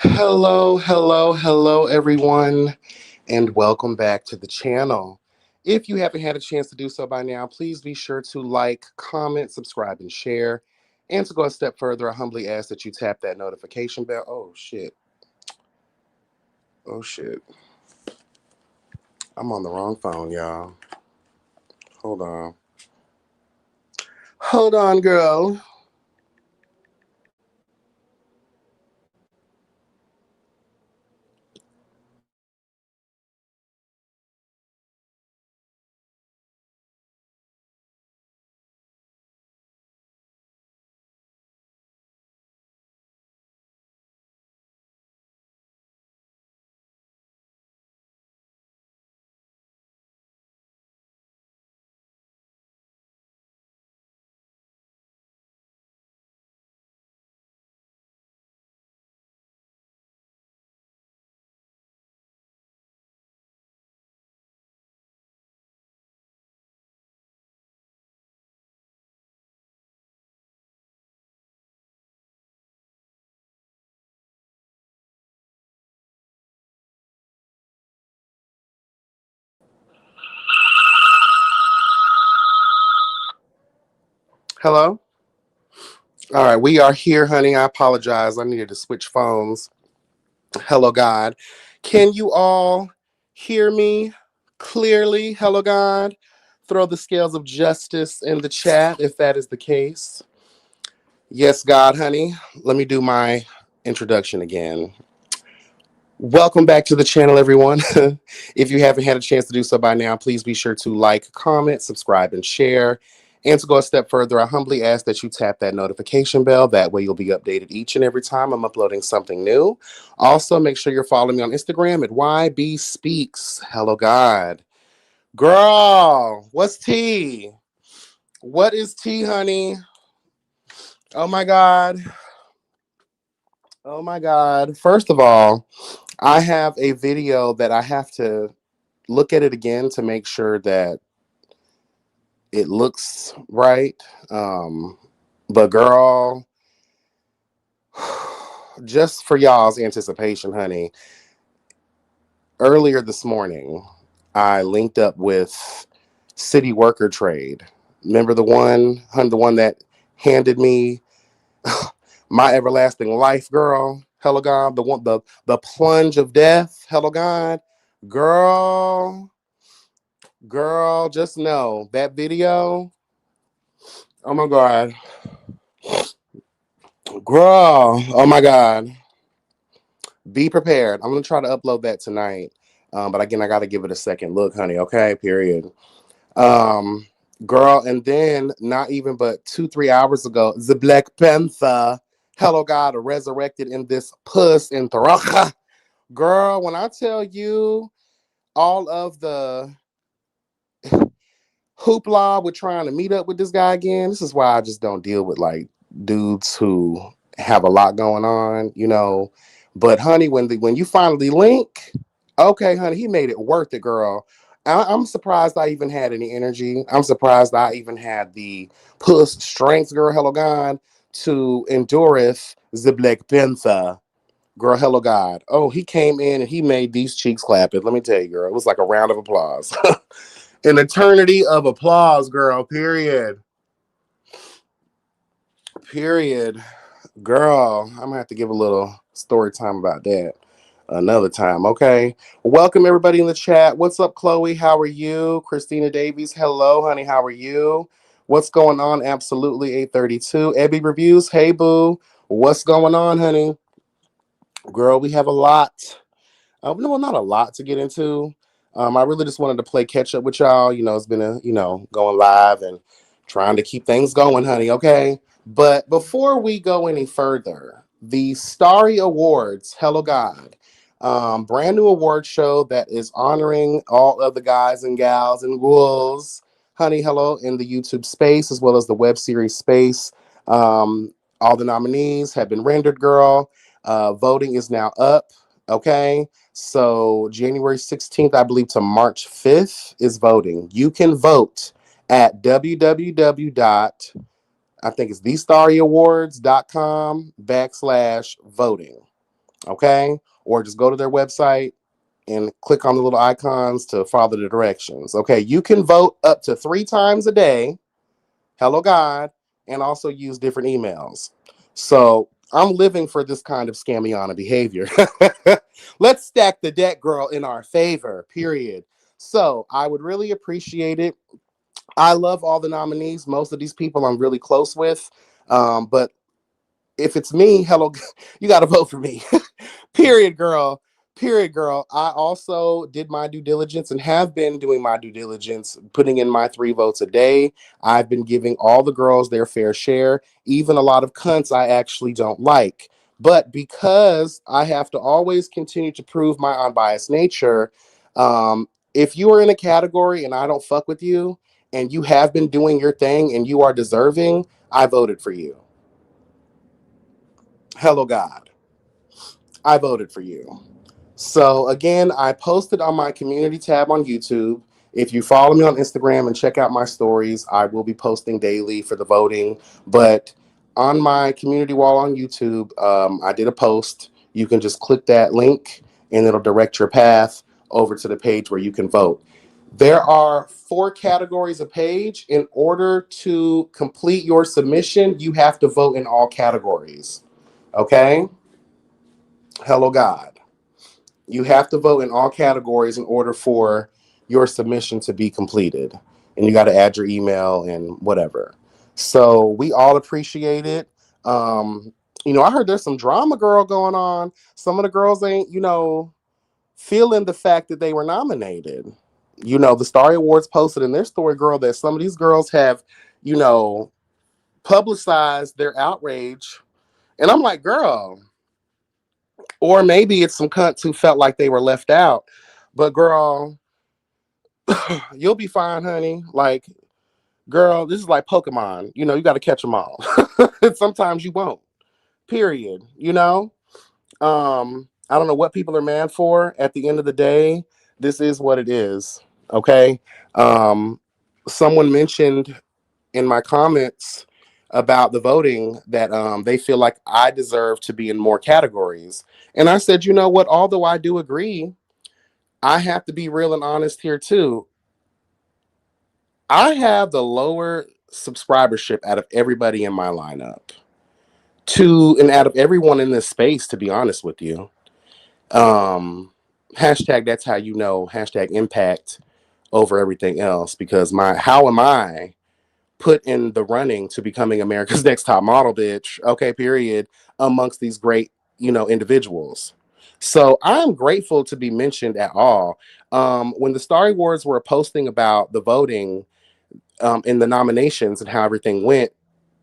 Hello, hello, hello, everyone, and welcome back to the channel. If you haven't had a chance to do so by now, please be sure to like, comment, subscribe, and share. And to go a step further, I humbly ask that you tap that notification bell. Oh, shit. Oh, shit. I'm on the wrong phone, y'all. Hold on. Hold on, girl. Hello? All right, we are here, honey. I apologize. I needed to switch phones. Hello, God. Can you all hear me clearly? Hello, God. Throw the scales of justice in the chat if that is the case. Yes, God, honey. Let me do my introduction again. Welcome back to the channel, everyone. If you haven't had a chance to do so by now, please be sure to like, comment, subscribe, and share. And to go a step further, I humbly ask that you tap that notification bell. That way you'll be updated each and every time I'm uploading something new. Also, make sure you're following me on Instagram at YB Speaks. Hello, God. Girl, what's tea? What is tea, honey? Oh my God. Oh my God. First of all, I have a video that I have to look at it again to make sure that it looks right. Um, but girl, just for y'all's anticipation, honey, earlier this morning, I linked up with City Worker Trade. Remember the one that handed me my everlasting life, girl. Hello, God. The plunge of death. Hello, God. Girl, girl, just know that video. Oh my God. Girl, oh my God. Be prepared. I'm gonna try to upload that tonight. But again, I gotta give it a second look, honey. Okay, period. Um, Girl, and then not even but 2-3 hours ago, the Black Panther, hello God, resurrected in this puss in Taraja. Girl, when I tell you all of the hoopla with trying to meet up with this guy again, this is why I just don't deal with like dudes who have a lot going on, you know. But honey, when you finally link, okay, honey, he made it worth it, girl. I'm surprised I even had any energy. I'm surprised I even had the puss strength, girl. Hello, God, to endureth the Black Panther. Girl, hello, God. Oh, he came in and he made these cheeks clap. It. Let me tell you, girl, it was like a round of applause. An eternity of applause, girl. Period. Period. Girl, I'm gonna have to give a little story time about that another time, okay? Welcome everybody in the chat. What's up, Chloe? How are you? Christina Davies, hello, honey. How are you? What's going on? Absolutely 832. Ebby Reviews, hey boo. What's going on, honey? Girl, we have a lot. No, not a lot to get into. I really just wanted to play catch up with y'all. You know, it's been going live and trying to keep things going, honey. Okay. But before we go any further, the Starry Awards, hello God, brand new award show that is honoring all of the guys and gals and ghouls, honey, hello, in the YouTube space as well as the web series space. All the nominees have been rendered, girl. Voting is now up. Okay. So January 16th, I believe, to March 5th is voting. You can vote at www. I think it's thestarryawards.com/voting. Okay. Or just go to their website and click on the little icons to follow the directions. Okay. You can vote up to 3 times a day. Hello, God. And also use different emails. So I'm living for this kind of scammiana behavior. Let's stack the deck, girl, in our favor, period. So I would really appreciate it. I love all the nominees. Most of these people I'm really close with. But if it's me, hello, you got to vote for me. Period, girl. Period, girl. I also did my due diligence and have been doing my due diligence, putting in my 3 votes a day. I've been giving all the girls their fair share, even a lot of cunts I actually don't like. But because I have to always continue to prove my unbiased nature, if you are in a category and I don't fuck with you and you have been doing your thing and you are deserving, I voted for you. Hello, God. I voted for you. So again, I posted on my community tab on YouTube. If you follow me on Instagram and check out my stories, I will be posting daily for the voting. But on my community wall on YouTube, I did a post. You can just click that link and it'll direct your path over to the page where you can vote. There are 4 categories a page. In order to complete your submission, you have to vote in all categories. Okay? Hello, God. You have to vote in all categories in order for your submission to be completed. And you got to add your email and whatever. So we all appreciate it. Um, I heard there's some drama girl going on. Some of the girls ain't, feeling the fact that they were nominated. The Starry Awards posted in their story, girl, that some of these girls have, you know, publicized their outrage. And I'm like, girl, or maybe it's some cunts who felt like they were left out. But girl, you'll be fine, honey. Like, girl, this is like Pokemon. You got to catch them all. Sometimes you won't. Period. I don't know what people are mad for. At the end of the day, this is what it is. Okay. Someone mentioned in my comments about the voting that they feel like I deserve to be in more categories. And I said, you know what? Although I do agree, I have to be real and honest here too. I have the lower subscribership out of everybody in my lineup. And out of everyone in this space, to be honest with you. Hashtag that's how you know, hashtag impact over everything else, because how am I put in the running to becoming America's Next Top Model, bitch? Okay, period. Amongst these great, individuals. So I'm grateful to be mentioned at all. When the Star Awards were posting about the voting in the nominations and how everything went,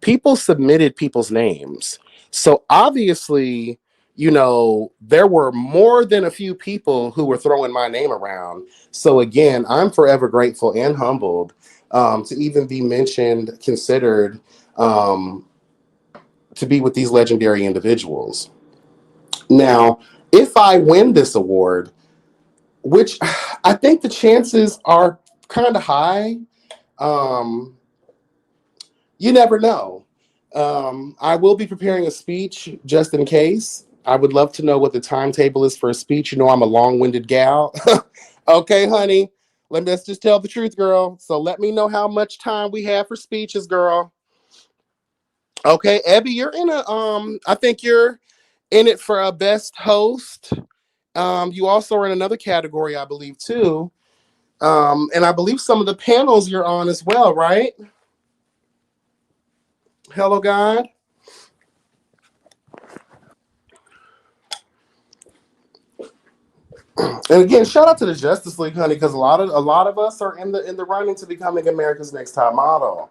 people submitted people's names. So obviously, there were more than a few people who were throwing my name around. So again, I'm forever grateful and humbled to even be mentioned, considered to be with these legendary individuals. Now, if I win this award, which I think the chances are kind of high, um, you never know. I will be preparing a speech just in case. I would love to know what the timetable is for a speech. I'm a long-winded gal. Okay, honey. Let's just tell the truth, girl. So let me know how much time we have for speeches, girl. Okay, Abby, you're in I think you're in it for a best host. You also are in another category, I believe, too. And I believe some of the panels you're on as well, right? Hello, God. And again, shout out to the Justice League, honey, because a lot of us are in the running to becoming America's Next Top Model.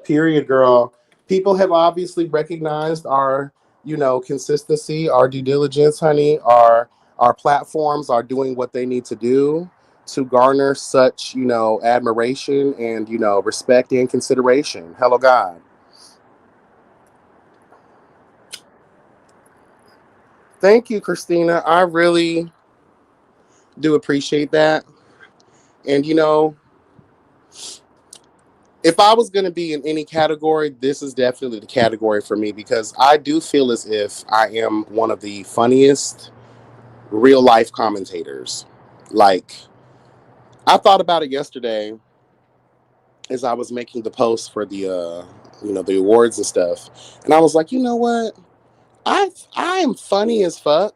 Period, girl. People have obviously recognized our, consistency, our due diligence, honey. Our platforms are doing what they need to do to garner such, admiration and respect and consideration. Hello, God. Thank you, Christina. I really do appreciate that. And if I was going to be in any category, this is definitely the category for me because I do feel as if I am one of the funniest real life commentators. Like, I thought about it yesterday as I was making the post for the awards and stuff, and I was like, you know what? I am funny as fuck,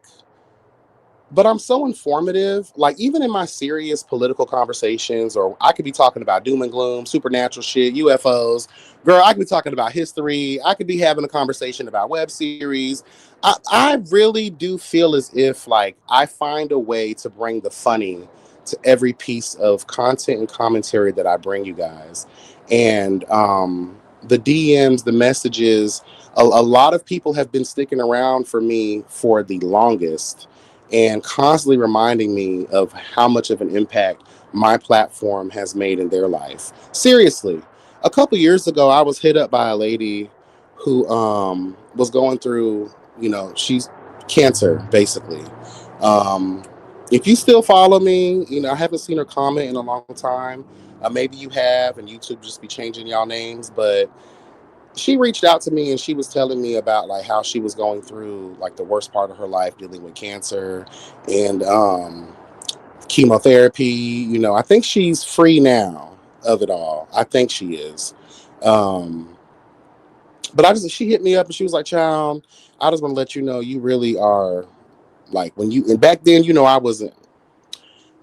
but I'm so informative. Like, even in my serious political conversations, or I could be talking about doom and gloom, supernatural shit, UFOs. Girl, I could be talking about history. I could be having a conversation about web series. I really do feel as if, like, I find a way to bring the funny to every piece of content and commentary that I bring you guys. And the DMs, the messages, a lot of people have been sticking around for me for the longest and constantly reminding me of how much of an impact my platform has made in their life. Seriously, a couple years ago, I was hit up by a lady who was going through, she's cancer, basically. Um, if you still follow me, I haven't seen her comment in a long time. Maybe you have, and YouTube just be changing y'all names, but she reached out to me and she was telling me about like how she was going through like the worst part of her life dealing with cancer and chemotherapy. I think she's free now of it all. I think she is. um but she hit me up and she was like, child, I just want to let you know you really are, like, when you, and back then, I wasn't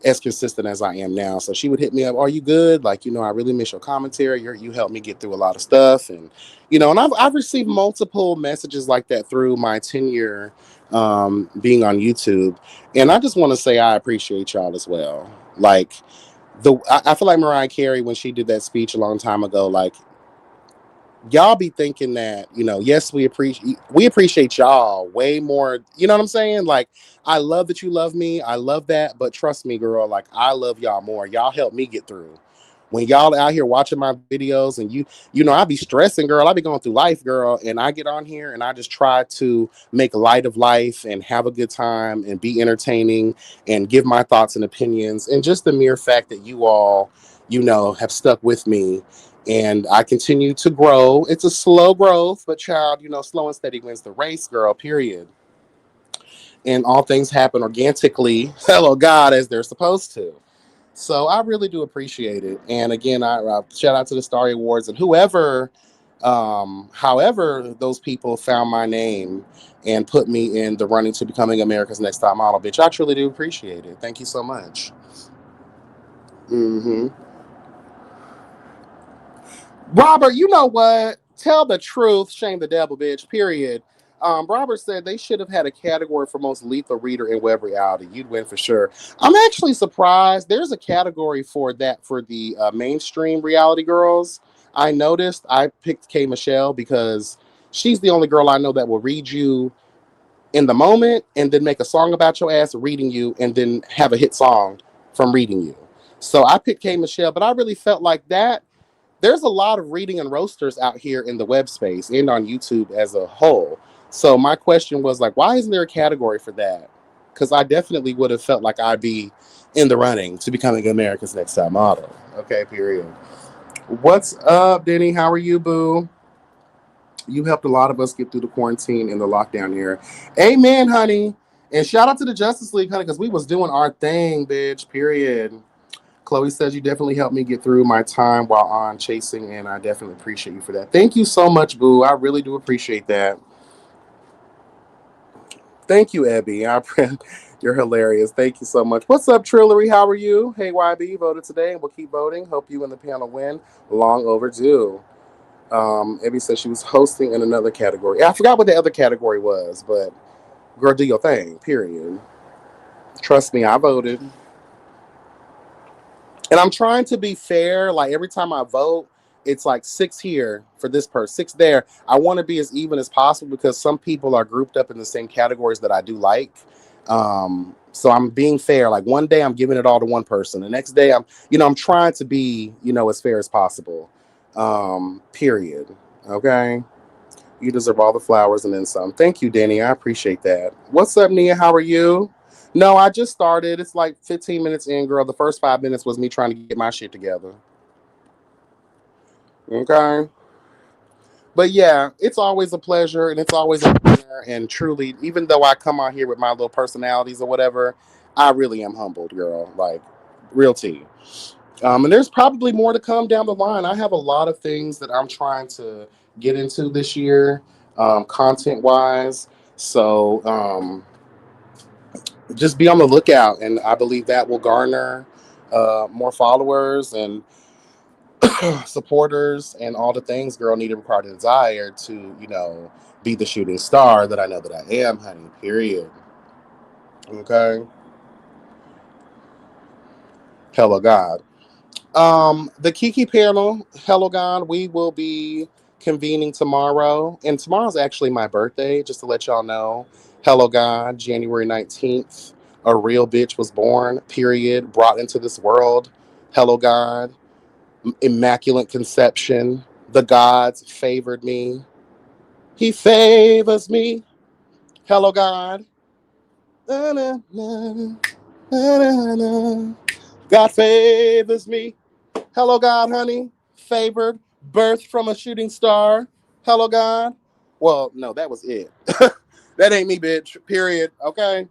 as consistent as I am now. So she would hit me up, are you good? Like, I really miss your commentary. You helped me get through a lot of stuff. And, and I've received multiple messages like that through my tenure being on YouTube. And I just want to say I appreciate y'all as well. Like, I feel like Mariah Carey, when she did that speech a long time ago, like, y'all be thinking that, yes, we appreciate y'all way more. You know what I'm saying? Like, I love that you love me. I love that. But trust me, girl, like, I love y'all more. Y'all help me get through. When y'all out here watching my videos and I be stressing, girl. I be going through life, girl. And I get on here and I just try to make light of life and have a good time and be entertaining and give my thoughts and opinions. And just the mere fact that you all, have stuck with me and I continue to grow. It's a slow growth, but child, slow and steady wins the race, girl, period. And all things happen organically, hello God, as they're supposed to. So I really do appreciate it. And again, I shout out to the Starry Awards and whoever, however those people found my name and put me in the running to becoming America's Next Top Model, bitch. I truly do appreciate it. Thank you so much. Hmm. Robert, you know what? Tell the truth, shame the devil, bitch. Period. Robert said they should have had a category for most lethal reader in web reality. You'd win for sure. I'm actually surprised. There's a category for that for the mainstream reality girls. I noticed. I picked K Michelle because she's the only girl I know that will read you in the moment and then make a song about your ass reading you and then have a hit song from reading you. So I picked K Michelle, but I really felt like that there's a lot of reading and roasters out here in the web space and on YouTube as a whole. So my question was like, why isn't there a category for that? Because I definitely would have felt like I'd be in the running to becoming America's Next Top Model. Okay, period. What's up, Denny? How are you, boo? You helped a lot of us get through the quarantine and the lockdown here. Amen, honey. And shout out to the Justice League, honey, because we was doing our thing, bitch. Period. Chloe says you definitely helped me get through my time while on chasing, and I definitely appreciate you for that. Thank you so much, boo. I really do appreciate that. Thank you, Abby. You're hilarious. Thank you so much. What's up, Trillery? How are you? Hey, YB, voted today, and we'll keep voting. Hope you and the panel win. Long overdue. Abby said she was hosting in another category. I forgot what the other category was, but girl, do your thing. Period. Trust me, I voted. And I'm trying to be fair. Like, every time I vote, it's like 6 here for this person, 6 there. I want to be as even as possible because some people are grouped up in the same categories that I do like. So I'm being fair. Like, one day I'm giving it all to one person. The next day I'm trying to be, as fair as possible. Period. Okay. You deserve all the flowers and then some. Thank you, Danny. I appreciate that. What's up, Nia? How are you? No, I just started. It's like 15 minutes in, girl. The first 5 minutes was me trying to get my shit together. Okay. But yeah, it's always a pleasure and it's always an honor. And truly, even though I come on here with my little personalities or whatever, I really am humbled, girl. Like, real tea. And there's probably more to come down the line. I have a lot of things that I'm trying to get into this year, content wise. So just be on the lookout. And I believe that will garner more followers and supporters and all the things girl needed, required, and desired to, be the shooting star that I know that I am, honey. Period. Okay. Hello, God. The Kiki panel, hello, God. We will be convening tomorrow, and tomorrow's actually my birthday. Just to let y'all know. Hello, God. January 19th. A real bitch was born. Period. Brought into this world. Hello, God. Immaculate conception. The gods favored me. He favors me. Hello, God. Na, na, na, na, na. God favors me. Hello, God, honey. Favored. Birthed from a shooting star. Hello, God. Well, no, that was it. That ain't me, bitch. Period. Okay.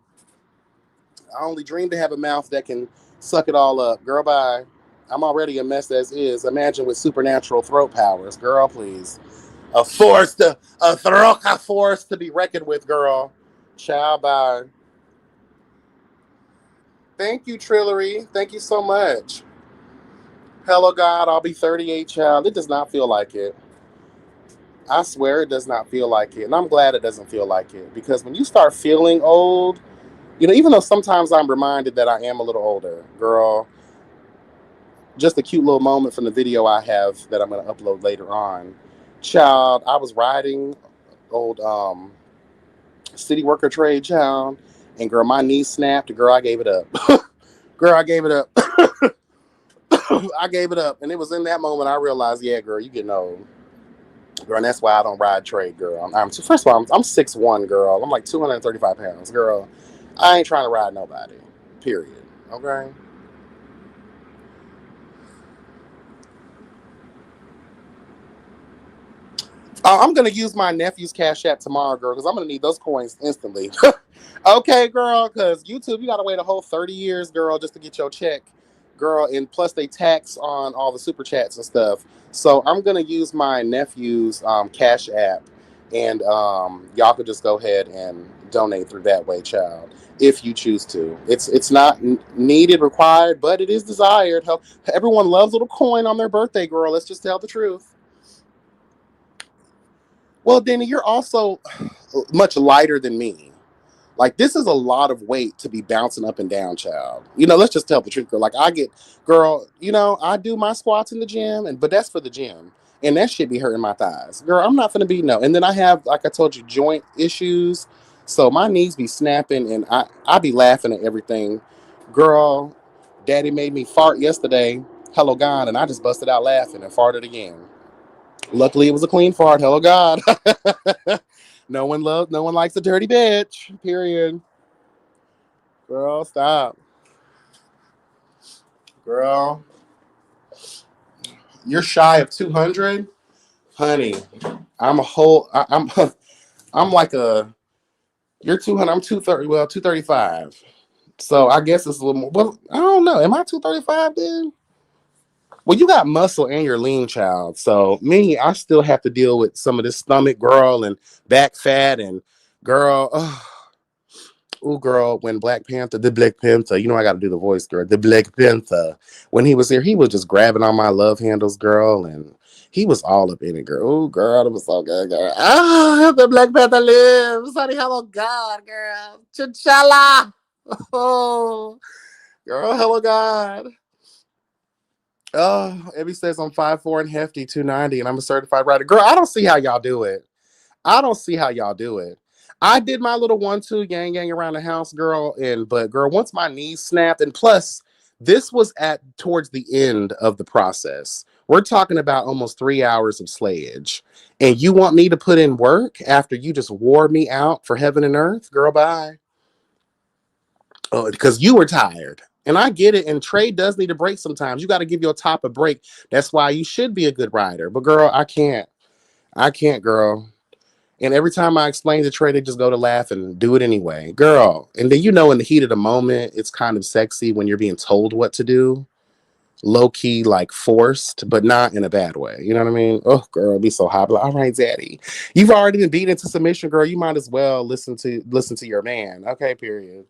I only dream to have a mouth that can suck it all up. Girl, bye. I'm already a mess as is. Imagine with supernatural throat powers. Girl, please. A force to be reckoned with, girl. Ciao, bye. Thank you, Trillery. Thank you so much. Hello, God. I'll be 38, child. It does not feel like it. I swear it does not feel like it. And I'm glad it doesn't feel like it. Because when you start feeling old, even though sometimes I'm reminded that I am a little older, girl, just a cute little moment from the video I have that I'm going to upload later on. Child, I was riding old city worker trade, child, and girl, my knee snapped. Girl, I gave it up. Girl, I gave it up. I gave it up. And it was in that moment I realized, yeah, girl, you getting old. Girl, and that's why I don't ride trade, girl. First of all, I'm 6'1", girl. I'm like 235 pounds, girl. I ain't trying to ride nobody. Period. Okay. I'm gonna use my nephew's Cash App tomorrow, girl, because I'm gonna need those coins instantly. Okay, girl, because YouTube, you gotta wait a whole 30 years, girl, just to get your check, girl, and plus they tax on all the super chats and stuff. So I'm gonna use my nephew's Cash App, and y'all could just go ahead and donate through that way, child, if you choose to. It's not needed, required, but it is desired. Everyone loves a little coin on their birthday, girl. Let's just tell the truth. Well, Denny, you're also much lighter than me. Like, this is a lot of weight to be bouncing up and down, child. Let's just tell the truth, girl. Like, girl, I do my squats in the gym, but that's for the gym. And that shit be hurting my thighs. Girl, I'm not going to be, no. And then I have, like I told you, joint issues. So my knees be snapping and I be laughing at everything. Girl, daddy made me fart yesterday. Hello, God. And I just busted out laughing and farted again. Luckily, it was a clean fart. Hello, God. No one likes a dirty bitch. Period. Girl, stop. Girl, you're shy of 200, honey. I'm a whole. I'm. I'm like a. You're 200. I'm 230. Well, 235. So I guess it's a little more. Well, I don't know. Am I 235 then? Well, you got muscle and you're lean, child. So me, I still have to deal with some of this stomach, girl, and back fat, and girl. Oh, girl, when the Black Panther, I got to do the voice, girl. The Black Panther, when he was here, he was just grabbing on my love handles, girl, and he was all up in it, girl. Oh, girl, it was so good, girl. Ah, the Black Panther lives. Honey, hello, God, girl. T'Challa. Oh, girl, hello, God. Oh, Ebby says I'm 5'4" and hefty, 290, and I'm a certified writer. Girl, I don't see how y'all do it. I don't see how y'all do it. I did my little 1-2 gang around the house, girl, but girl, once my knees snapped, and plus, this was at towards the end of the process. We're talking about almost 3 hours of slayage, and you want me to put in work after you just wore me out for heaven and earth, girl? Bye. Oh, because you were tired. And I get it. And trade does need a break sometimes. You got to give your top a break. That's why you should be a good rider. But girl, I can't. I can't, girl. And every time I explain the trade, they just go to laugh and do it anyway. Girl. And then, in the heat of the moment, it's kind of sexy when you're being told what to do. Low key, like forced, but not in a bad way. You know what I mean? Oh, girl, it'd be so hot. Like, all right, daddy. You've already been beaten into submission, girl. You might as well listen to your man. Okay, period.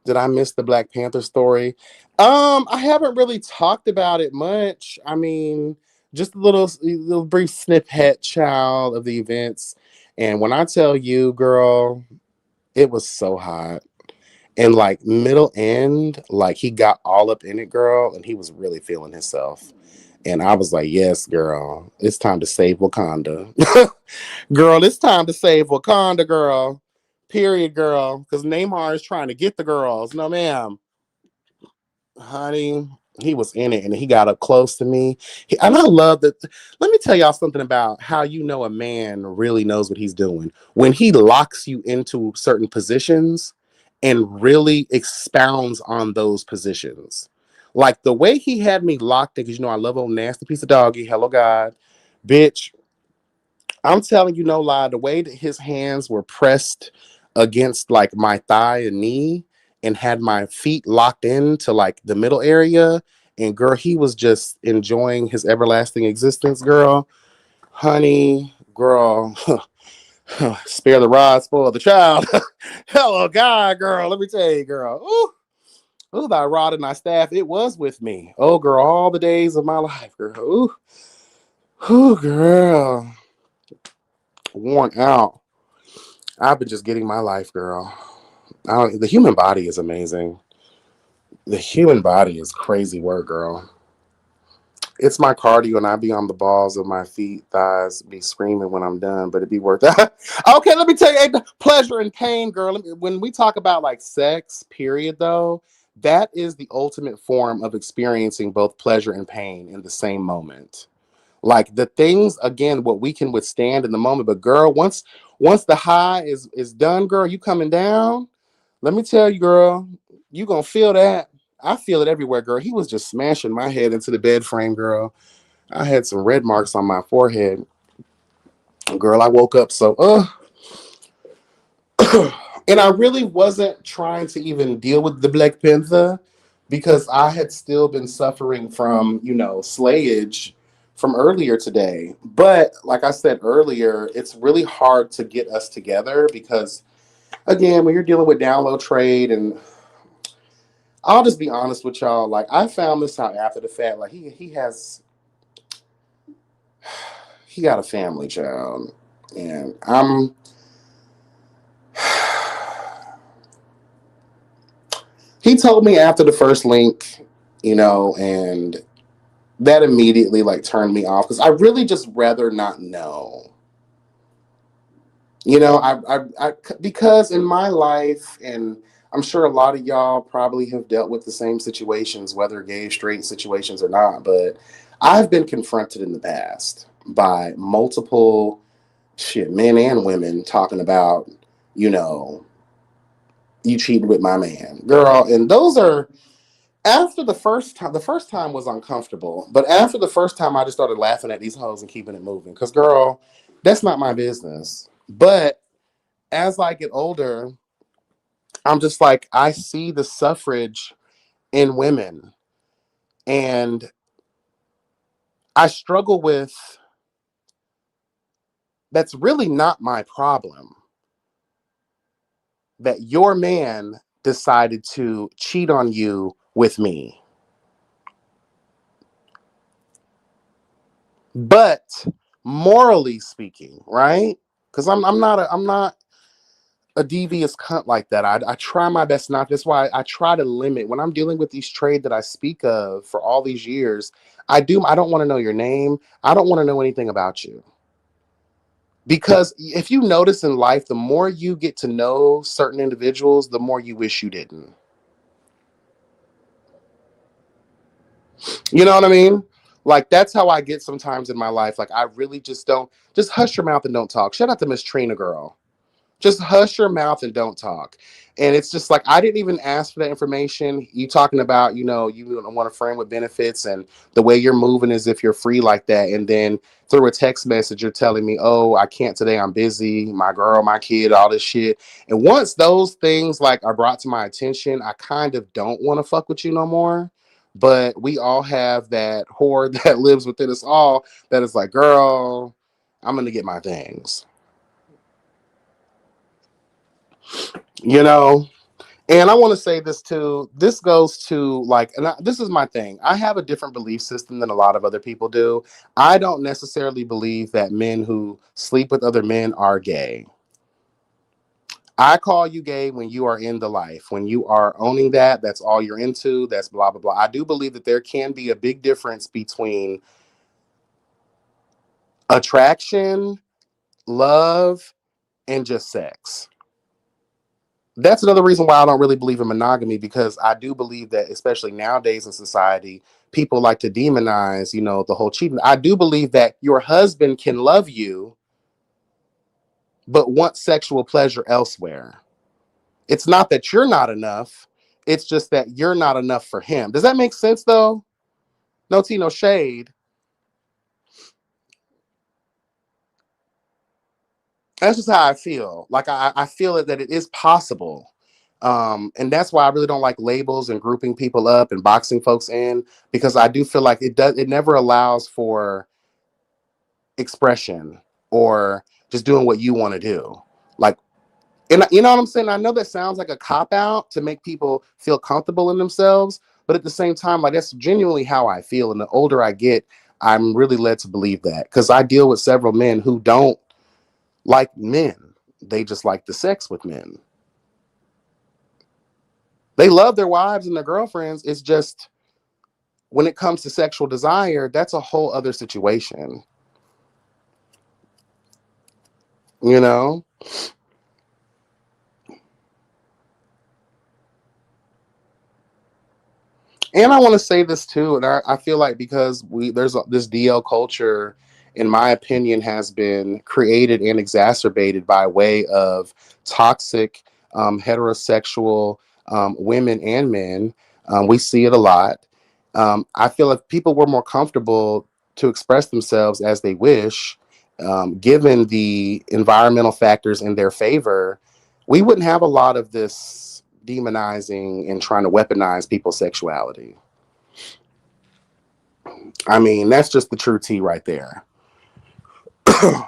Did I miss the Black Panther story? I haven't really talked about it much. I mean, just a little brief snippet, child, of the events. And when I tell you, girl, it was so hot. And like middle end, like he got all up in it, girl, and he was really feeling himself. And I was like, yes, girl, it's time to save Wakanda. Girl, it's time to save Wakanda, girl. Period, girl. Because Neymar is trying to get the girls. No, ma'am. Honey, he was in it and he got up close to me. And I love that. Let me tell y'all something about how a man really knows what he's doing. When he locks you into certain positions and really expounds on those positions. Like the way he had me locked in, because I love old nasty piece of doggy. Hello, God. Bitch, I'm telling you no lie, the way that his hands were pressed against like my thigh and knee and had my feet locked into like the middle area, and girl, he was just enjoying his everlasting existence, girl. Honey, girl, spare the rod, spoil the child. Hello, God, girl. Let me tell you, girl. Ooh, thy rod and thy staff, it was with me. Oh, girl, all the days of my life, girl. Ooh, girl. Worn out. I've been just getting my life, girl. The human body is amazing. The human body is crazy work, girl. It's my cardio, and I be on the balls of my feet, thighs, be screaming when I'm done, but it be worth it. Okay, let me tell you, pleasure and pain, girl. When we talk about like sex, period, though, that is the ultimate form of experiencing both pleasure and pain in the same moment. Like the things, again, what we can withstand in the moment, but girl, once the high is done, girl, you coming down. Let me tell you, girl, you gonna feel that. I feel it everywhere, girl. He was just smashing my head into the bed frame, girl. I had some red marks on my forehead. Girl, I woke up so and I really wasn't trying to even deal with the Black Panther because I had still been suffering from, slayage from earlier today. But like I said earlier, it's really hard to get us together because again, when you're dealing with download trade, and I'll just be honest with y'all, like I found this out after the fact. Like he got a family, child. And he told me after the first link, and that immediately like turned me off because I really just rather not know. Because in my life, and I'm sure a lot of y'all probably have dealt with the same situations, whether gay, straight situations or not, but I've been confronted in the past by multiple men and women talking about, you know, you cheated with my man, girl. And those are after the first time was uncomfortable, but after the first time, I just started laughing at these hoes and keeping it moving. Because, girl, that's not my business. But as I get older, I'm just like, I see the suffrage in women. And I struggle with that's really not my problem. That your man decided to cheat on you with me. But morally speaking, right? Because I'm not a devious cunt like that. I try my best not. That's why I try to limit when I'm dealing with these trade that I speak of for all these years. I don't want to know your name. I don't want to know anything about you. Because if you notice in life, the more you get to know certain individuals, the more you wish you didn't. You know what I mean? Like that's how I get sometimes in my life. Like I really just don't just hush your mouth and don't talk. Shout out to Miss Trina girl. just hush your mouth and don't talk. And it's just like, I didn't even ask for that information. You talking about, you want a friend with benefits, and the way you're moving as if you're free like that. And then through a text message, you're telling me, oh, I can't today. I'm busy. My girl, my kid, all this shit. And once those things like are brought to my attention, I kind of don't want to fuck with you no more. But we all have that horde that lives within us all that is like, girl, I'm going to get my things. You know, and I want to say this too. This goes to like, this is my thing. I have a different belief system than a lot of other people do. I don't necessarily believe that men who sleep with other men are gay. I call you gay when you are in the life, when you are owning that, that's all you're into, that's blah, blah, blah. I do believe that there can be a big difference between attraction, love, and just sex. That's another reason why I don't really believe in monogamy, because I do believe that, especially nowadays in society, people like to demonize, the whole cheating. I do believe that your husband can love you, but want sexual pleasure elsewhere. It's not that you're not enough. It's just that you're not enough for him. Does that make sense though? No tea, no shade. That's just how I feel. Like I feel that it is possible. And that's why I really don't like labels and grouping people up and boxing folks in, because I do feel like it never allows for expression or just doing what you want to do. Like, and you know what I'm saying? I know that sounds like a cop out to make people feel comfortable in themselves, but at the same time, like, that's genuinely how I feel. And the older I get, I'm really led to believe that, because I deal with several men who don't like men. They just like the sex with men. They love their wives and their girlfriends. It's just when it comes to sexual desire, that's a whole other situation. You know? And I want to say this too, and I feel like because this DL culture, in my opinion, has been created and exacerbated by way of toxic heterosexual women and men. We see it a lot. I feel if people were more comfortable to express themselves as they wish, given the environmental factors in their favor, we wouldn't have a lot of this demonizing and trying to weaponize people's sexuality. I mean, that's just the true tea right there.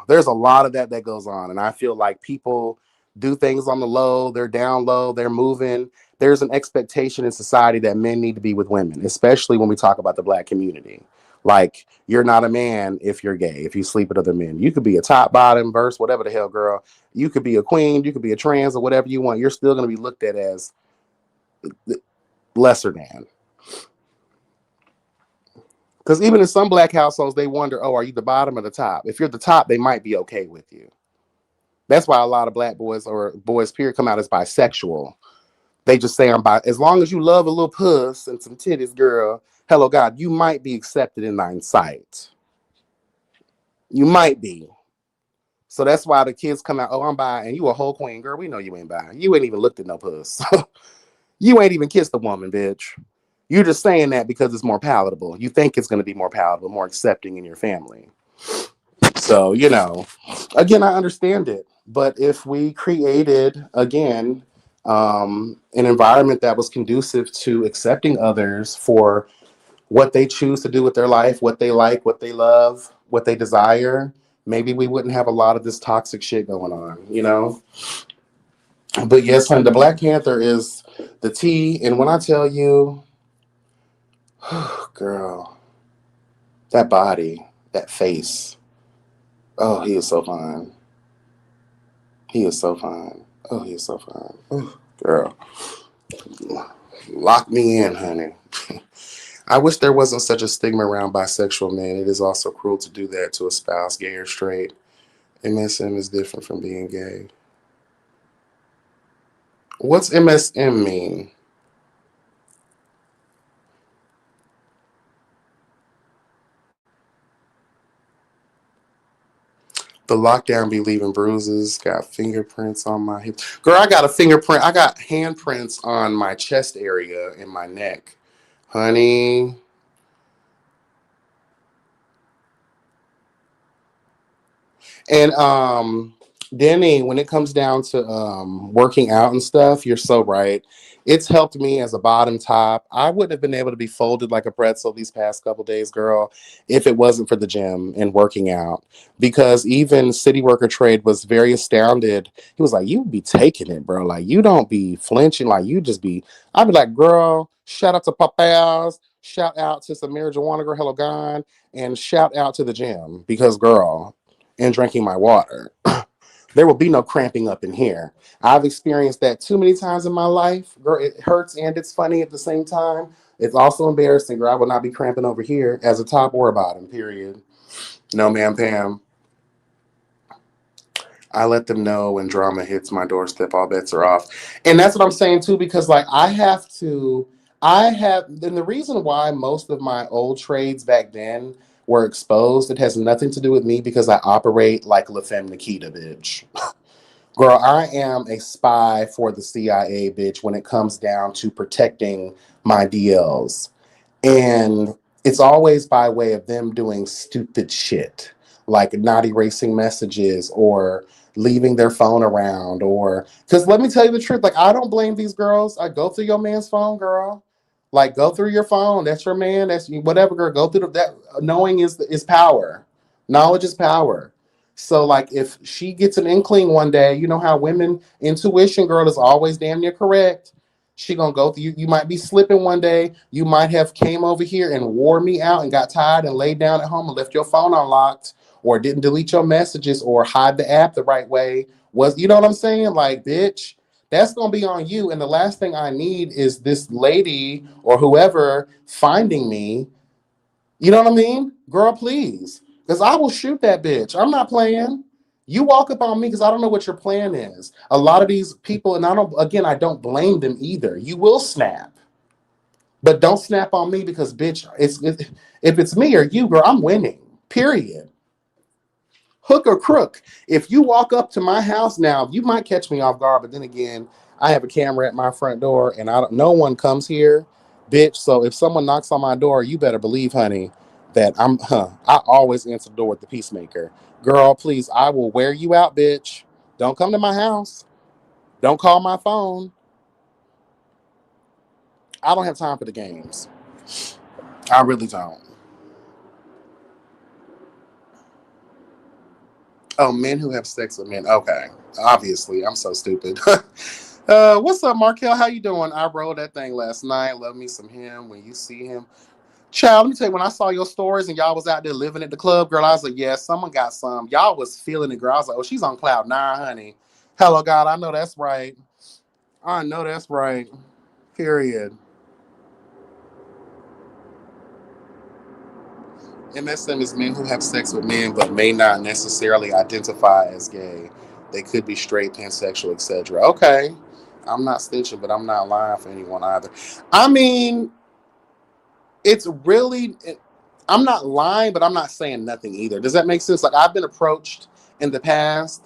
There's a lot of that goes on, and I feel like people do things on the low, they're down low, they're moving. There's an expectation in society that men need to be with women, especially when we talk about the black community. Like, you're not a man if you're gay, if you sleep with other men. You could be a top, bottom, verse, whatever the hell, girl. You could be a queen, you could be a trans, or whatever you want. You're still going to be looked at as lesser than. Because even in some black households, they wonder, oh, are you the bottom or the top? If you're the top, they might be okay with you. That's why a lot of black boys or boys, period, come out as bisexual. They just say, I'm bi. As long as you love a little puss and some titties, girl, hello, God, you might be accepted in thine sight. You might be. So that's why the kids come out, oh, I'm bi, and you a whole queen, girl. We know you ain't bi. You ain't even looked at no puss. You ain't even kissed a woman, bitch. You're just saying that because it's more palatable. You think it's going to be more palatable, more accepting in your family. So, again, I understand it. But if we created, again, an environment that was conducive to accepting others for what they choose to do with their life, what they like, what they love, what they desire, maybe we wouldn't have a lot of this toxic shit going on. But yes, honey, the Black Panther is the tea. And when I tell you, girl, that body, that face, oh, he is so fine. He is so fine. Oh, he is so fine. Oh, girl, lock me in, honey. I wish there wasn't such a stigma around bisexual men. It is also cruel to do that to a spouse, gay or straight. MSM is different from being gay. What's MSM mean? The lockdown be leaving bruises. Got fingerprints on my hip. Girl, I got a fingerprint. I got handprints on my chest area and my neck. Honey. And Denny, when it comes down to working out and stuff, you're so right. It's helped me as a bottom top. I wouldn't have been able to be folded like a pretzel these past couple days, girl, if it wasn't for the gym and working out. Because even City Worker Trade was very astounded. He was like, "You be taking it, bro. Like you don't be flinching. Like you just be." I'd be like, "Girl, shout out to Papayas. Shout out to some marijuana girl, hello gone, and shout out to the gym because, girl, and drinking my water. There will be no cramping up in here. I've experienced that too many times in my life. Girl, it hurts and it's funny at the same time. It's also embarrassing, girl. I will not be cramping over here as a top or a bottom, period. No, ma'am, Pam. I let them know when drama hits my doorstep, all bets are off. And that's what I'm saying too, because like and the reason why most of my old trades back then were exposed, it has nothing to do with me because I operate like La Femme Nikita, bitch. Girl, I am a spy for the CIA, bitch, when it comes down to protecting my DLs. And it's always by way of them doing stupid shit, like not erasing messages or leaving their phone around. Or, because let me tell you the truth, like, I don't blame these girls. I go through your man's phone, girl. Like, go through your phone. That's your man. That's whatever, girl. Go through that. Knowing is power. Knowledge is power. So, like, if she gets an inkling one day, you know how women intuition, girl, is always damn near correct. She gonna go through you. You might be slipping one day. You might have came over here and wore me out and got tired and laid down at home and left your phone unlocked or didn't delete your messages or hide the app the right way. Was you know what I'm saying? Like, bitch, that's gonna be on you. And the last thing I need is this lady or whoever finding me. You know what I mean? Girl, please. Because I will shoot that bitch. I'm not playing. You walk up on me because I don't know what your plan is. A lot of these people, and I don't blame them either. You will snap, but don't snap on me because, bitch, if it's me or you, girl, I'm winning. Period. Hook or crook. If you walk up to my house now, you might catch me off guard, but then again, I have a camera at my front door, and no one comes here, bitch. So if someone knocks on my door, you better believe, honey, that I always answer the door with the peacemaker. Girl, please, I will wear you out, bitch. Don't come to my house. Don't call my phone. I don't have time for the games. I really don't. Oh, men who have sex with men. Okay, obviously, I'm so stupid. What's up, Markel? How you doing? I rode that thing last night. Love me some him. When you see him, child. Let me tell you. When I saw your stories and y'all was out there living at the club, girl, I was like, yeah, someone got some. Y'all was feeling it, girl. I was like, oh, she's on cloud nine, honey. Hello, God. I know that's right. I know that's right. Period. MSM is men who have sex with men but may not necessarily identify as gay. They could be straight, pansexual, etc. Okay. I'm not snitching, but I'm not lying for anyone either. I mean, it's really, I'm not lying, but I'm not saying nothing either. Does that make sense? Like, I've been approached in the past,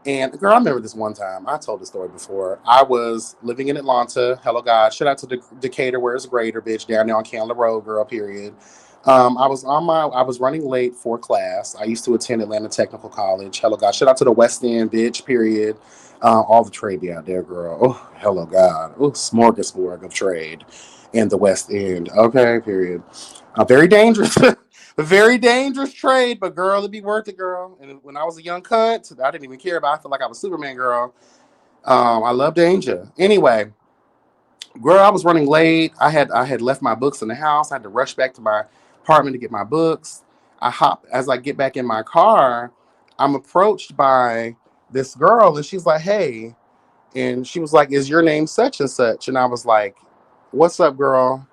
and girl, I remember this one time. I told the story before. I was living in Atlanta. Hello, God. Shout out to Decatur, where it's greater, bitch, down there on Candler Road, girl, period. I was running late for class. I used to attend Atlanta Technical College. Hello, God. Shout out to the West End, bitch, period. All the trade be out there, girl. Oh, hello, God. Oh, smorgasbord of trade in the West End. Okay, period. Very dangerous. A very dangerous trade, but girl, it'd be worth it, girl. And when I was a young cunt, I didn't even care about it. I felt like I was Superman, girl. I love danger. Anyway, girl, I was running late. I had left my books in the house. I had to rush back to my apartment to get my books. As I get back in my car, I'm approached by this girl, and she's like, "Hey," and she was like, "Is your name such and such?" And I was like, "What's up, girl?"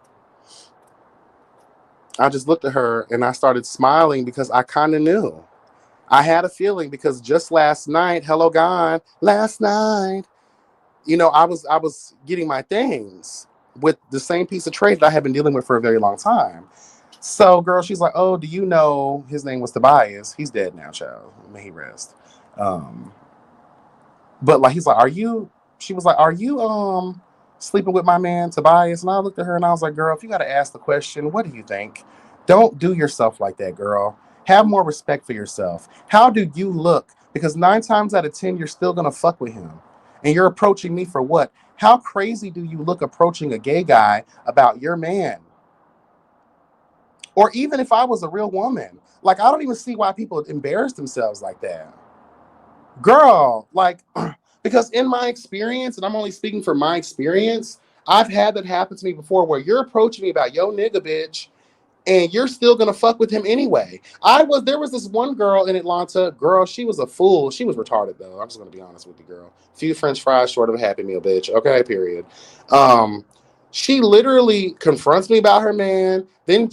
I just looked at her and I started smiling because I kind of knew. I had a feeling because just last night, hello God, last night, I was getting my things with the same piece of trade that I had been dealing with for a very long time. So, girl, she's like, "Oh, do you know his name was Tobias? He's dead now, child. May he rest." Um, but like, he's like, "Are you?" She was like, "Are you sleeping with my man Tobias?" And I looked at her and I was like, "Girl, if you got to ask the question, what do you think? Don't do yourself like that, girl. Have more respect for yourself. How do you look? Because 9 times out of 10, you're still gonna fuck with him, and you're approaching me for what? How crazy do you look approaching a gay guy about your man?" Or even if I was a real woman, like, I don't even see why people embarrass themselves like that. Girl, like, because in my experience, and I'm only speaking from my experience, I've had that happen to me before where you're approaching me about yo nigga bitch and you're still gonna fuck with him anyway. There was this one girl in Atlanta, girl, she was a fool. She was retarded though. I'm just gonna be honest with you, girl. Few French fries short of a Happy Meal, bitch. Okay, period. Um, she literally confronts me about her man. Then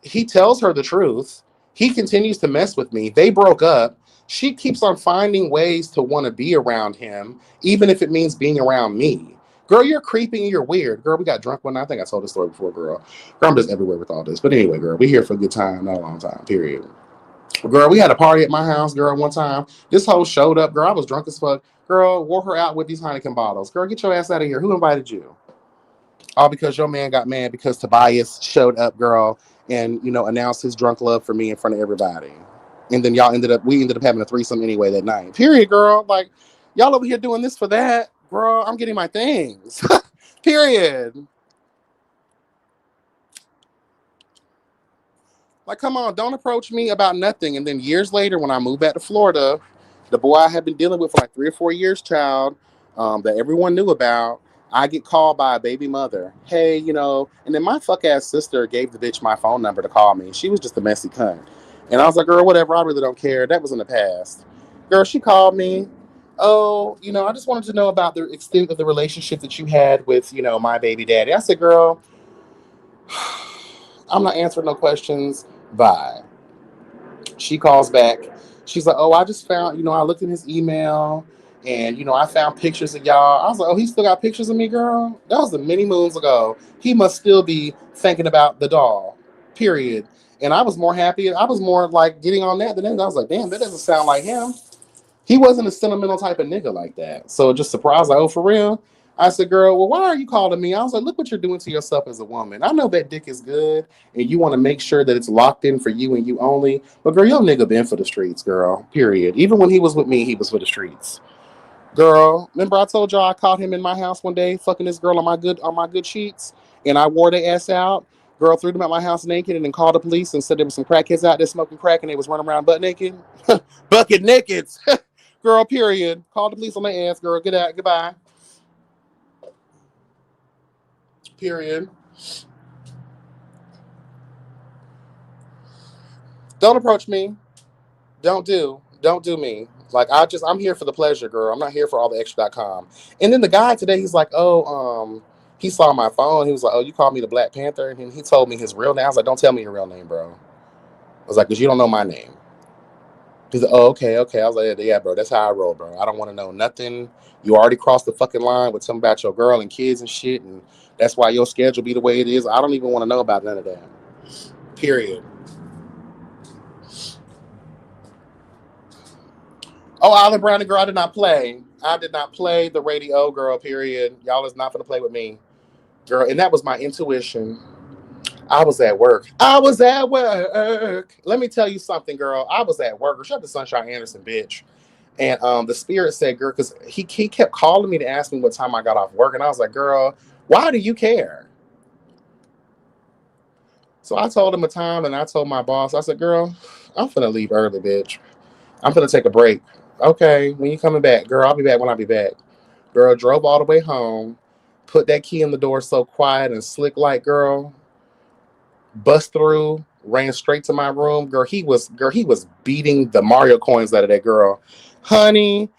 he tells her the truth. He continues to mess with me. They broke up. She keeps on finding ways to want to be around him, even if it means being around me. Girl, you're creepy and you're weird. Girl, we got drunk one night. I think I told this story before, girl. Girl, I'm just everywhere with all this. But anyway, girl, we here for a good time, not a long time, period. Girl, we had a party at my house, girl, one time. This hoe showed up, girl. I was drunk as fuck. Girl, wore her out with these Heineken bottles. Girl, get your ass out of here. Who invited you? All because your man got mad because Tobias showed up, girl, and announced his drunk love for me in front of everybody. And then we ended up having a threesome anyway that night. Period, girl. Like, y'all over here doing this for that, girl. I'm getting my things. Period. Like, come on, don't approach me about nothing. And then years later, when I moved back to Florida, the boy I had been dealing with for like 3 or 4 years, child, that everyone knew about, I get called by a baby mother. Hey, and then my fuck ass sister gave the bitch my phone number to call me. She was just a messy cunt. And I was like, girl, whatever, I really don't care. That was in the past. Girl, she called me. Oh, I just wanted to know about the extent of the relationship that you had with, my baby daddy. I said, girl, I'm not answering no questions. Bye. She calls back. She's like, "Oh, I just found, I looked in his email and, I found pictures of y'all." I was like, "Oh, he still got pictures of me, girl?" That was the many moons ago. He must still be thinking about the doll, period. And I was more happy. I was more like getting on that than that. I was like, damn, that doesn't sound like him. He wasn't a sentimental type of nigga like that. So just surprised, like, oh, for real? I said, girl, well, why are you calling me? I was like, look what you're doing to yourself as a woman. I know that dick is good and you want to make sure that it's locked in for you and you only. But girl, your nigga been for the streets, girl. Period. Even when he was with me, he was for the streets. Girl, remember I told y'all I caught him in my house one day fucking this girl on my good sheets, and I wore their ass out. Girl threw them at my house naked and then called the police and said there was some crackheads out there smoking crack and they was running around butt naked. Bucket naked. Girl, period. Call the police on their ass, girl. Get out. Goodbye. Period. Don't approach me. Don't do me. Like, I'm here for the pleasure, girl. I'm not here for all the extra.com. And then the guy today, he's like, oh, he saw my phone. He was like, oh, you called me the Black Panther? And he told me his real name. I was like, don't tell me your real name, bro. I was like, because you don't know my name. He's like, oh, okay, okay. I was like, yeah, bro, that's how I roll, bro. I don't want to know nothing. You already crossed the fucking line with something about your girl and kids and shit, and that's why your schedule be the way it is. I don't even want to know about none of that. Period. Oh, Island Brownie girl, I did not play. I did not play the radio girl, period. Y'all is not going to play with me, girl. And that was my intuition. I was at work. I was at work. Let me tell you something, girl. I was at work. Shut the Sunshine Anderson, bitch. And the spirit said, girl, because he kept calling me to ask me what time I got off work. And I was like, girl, why do you care? So I told him a time and I told my boss, I said, girl, I'm finna leave early, bitch. I'm finna take a break. Okay, when you coming back? Girl, I'll be back when I be back. Girl, drove all the way home, put that key in the door so quiet and slick like, girl, bust through, ran straight to my room. He was beating the Mario coins out of that girl. Honey,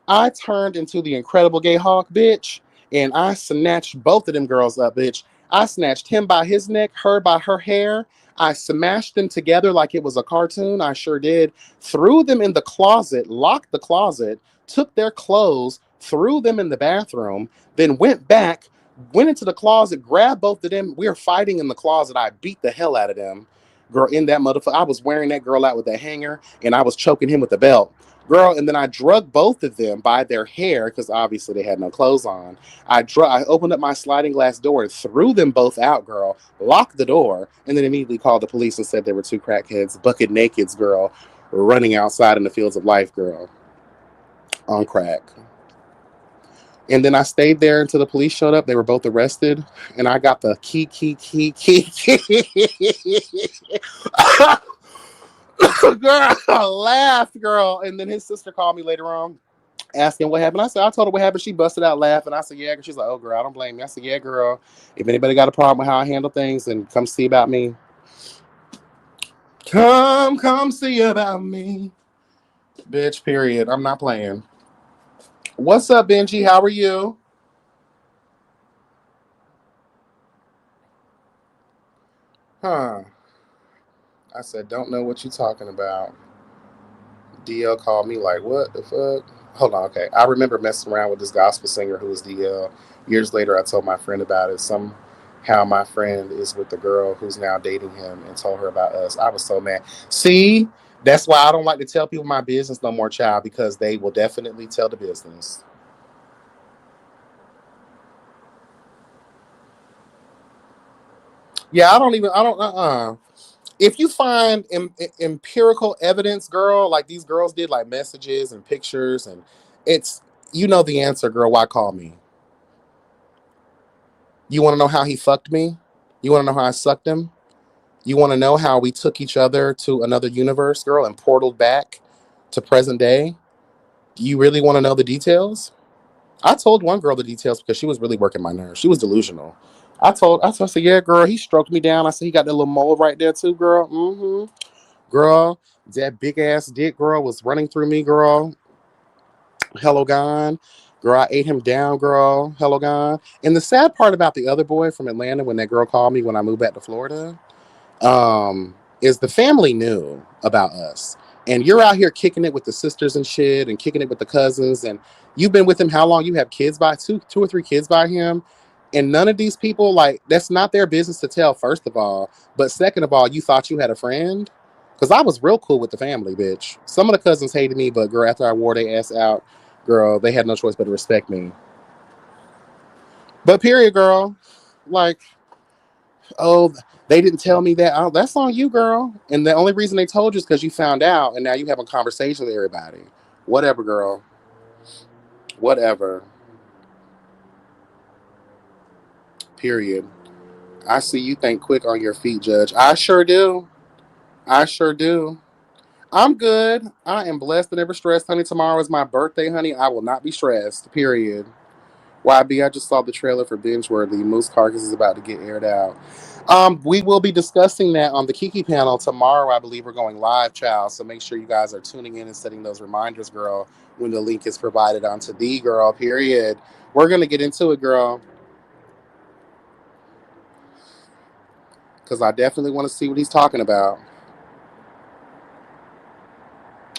I turned into the Incredible Gay Hawk, bitch, and I snatched both of them girls up, bitch. I snatched him by his neck, her by her hair. I smashed them together like it was a cartoon. I sure did. Threw them in the closet, locked the closet, took their clothes, threw them in the bathroom, then went back, went into the closet, grabbed both of them. We were fighting in the closet. I beat the hell out of them. Girl, in that motherfucker, I was wearing that girl out with that hanger, and I was choking him with the belt. Girl, and then I drug both of them by their hair, because obviously they had no clothes on. I opened up my sliding glass door and threw them both out, girl, locked the door, and then immediately called the police and said there were two crackheads, bucket nakeds, girl, running outside in the fields of life, girl, on crack. And then I stayed there until the police showed up. They were both arrested, and I got the girl, I laughed, girl. And then his sister called me later on, asking what happened. I told her what happened. She busted out laughing. I said, yeah. She's like, oh, girl, I don't blame you. I said, yeah, girl. If anybody got a problem with how I handle things, then come see about me. Come see about me. Bitch, period. I'm not playing. What's up, Benji? How are you? Huh. I said, don't know what you talking about. DL called me like, what the fuck? Hold on, okay. I remember messing around with this gospel singer who was DL. Years later, I told my friend about it. Somehow my friend is with the girl who's now dating him and told her about us. I was so mad. See, that's why I don't like to tell people my business no more, child, because they will definitely tell the business. Yeah, I don't, if you find empirical evidence, girl, like these girls did, like messages and pictures, and it's, you know the answer, girl. Why call me? You want to know how he fucked me? You want to know how I sucked him? You want to know how we took each other to another universe, girl, and portaled back to present day? Do you really want to know the details? I told one girl the details because she was really working my nerves. She was delusional. I said, yeah, girl, he stroked me down. I said, he got that little mole right there too, girl. Mm-hmm. Girl, that big ass dick, girl, was running through me, girl. Hello, gone. Girl, I ate him down, girl. Hello, gone. And the sad part about the other boy from Atlanta, when that girl called me when I moved back to Florida, is the family knew about us. And you're out here kicking it with the sisters and shit, and kicking it with the cousins, and you've been with him how long? You have kids by two or three kids by him, and none of these people, like, that's not their business to tell. First of all, but second of all, you thought you had a friend, because I was real cool with the family, bitch. Some of the cousins hated me, but girl, after I wore their ass out, girl, they had no choice but to respect me. But period, girl. Like, oh, they didn't tell me that. Oh, that's on you, girl. And the only reason they told you is because you found out, and now you have a conversation with everybody. Whatever, girl. Whatever. Period. I see you think quick on your feet, Judge. I sure do. I sure do. I'm good. I am blessed and never stressed, honey. Tomorrow is my birthday, honey. I will not be stressed. Period. YB, I just saw the trailer for Binge Worthy. Moose Carcass is about to get aired out. We will be discussing that on the Kiki panel tomorrow. I believe we're going live, child. So make sure you guys are tuning in and setting those reminders, girl, when the link is provided onto the girl, period. We're going to get into it, girl, because I definitely want to see what he's talking about.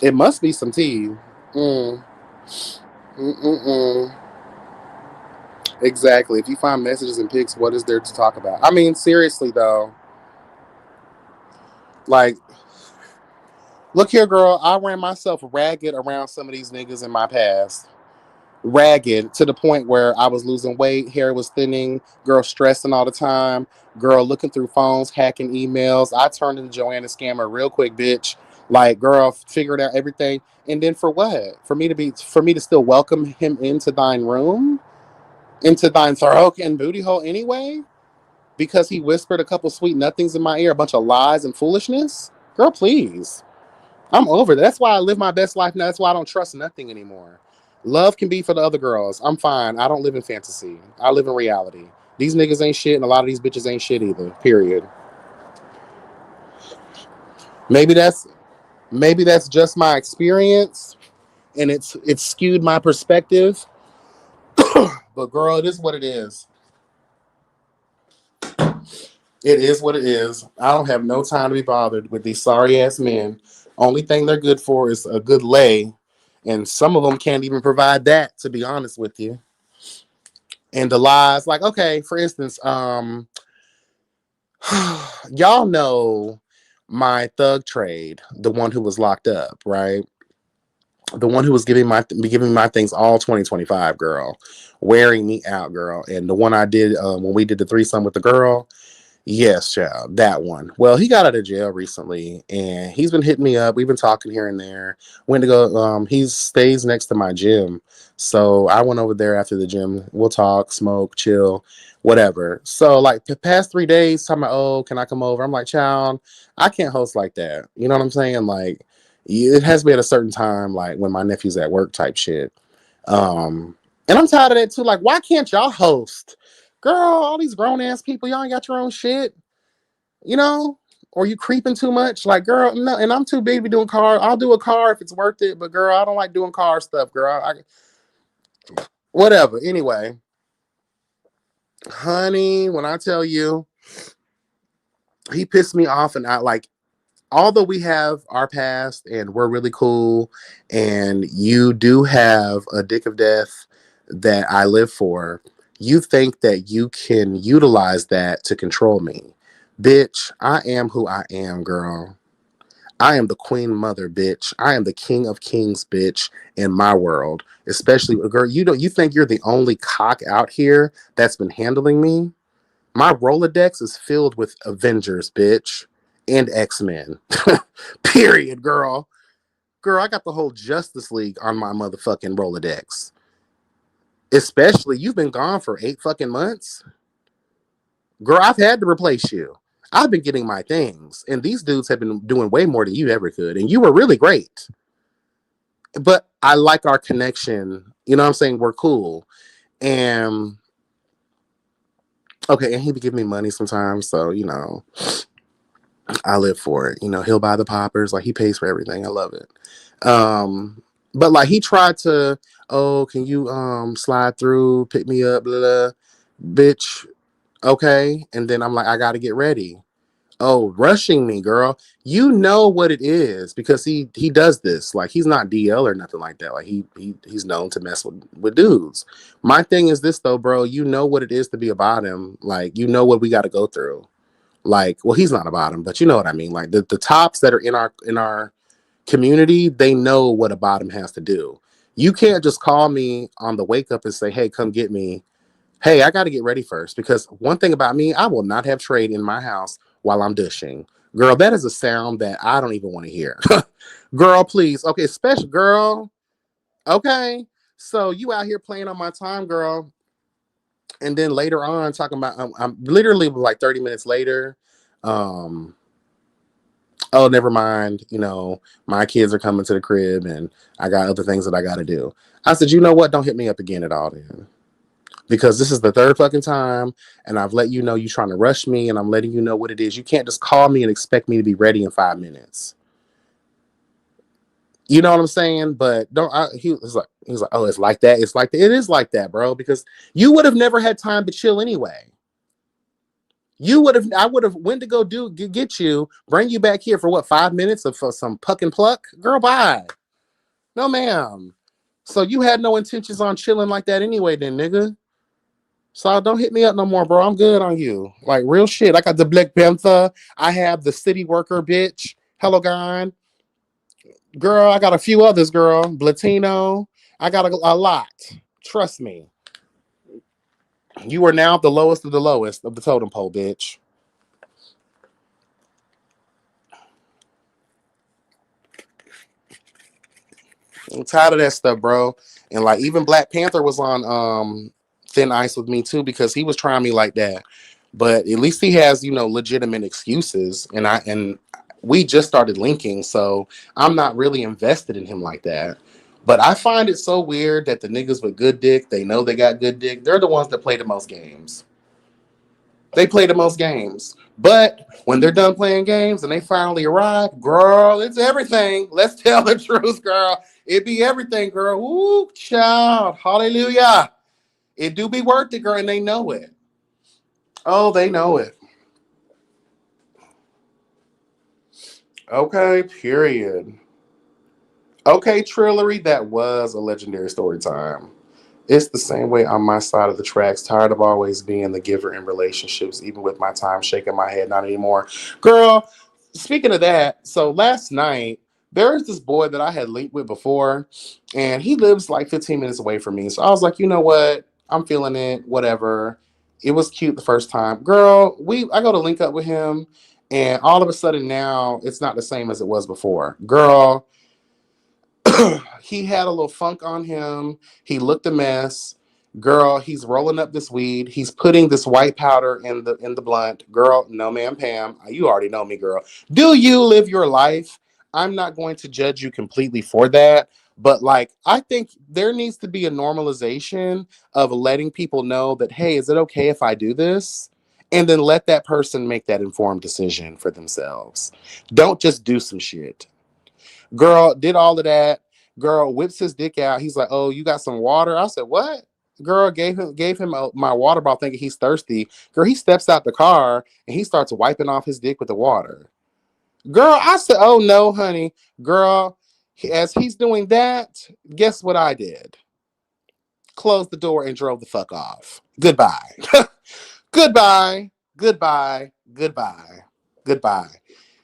It must be some tea. Mm. Mm-mm-mm. Exactly. If you find messages and pics, what is there to talk about? I mean, seriously, though. Like, look here, girl. I ran myself ragged around some of these niggas in my past. Ragged to the point where I was losing weight, hair was thinning, girl stressing all the time, girl looking through phones, hacking emails. I turned into Joanna Scammer real quick, bitch. Like, girl, figured out everything. And then for what? For me to still welcome him into thine room? Into thine throat and booty hole anyway? Because he whispered a couple sweet nothings in my ear, a bunch of lies and foolishness? Girl, please. I'm over that. That's why I live my best life now. That's why I don't trust nothing anymore. Love can be for the other girls. I'm fine. I don't live in fantasy. I live in reality. These niggas ain't shit, and a lot of these bitches ain't shit either. Period. Maybe that's maybe that's just my experience, and it's skewed my perspective. But girl, it is what it is. It is what it is. I don't have no time to be bothered with these sorry ass men. Only thing they're good for is a good lay, and some of them can't even provide that. To be honest with you. And the lies, like, okay, for instance, y'all know my thug trade, the one who was locked up, right? The one who was giving me my things all 2025, girl, wearing me out, girl. And the one I did when we did the threesome with the girl, yes, child, that one. Well, he got out of jail recently, and he's been hitting me up. We've been talking here and there. Went to go. He stays next to my gym, so I went over there after the gym. We'll talk, smoke, chill, whatever. So, like the past 3 days, talking about, oh, can I come over? I'm like, child, I can't host like that. You know what I'm saying? Like, it has to be at a certain time, like when my nephew's at work, type shit. Um, and I'm tired of that too. Like, why can't y'all host? Girl, all these grown ass people, y'all ain't got your own shit, you know? Or you creeping too much? Like, girl, no, and I'm too big to be doing car. I'll do a car if it's worth it, but girl, I don't like doing car stuff, girl. Whatever. Anyway, honey, when I tell you, he pissed me off, and I like, although we have our past and we're really cool, and you do have a dick of death that I live for, you think that you can utilize that to control me. Bitch, I am who I am, girl. I am the queen mother, bitch. I am the king of kings, bitch, in my world. Especially, girl, you think you're the only cock out here that's been handling me? My Rolodex is filled with Avengers, bitch, and X-Men. Period, girl. Girl, I got the whole Justice League on my motherfucking Rolodex. Especially, you've been gone for 8 fucking months. Girl, I've had to replace you. I've been getting my things, and these dudes have been doing way more than you ever could, and you were really great. But I like our connection. You know what I'm saying? We're cool. And okay, and he be giving me money sometimes, so I live for it. He'll buy the poppers, like he pays for everything. I love it. Um, but like he tried to, oh, can you slide through, pick me up, blah, blah. Bitch, okay. And then I'm like, I gotta get ready. Oh, rushing me, girl. You know what it is because he does this. Like he's not DL or nothing like that. Like he's known to mess with dudes. My thing is this though, bro. You know what it is to be about him. Like you know what we got to go through. Like, well, he's not about him, but you know what I mean. Like the tops that are in our community, they know what a bottom has to do. You can't just call me on the wake up and say, "Hey, come get me." Hey, I got to get ready first because one thing about me, I will not have trade in my house while I'm dushing. Girl, that is a sound that I don't even want to hear. Girl, please. Okay, special girl. Okay. So you out here playing on my time, girl. And then later on, talking about, I'm literally like 30 minutes later. Um, oh, never mind. My kids are coming to the crib and I got other things that I got to do. I said, you know what? Don't hit me up again at all then. Because this is the third fucking time and I've let you know you trying to rush me and I'm letting you know what it is. You can't just call me and expect me to be ready in 5 minutes. You know what I'm saying? But don't he was like, oh, it's like that. It's like that. It is like that, bro, because you would have never had time to chill anyway. I would have went to go get you, bring you back here for what, 5 minutes of for some puck and pluck? Girl, bye. No, ma'am. So you had no intentions on chilling like that anyway, then, nigga. So don't hit me up no more, bro. I'm good on you. Like real shit. I got the Black Panther. I have the City Worker, bitch. Hello, God. Girl, I got a few others, girl. Blatino. I got a lot. Trust me. You are now the lowest of the lowest of the totem pole, bitch. I'm tired of that stuff, bro. And like even Black Panther was on thin ice with me too because he was trying me like that. But at least he has, legitimate excuses. And we just started linking, so I'm not really invested in him like that. But I find it so weird that the niggas with good dick, they know they got good dick. They're the ones that play the most games. They play the most games. But when they're done playing games and they finally arrive, girl, it's everything. Let's tell the truth, girl. It be everything, girl. Ooh, child. Hallelujah. It do be worth it, girl, and they know it. Oh, they know it. Okay, period. Okay, Trillery, that was a legendary story time. It's the same way on my side of the tracks. Tired of always being the giver in relationships, even with my time shaking my head, not anymore. Girl, Speaking of that, so last night there's this boy that I had linked with before, and he lives like 15 minutes away from me. So I was like, you know what? I'm feeling it. Whatever. It was cute the first time, girl. I go to link up with him, and all of a sudden now it's not the same as it was before, girl. He had a little funk on him. He looked a mess. Girl, he's rolling up this weed. He's putting this white powder in the blunt. Girl, no ma'am, Pam. You already know me, girl. Do you live your life? I'm not going to judge you completely for that. But like, I think there needs to be a normalization of letting people know that, hey, is it okay if I do this? And then let that person make that informed decision for themselves. Don't just do some shit. Girl did all of that. Girl whips his dick out. He's like, "Oh, you got some water?" I said, "What?" Girl gave him my water bottle, thinking he's thirsty. Girl, he steps out the car and he starts wiping off his dick with the water. Girl, I said, "Oh no, honey." Girl, as he's doing that, guess what I did? Closed the door and drove the fuck off. Goodbye. Goodbye. Goodbye. Goodbye. Goodbye.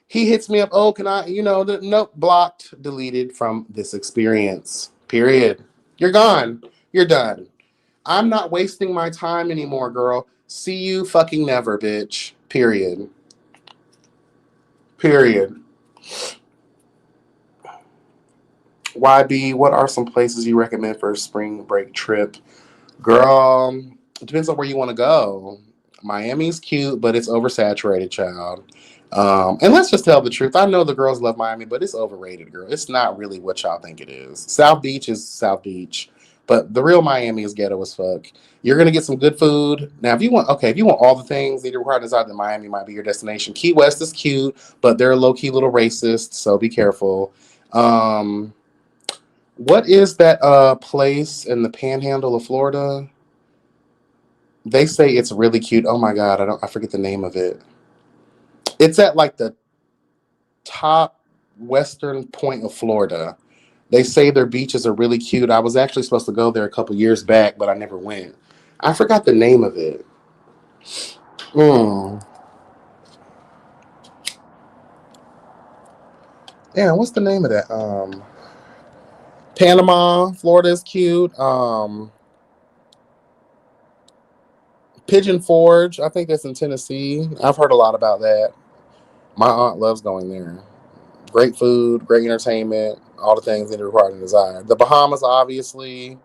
He hits me up. Oh, can I? Nope, blocked, deleted from this experience. Period. You're gone. You're done. I'm not wasting my time anymore, girl. See you fucking never, bitch. Period. Period. YB, what are some places you recommend for a spring break trip? Girl, it depends on where you want to go. Miami's cute, but it's oversaturated, child. And let's just tell the truth. I know the girls love Miami, but it's overrated, girl. It's not really what y'all think it is. South Beach is South Beach, but the real Miami is ghetto as fuck. You're gonna get some good food. Now, if you want all the things that you require to decide, that Miami might be your destination. Key West is cute, but they're low key little racist, so be careful. Um, what is that place in the Panhandle of Florida? They say it's really cute. Oh my god, I forget the name of it. It's at like the top western point of Florida. They say their beaches are really cute. I was actually supposed to go there a couple years back, but I never went. I forgot the name of it. Hmm. Yeah, what's the name of that? Panama, Florida is cute. Pigeon Forge, I think that's in Tennessee. I've heard a lot about that. My aunt loves going there. Great food, great entertainment, all the things that are required and desired. The Bahamas, obviously.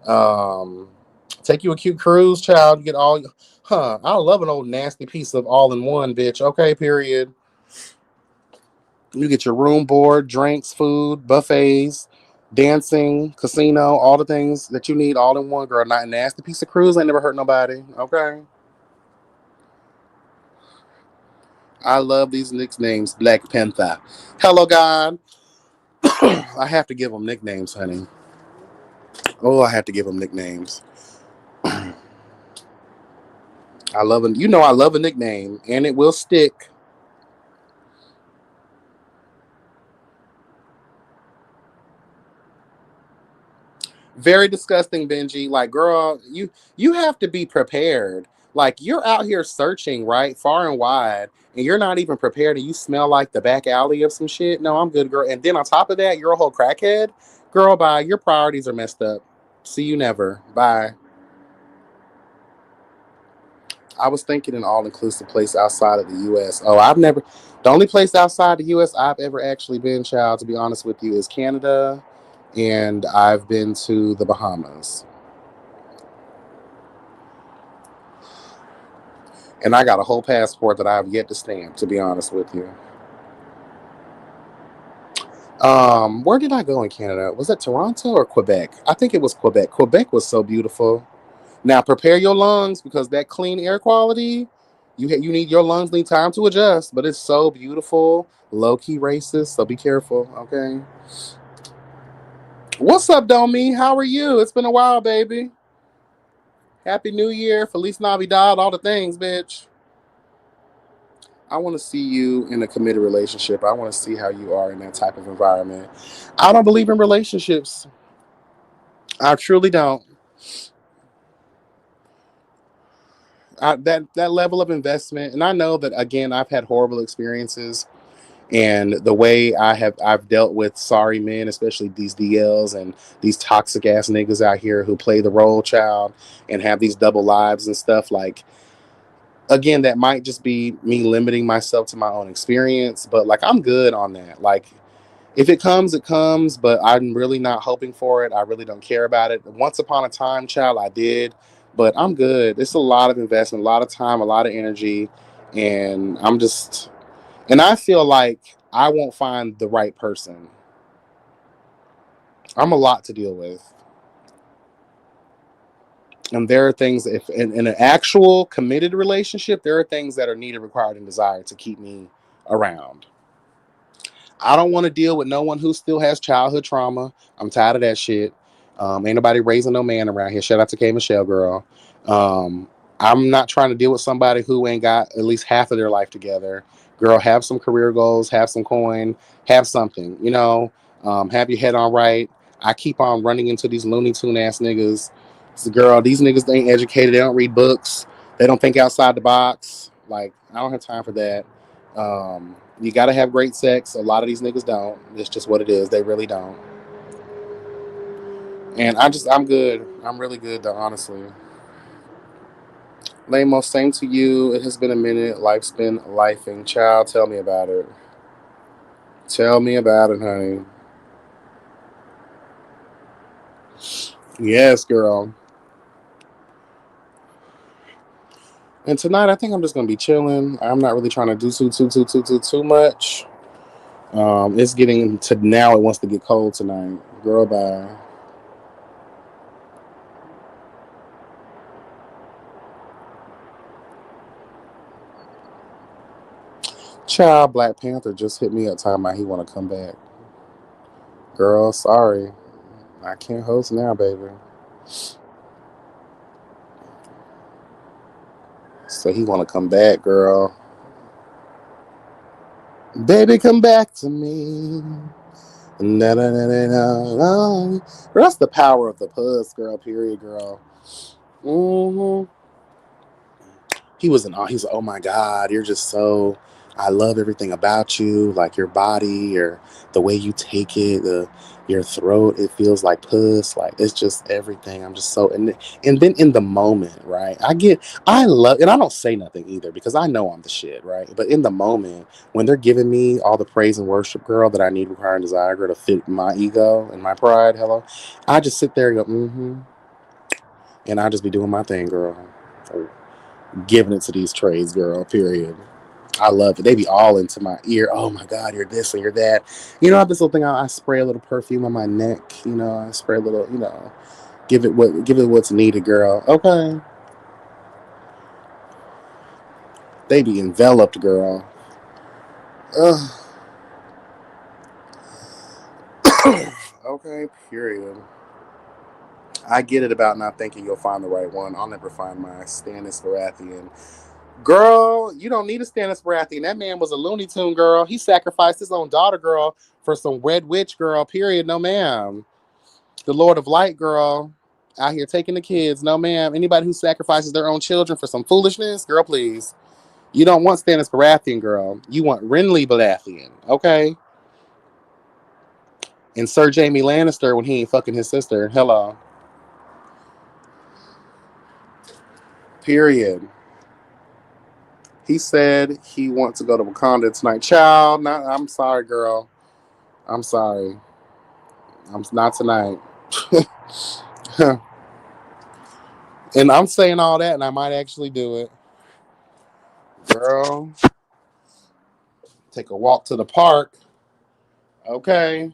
Um, take you a cute cruise, child. You get all, huh? I love an old nasty piece of all in one, bitch. Okay, period. You get your room board, drinks, food, buffets, dancing, casino, all the things that you need all in one, girl. Not a nasty piece of cruise. Ain't never hurt nobody. Okay. I love these nicknames. Black Panther. Hello, God. I have to give them nicknames, honey. Oh, I have to give them nicknames. I love a nickname, and it will stick. Very disgusting, Benji. Like, girl, you have to be prepared. Like, you're out here searching, right, far and wide, and you're not even prepared, and you smell like the back alley of some shit. No, I'm good, girl. And then on top of that, you're a whole crackhead. Girl, bye. Your priorities are messed up. See you never. Bye. I was thinking an all inclusive place outside of the US. Oh, the only place outside the US I've ever actually been, child, to be honest with you, is Canada. And I've been to the Bahamas. And I got a whole passport that I've yet to stamp, to be honest with you. Where did I go in Canada? Was it Toronto or Quebec? I think it was Quebec. Quebec was so beautiful. Now prepare your lungs because that clean air quality, you need your lungs need time to adjust, but it's so beautiful. Low key racist, so be careful, okay? What's up, Domi? How are you? It's been a while, baby. Happy New Year, Feliz Navidad, all the things, bitch. I want to see you in a committed relationship. I want to see how you are in that type of environment. I don't believe in relationships. I truly don't. That level of investment, and I know that again, I've had horrible experiences. And the way I've dealt with sorry men, especially these DLs and these toxic ass niggas out here who play the role child and have these double lives and stuff, like, again, that might just be me limiting myself to my own experience, but like I'm good on that. Like if it comes, it comes, but I'm really not hoping for it. I really don't care about it. Once upon a time, child, I did, but I'm good. It's a lot of investment, a lot of time, a lot of energy, and and I feel like I won't find the right person. I'm a lot to deal with. And there are things, if in an actual committed relationship, there are things that are needed, required, and desired to keep me around. I don't want to deal with no one who still has childhood trauma. I'm tired of that shit. Ain't nobody raising no man around here. Shout out to K Michelle, girl. Um, I'm not trying to deal with somebody who ain't got at least half of their life together. Girl, have some career goals, have some coin, have something, have your head on right. I keep on running into these Looney Tune ass niggas. So, girl, these niggas they ain't educated. They don't read books. They don't think outside the box. Like, I don't have time for that. You gotta have great sex. A lot of these niggas don't. It's just what it is. They really don't. And I'm good. I'm really good, though, honestly. Lamo, same to you. It has been a minute. Life's been lifing. Child, tell me about it. Tell me about it, honey. Yes, girl. And tonight, I think I'm just gonna be chilling. I'm not really trying to do too much. It's getting to now. It wants to get cold tonight. Girl, bye. Child, Black Panther just hit me up talking about he want to come back. Girl, sorry. I can't host now, baby. So he want to come back, girl. Baby, come back to me. Na, na, na, na, na, na. Girl, that's the power of the puss, girl. Period, girl. hmm He's like, oh my God, you're just so, I love everything about you, like your body, the way you take it, your throat, it feels like puss, like it's just everything. I'm just so, and then in the moment, right? I love, and I don't say nothing either because I know I'm the shit, right? But in the moment when they're giving me all the praise and worship, girl, that I need, require, and desire, girl, to fit my ego and my pride, hello, I just sit there and go, and I just be doing my thing, girl, giving it to these trades, girl. Period. I love it. They be all into my ear. Oh my God, you're this and you're that. I have this little thing. I spray a little perfume on my neck. I spray a little. Give it what's needed, girl. Okay. They be enveloped, girl. Ugh. Okay. Period. I get it about not thinking you'll find the right one. I'll never find my Stannis Baratheon. Girl, you don't need a Stannis Baratheon. That man was a Looney Tune, girl. He sacrificed his own daughter, girl, for some red witch, girl. Period. No, ma'am. The Lord of Light, girl, out here taking the kids. No, ma'am. Anybody who sacrifices their own children for some foolishness, girl, please. You don't want Stannis Baratheon, girl. You want Renly Baratheon, okay? And Sir Jamie Lannister when he ain't fucking his sister. Hello. Period. He said he wants to go to Wakanda tonight. Child, I'm sorry, girl. I'm sorry. I'm not tonight. And I'm saying all that, and I might actually do it. Girl, take a walk to the park. Okay.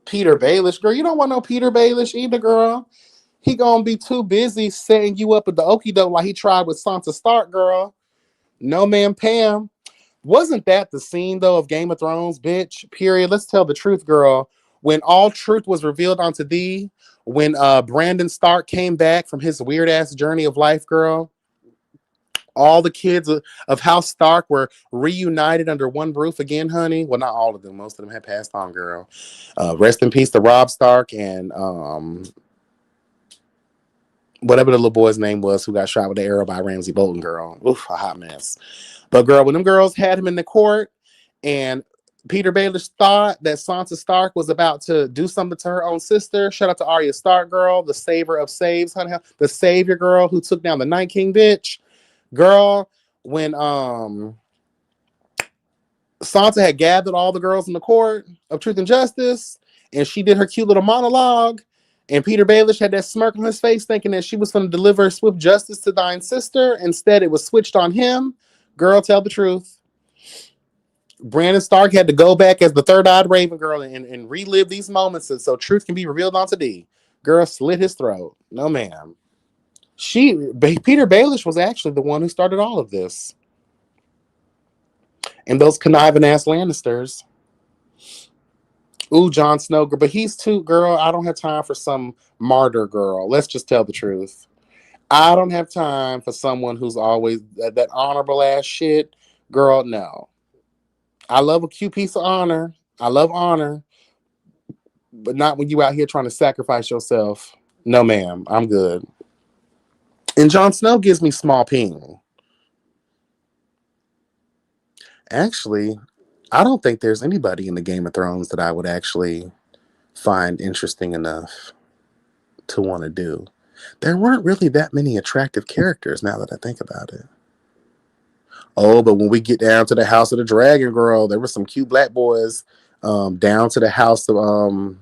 Peter Baelish, girl. You don't want no Peter Baelish either, girl. He gonna be too busy setting you up at the okie doke like he tried with Sansa Stark, girl. No, man, Pam. Wasn't that the scene though of Game of Thrones, bitch? Period. Let's tell the truth, girl. When all truth was revealed unto thee, when Brandon Stark came back from his weird ass journey of life, girl, all the kids of House Stark were reunited under one roof again, honey. Well, not all of them. Most of them had passed on, girl. Rest in peace to Robb Stark and whatever the little boy's name was who got shot with the arrow by Ramsey Bolton, girl. Oof, a hot mess. But girl, when them girls had him in the court and Peter Baelish thought that Sansa Stark was about to do something to her own sister. Shout out to Arya Stark, girl, the saver of saves, honey, the savior girl who took down the Night King bitch. Girl, when Sansa had gathered all the girls in the court of truth and justice, and she did her cute little monologue, and Peter Baelish had that smirk on his face, thinking that she was going to deliver swift justice to thine sister. Instead, it was switched on him. Girl, tell the truth. Brandon Stark had to go back as the third-eyed Raven girl and relive these moments so truth can be revealed onto D. Girl slit his throat. No, ma'am. Peter Baelish was actually the one who started all of this. And those conniving ass Lannisters. Ooh, Jon Snow, but he's too, girl. I don't have time for some martyr girl. Let's just tell the truth. I don't have time for someone who's always that honorable ass shit. Girl, no. I love a cute piece of honor. I love honor, but not when you out here trying to sacrifice yourself. No, ma'am. I'm good. And Jon Snow gives me small ping. Actually, I don't think there's anybody in the Game of Thrones that I would actually find interesting enough to want to do. There weren't really that many attractive characters now that I think about it. Oh, but when we get down to the House of the Dragon, girl, there were some cute black boys down to the house of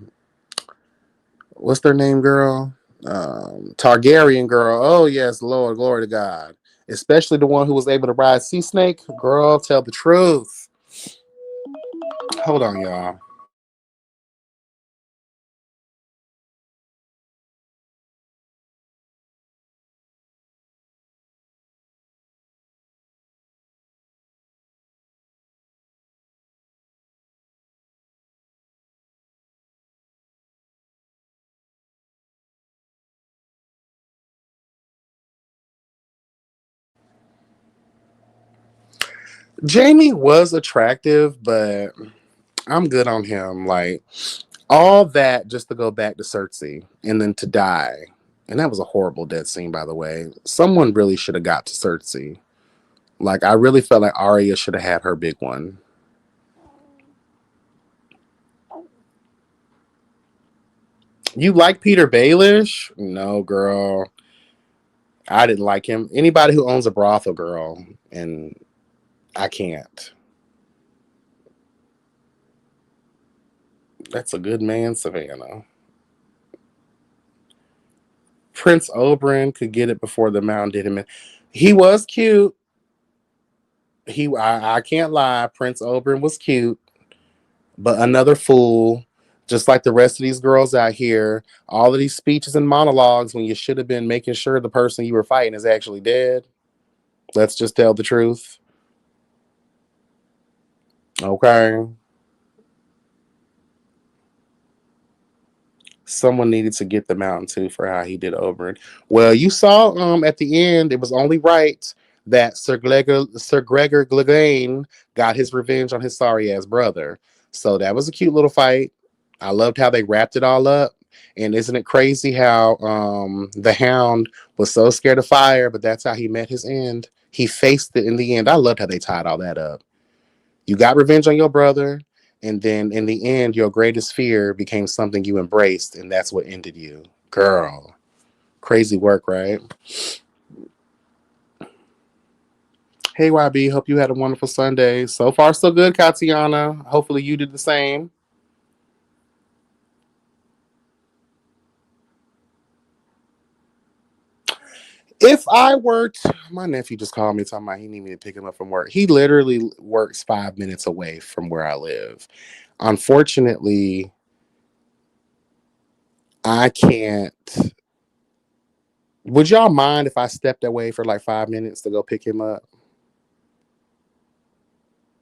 what's their name, girl? Targaryen girl. Oh yes, Lord, glory to God. Especially the one who was able to ride Sea Snake. Girl, tell the truth. Hold on, y'all. Jamie was attractive, but I'm good on him. Like all that just to go back to Cersei and then to die. And that was a horrible death scene, by the way. Someone really should have got to Cersei. Like I really felt like Arya should have had her big one. You like Peter Baelish? No, girl. I didn't like him. Anybody who owns a brothel, girl, and I can't. That's a good man, Savannah. Prince Oberyn could get it before the Mountain did him in. He was cute. I can't lie. Prince Oberyn was cute, but another fool. Just like the rest of these girls out here, all of these speeches and monologues when you should have been making sure the person you were fighting is actually dead. Let's just tell the truth. Okay. Someone needed to get the mountain too for how he did over it. Well, you saw at the end, it was only right that Sir Gregor Clegane got his revenge on his sorry ass brother. So that was a cute little fight. I loved how they wrapped it all up. And isn't it crazy how the Hound was so scared of fire, but that's how he met his end. He faced it in the end. I loved how they tied all that up. You got revenge on your brother, and then in the end, your greatest fear became something you embraced, and that's what ended you. Girl, crazy work, right? Hey, YB, hope you had a wonderful Sunday. So far, so good, Katiana. Hopefully, you did the same. If I were to, my nephew just called me talking about he need me to pick him up from work. He literally works 5 minutes away from where I live. Unfortunately, I can't. Would y'all mind if I stepped away for like 5 minutes to go pick him up?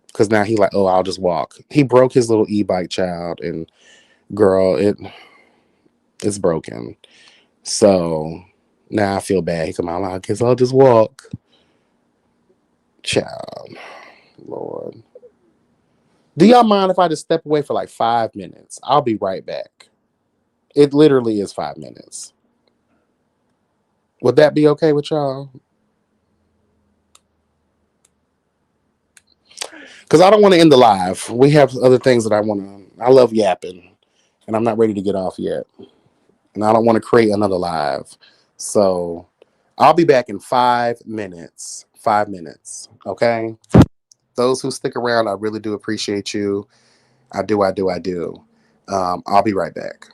Because now he like, oh, I'll just walk. He broke his little e-bike, child, and girl, it's broken. So now I feel bad. He come out, I guess I'll just walk, child. Lord, do y'all mind if I just step away for like 5 minutes? I'll be right back. It literally is 5 minutes. Would that be okay with y'all? Because I don't want to end the live. We have other things that I want to. I love yapping, and I'm not ready to get off yet. And I don't want to create another live. So I'll be back in 5 minutes. 5 minutes. Okay. Those who stick around, I really do appreciate you. I do. I do. I do. I'll be right back.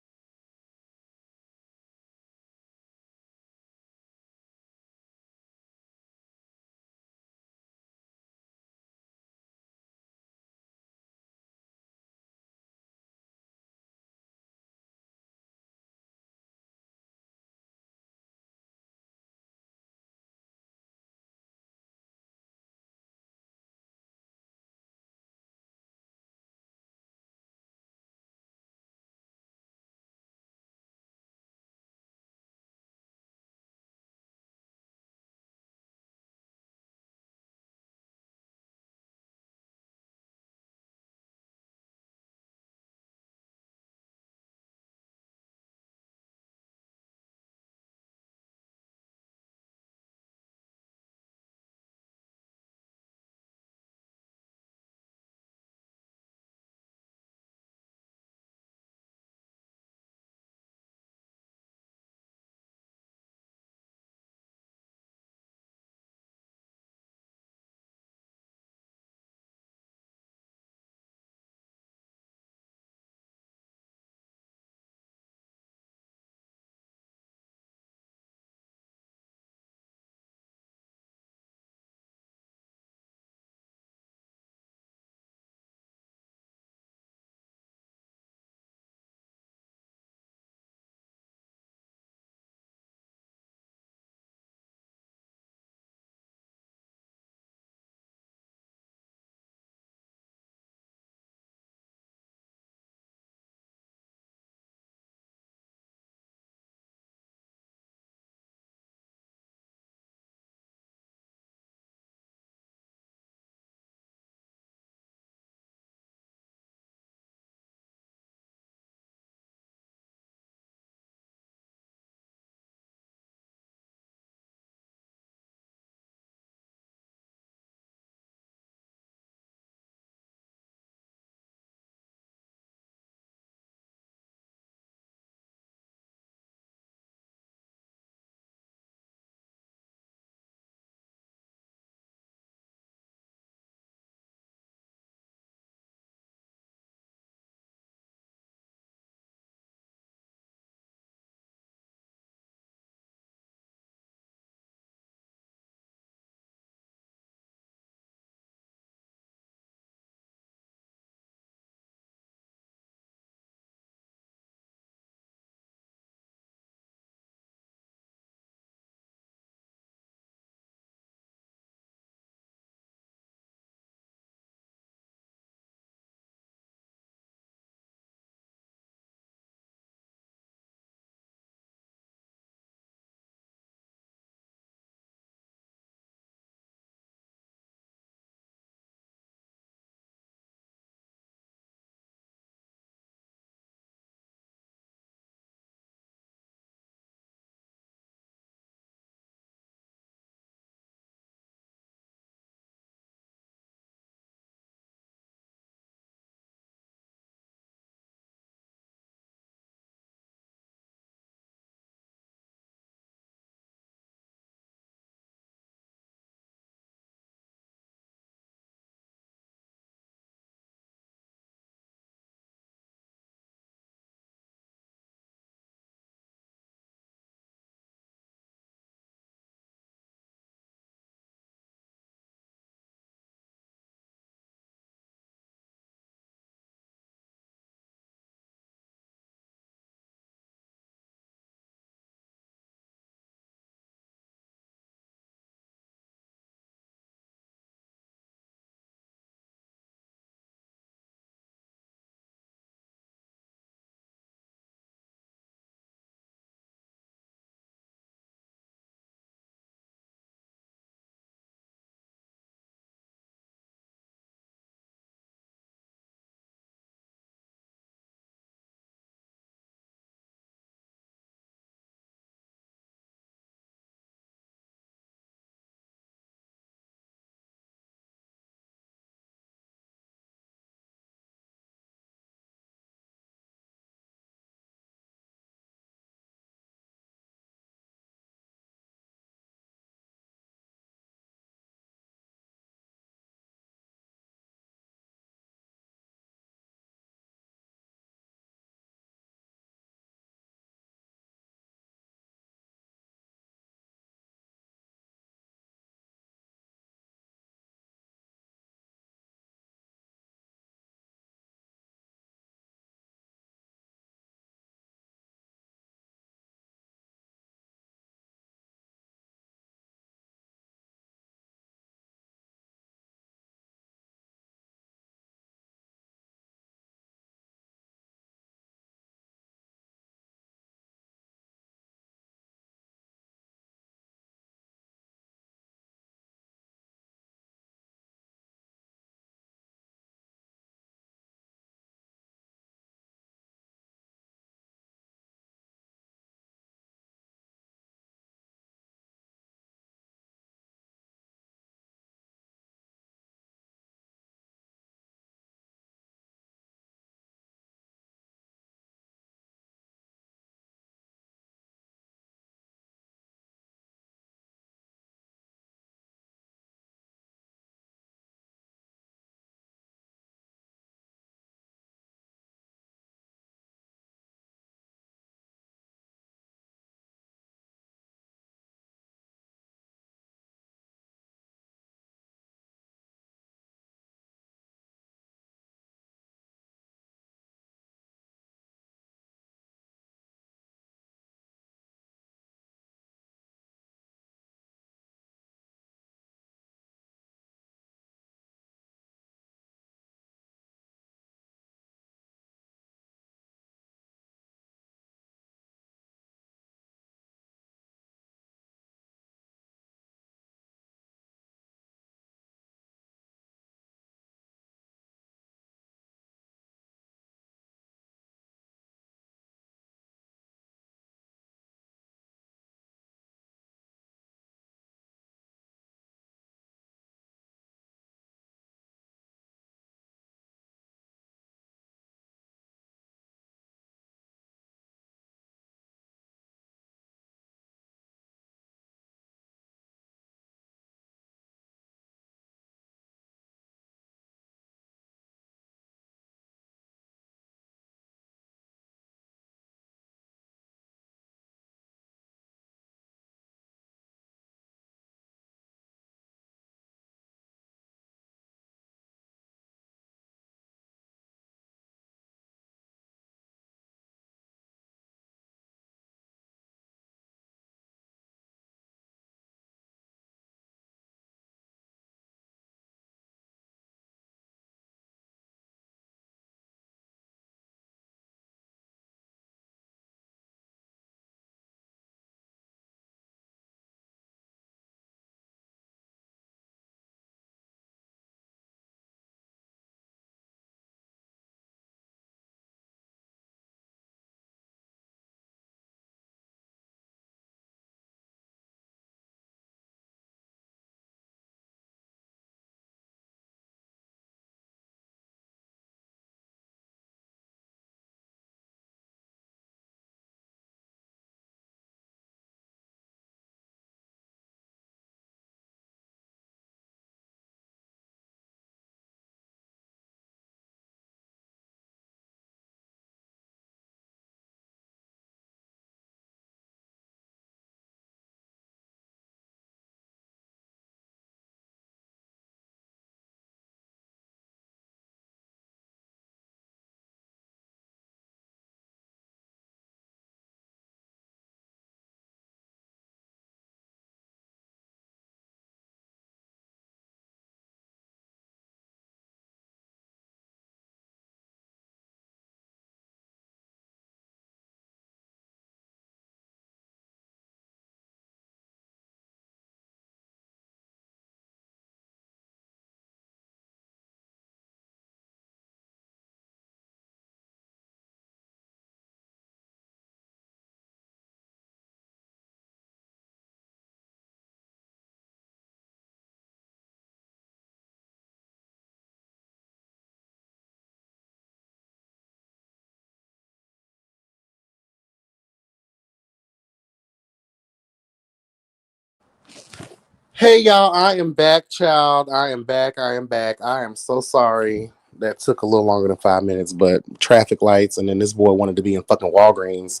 Hey y'all, I am back, child. I am back. I am back. I am so sorry. That took a little longer than 5 minutes, but traffic lights, and then this boy wanted to be in fucking Walgreens.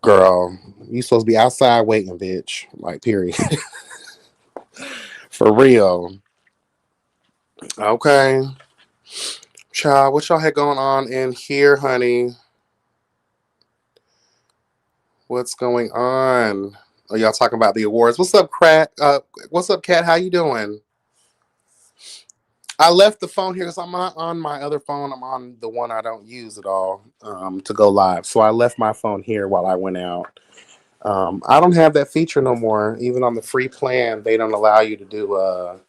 Girl, you supposed to be outside waiting, bitch. Like, period. For real. Okay. Child, what y'all had going on in here, honey? What's going on? Are y'all talking about the awards? What's up, Cat? What's up, Cat? How you doing? I left the phone here because I'm not on my other phone. I'm on the one I don't use at all to go live. So I left my phone here while I went out. I don't have that feature no more. Even on the free plan, they don't allow you to do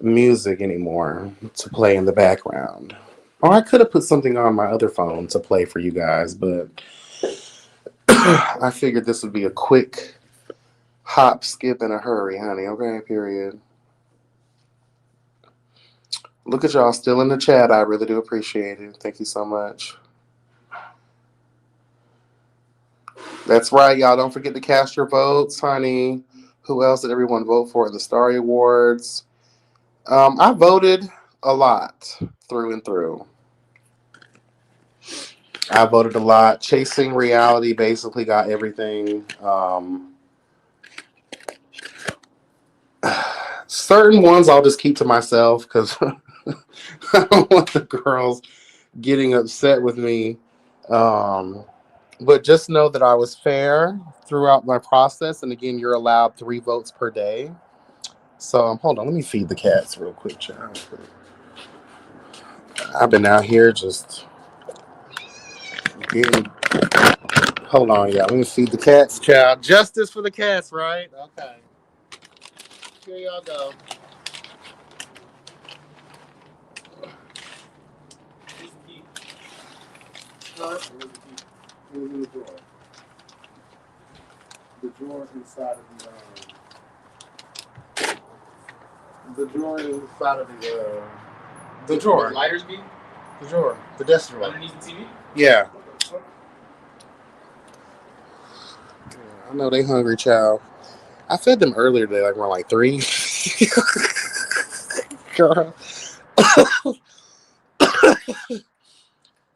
music anymore to play in the background. Or I could have put something on my other phone to play for you guys, but I figured this would be a quick hop, skip, in a hurry, honey. Okay, period. Look at y'all still in the chat. I really do appreciate it. Thank you so much. That's right, y'all. Don't forget to cast your votes, honey. Who else did everyone vote for in the Starry Awards? I voted a lot through and through. I voted a lot. Chasing Reality basically got everything. Certain ones I'll just keep to myself because I don't want the girls getting upset with me. Um, but just know that I was fair throughout my process. And again, you're allowed 3 votes per day. So hold on, let me feed the cats real quick, child. I've been out here just getting. Hold on, y'all. Let me feed the cats, child. Justice for the cats, right? Okay. Here y'all go. Here's the key. No, where's the key? It was in the drawer. The drawer inside of the drawer inside of the drawer. The lighters be? The drawer. The desk drawer. Underneath the TV? Yeah. I know they hungry, child. I fed them earlier today, like around like 3. Girl.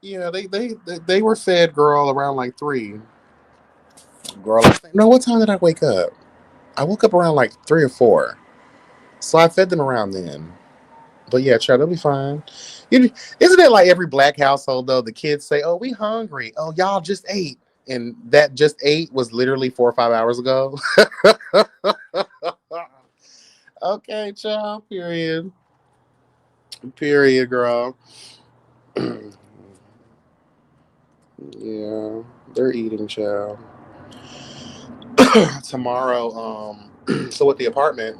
Yeah, they were fed, girl, around like 3. Girl, no, what time did I wake up? I woke up around like 3 or 4. So I fed them around then. But yeah, child, they'll be fine. Isn't it like every black household though? The kids say, "Oh, we hungry. Oh, y'all just ate," and that just ate was literally 4 or 5 hours ago. Okay, child. Period. Period, girl. Yeah, they're eating, child. Tomorrow, so at the apartment,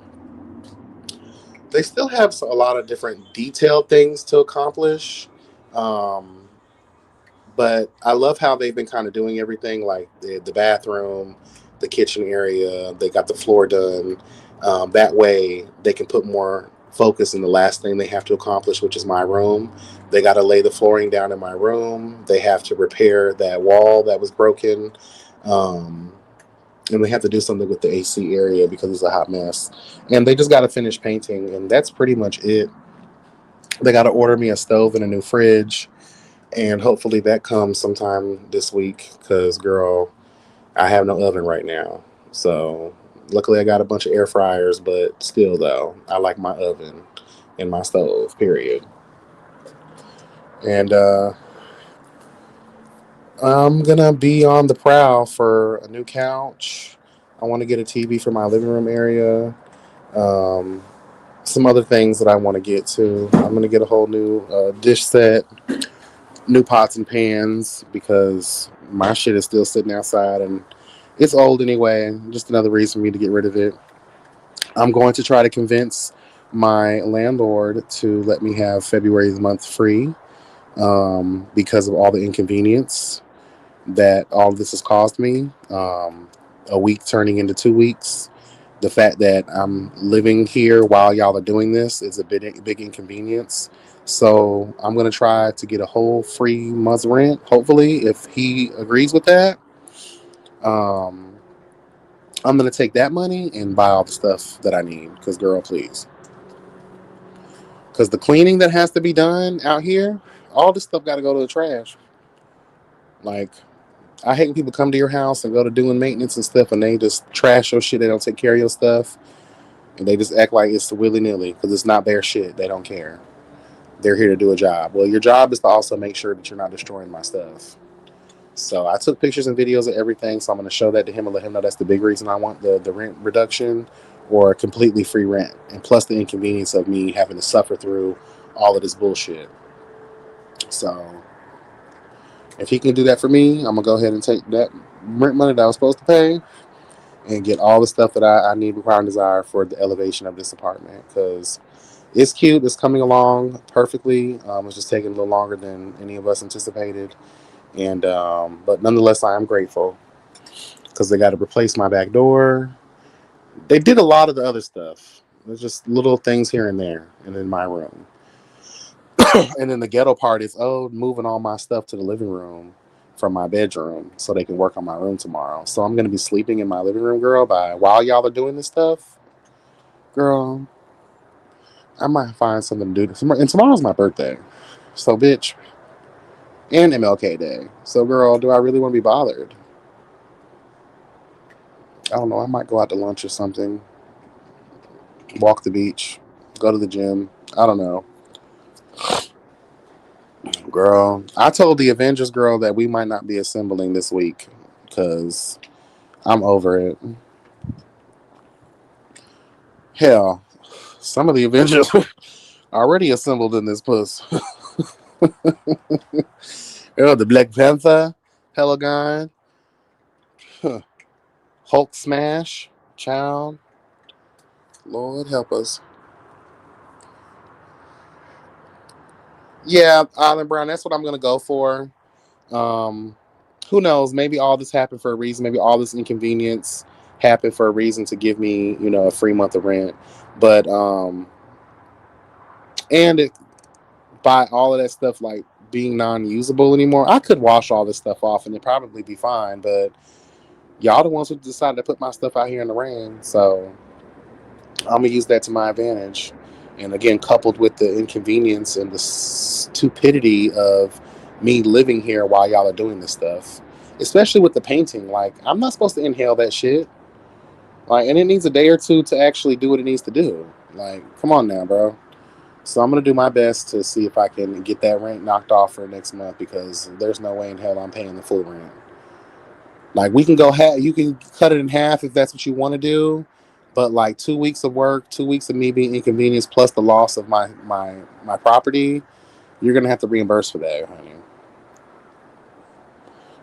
they still have a lot of different detailed things to accomplish. Um, but I love how they've been kind of doing everything, like the bathroom, the kitchen area. They got the floor done. That way, they can put more focus in the last thing they have to accomplish, which is my room. They got to lay the flooring down in my room. They have to repair that wall that was broken. Um, and they have to do something with the AC area because it's a hot mess. And they just got to finish painting, and that's pretty much it. They got to order me a stove and a new fridge, and hopefully that comes sometime this week because, girl, I have no oven right now. So, luckily, I got a bunch of air fryers, but still, though, I like my oven and my stove, period. And I'm gonna be on the prowl for a new couch. I want to get a TV for my living room area. Um, some other things that I want to get to. I'm gonna get a whole new dish set, new pots and pans because my shit is still sitting outside and it's old anyway. Just another reason for me to get rid of it. I'm going to try to convince my landlord to let me have February's month free because of all the inconvenience that all of this has caused me. A week turning into 2 weeks. The fact that I'm living here while y'all are doing this is a big inconvenience. So I'm gonna try to get a whole free month's rent. Hopefully, if he agrees with that. Um, I'm gonna take that money and buy all the stuff that I need. Cause girl, please. Cause the cleaning that has to be done out here, all this stuff got to go to the trash. Like I hate when people come to your house and go to doing maintenance and stuff, and they just trash your shit. They don't take care of your stuff, and they just act like it's willy nilly because it's not their shit. They don't care. They're here to do a job. Well, your job is to also make sure that you're not destroying my stuff. So I took pictures and videos of everything. So I'm going to show that to him and let him know that's the big reason I want the rent reduction or completely free rent. And plus the inconvenience of me having to suffer through all of this bullshit. So if he can do that for me, I'm going to go ahead and take that rent money that I was supposed to pay and get all the stuff that I need, require, and desire for the elevation of this apartment. Because it's cute. It's coming along perfectly. It's just taking a little longer than any of us anticipated. And but nonetheless, I am grateful because they got to replace my back door. They did a lot of the other stuff. There's just little things here and there, and in my room. And then the ghetto part is moving all my stuff to the living room from my bedroom so they can work on my room tomorrow. So I'm gonna be sleeping in my living room, girl. By while y'all are doing this stuff, girl, I might find something to do. And tomorrow's my birthday, so bitch, and MLK Day. So girl, do I really want to be bothered? I don't know. I might go out to lunch or something, walk the beach, go to the gym. I don't know. Girl, I told the Avengers girl that we might not be assembling this week because I'm over it. Hell, some of the Avengers already assembled in this puss. The Black Panther, Pelagon, Hulk Smash, Child. Lord help us. Yeah, Island Brown, that's what I'm going to go for. Um, who knows? Maybe all this happened for a reason. Maybe all this inconvenience happened for a reason to give me, a free month of rent. But and it by all of that stuff like being non-usable anymore, I could wash all this stuff off and it'd probably be fine. But y'all the ones who decided to put my stuff out here in the rain, so I'm gonna use that to my advantage. And again, coupled with the inconvenience and the stupidity of me living here while y'all are doing this stuff, especially with the painting. Like, I'm not supposed to inhale that shit. Like, and it needs a day or two to actually do what it needs to do. Like, come on now, bro. So I'm gonna do my best to see if I can get that rent knocked off for next month because there's no way in hell I'm paying the full rent. Like we can go you can cut it in half if that's what you want to do, but like 2 weeks of work, 2 weeks of me being inconvenienced plus the loss of my property, you're gonna have to reimburse for that, honey.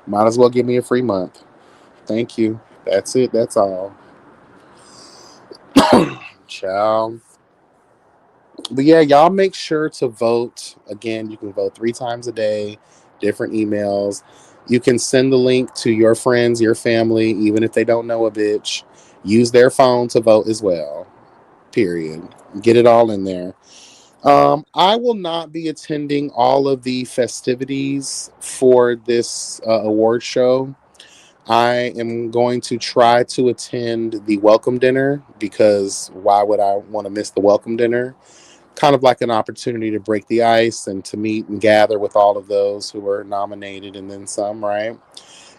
Might as well give me a free month. Thank you. That's it. That's all. Ciao. But yeah, y'all make sure to vote. Again, you can vote 3 times a day, different emails. You can send the link to your friends, your family, even if they don't know a bitch. Use their phone to vote as well. Period. Get it all in there. I will not be attending all of the festivities for this award show. I am going to try to attend the welcome dinner because why would I want to miss the welcome dinner? Kind of like an opportunity to break the ice and to meet and gather with all of those who were nominated and then some, right?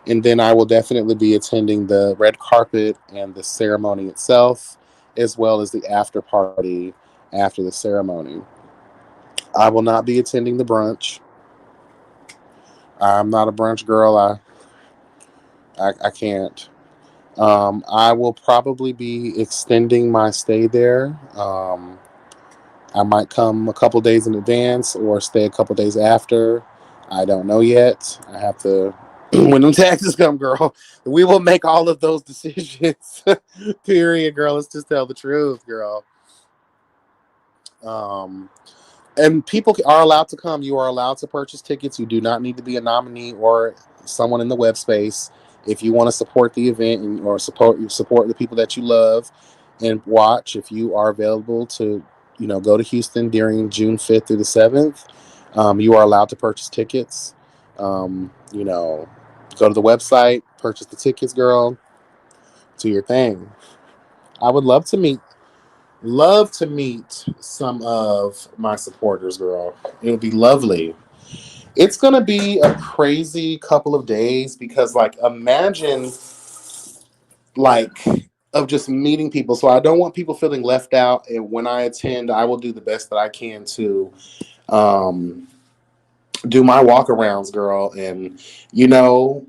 And then I will definitely be attending the red carpet and the ceremony itself, as well as the after party after the ceremony. I will not be attending the brunch. I'm not a brunch girl. I can't. I will probably be extending my stay there. I might come a couple days in advance or stay a couple days after. I don't know yet. I have to. When them taxes come, girl, we will make all of those decisions. Period, girl. Let's just tell the truth, girl. Um, and people are allowed to come. You are allowed to purchase tickets. You do not need to be a nominee or someone in the web space. If you want to support the event or support the people that you love and watch, if you are available to, go to Houston during June 5th through the 7th, you are allowed to purchase tickets. Go to the website, purchase the tickets, girl. Do your thing. I would love to meet some of my supporters, girl. It would be lovely. It's gonna be a crazy couple of days because, like, imagine, like, of just meeting people. So I don't want people feeling left out. And when I attend, I will do the best that I can to um, do my walkarounds, girl. And you know,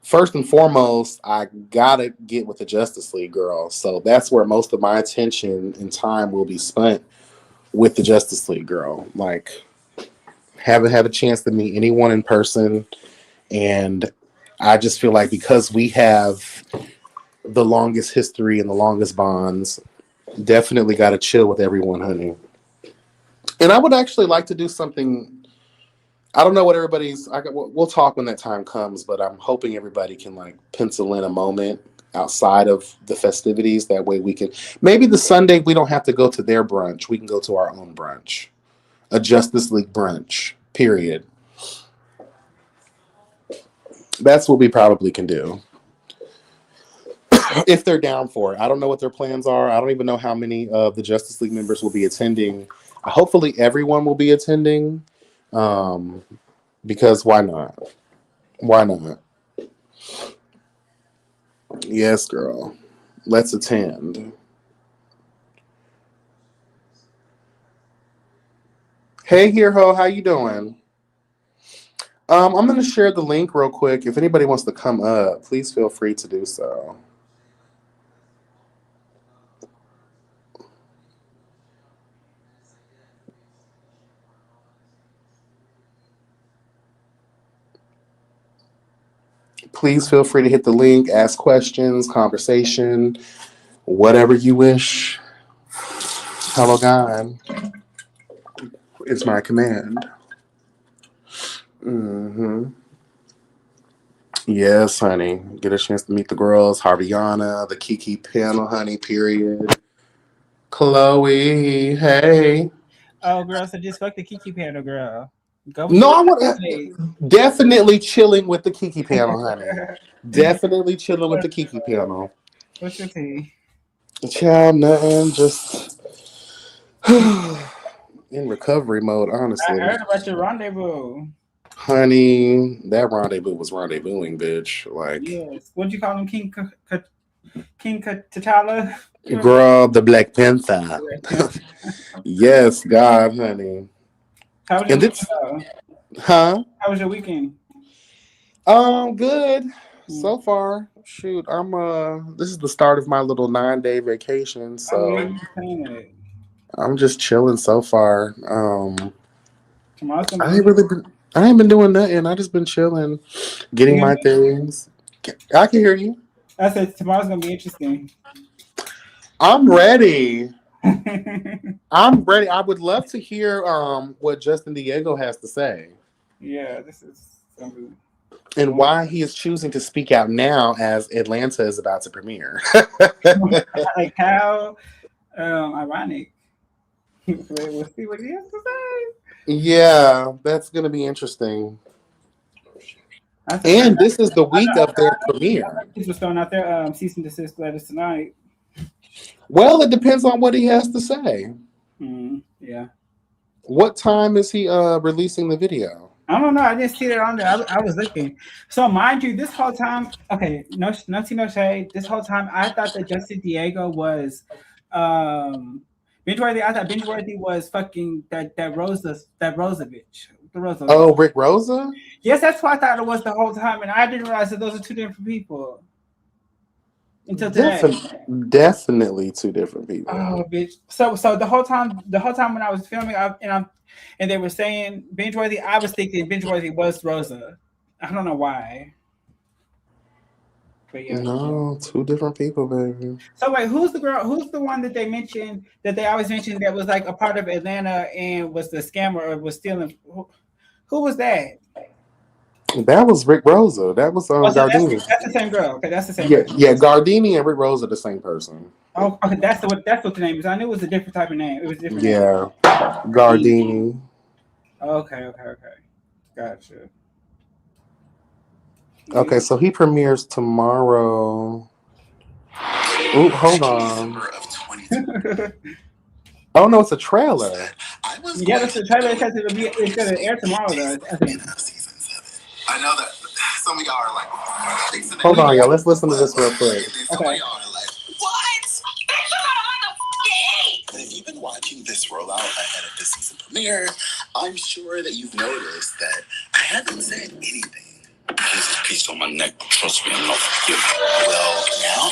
first and foremost, I gotta get with the Justice League, girl. So that's where most of my attention and time will be spent with the Justice League, girl. Like, haven't had a chance to meet anyone in person, and I just feel like because we have the longest history and the longest bonds, definitely got to chill with everyone, honey. And I would actually like to do something. I don't know what everybody's. We'll talk when that time comes, but I'm hoping everybody can like pencil in a moment outside of the festivities. That way we can maybe the Sunday we don't have to go to their brunch. We can go to our own brunch, a Justice League brunch. Period. That's what we probably can do if they're down for it. I don't know what their plans are. I don't even know how many of the Justice League members will be attending. Hopefully, everyone will be attending. Um, because why not? Why not? Yes, girl. Let's attend. Hey, Hero, how you doing? I'm gonna share the link real quick. If anybody wants to come up, please feel free to do so. Please feel free to hit the link, ask questions, conversation, whatever you wish. Hello, God. It's my command. Hmm. Yes, honey. Get a chance to meet the girls, Harviana, the Kiki panel, honey, period. Chloe, hey. Oh, girl, so just fuck the Kiki panel, girl. Go with No, your I want play. definitely chilling with the Kiki panel, honey. Definitely chilling with the Kiki panel. What's your tea? Child, nothing, just in recovery mode, I honestly. heard about your rendezvous. Honey, that rendezvous was rendezvousing, bitch. Like, Yes. What'd you call him? King T'Challa? girl, the Black Panther. Yes, God, honey. How was your And weekend, this, though? huh? How was your weekend? Good Hmm. so far. Shoot, this is the start of my little 9-day vacation, Oh, yeah, so you were saying it. I'm just chilling so far. Tomorrow's gonna I be ain't really been I ain't been doing nothing. I just been chilling, you getting hear my me? things. I can hear you. I said tomorrow's gonna be interesting. I'm ready. I'm ready. I would love to hear what Justin Diego has to say Yeah, this is gonna be and going. why he is choosing to speak out now as Atlanta is about to premiere. Like how ironic. We'll see what he has to say. Yeah, that's gonna be interesting. I said, And this is the I week of their premiere. know kids were throwing out their cease and desist letters tonight. Well, it depends on what he has to say. Yeah. What time is he releasing the video? I don't know. I didn't see that on there. I was looking. So mind you, this whole time, okay, no shade. This whole time, I thought that Justin Diego was, Binge-worthy. I thought Binge-worthy was fucking that Rosa bitch, the Rosa. Oh, Rick Rosa? Yes, that's what I thought it was the whole time, and I didn't realize that those are two different people until today. Definitely two different people. Oh, bitch. So the whole time when I was filming, and they were saying Binge-worthy, I was thinking Binge-worthy was Rosa. I don't know why, but yeah. No, two different people, baby. So wait, who's the girl? Who's the one that they mentioned that they always mentioned that was like a part of Atlanta and was the scammer or was stealing? Who was that? That was Rick Rosa. That was Oh, so that's Gardini. that's the same girl. Okay, that's the same Yeah, person. yeah. Gardini and Rick Rosa are the same person. Oh, okay, that's what the name is. I knew it was a different type of name. It was a different name. Yeah, Gardini. Okay, okay, okay. Gotcha. Okay, so he premieres tomorrow. Ooh, hold on. Oh no, it's a trailer. Yeah, that's the trailer. It says it's gonna air tomorrow though, I think. I know that some of y'all are like, hold on, y'all. Let's listen to this real quick. Some of y'all are like, what? But if you've been watching this rollout ahead of the season premiere, I'm sure that you've noticed that I haven't said anything. There's a piece on my neck. Trust me, I'm not forgiving. Well, now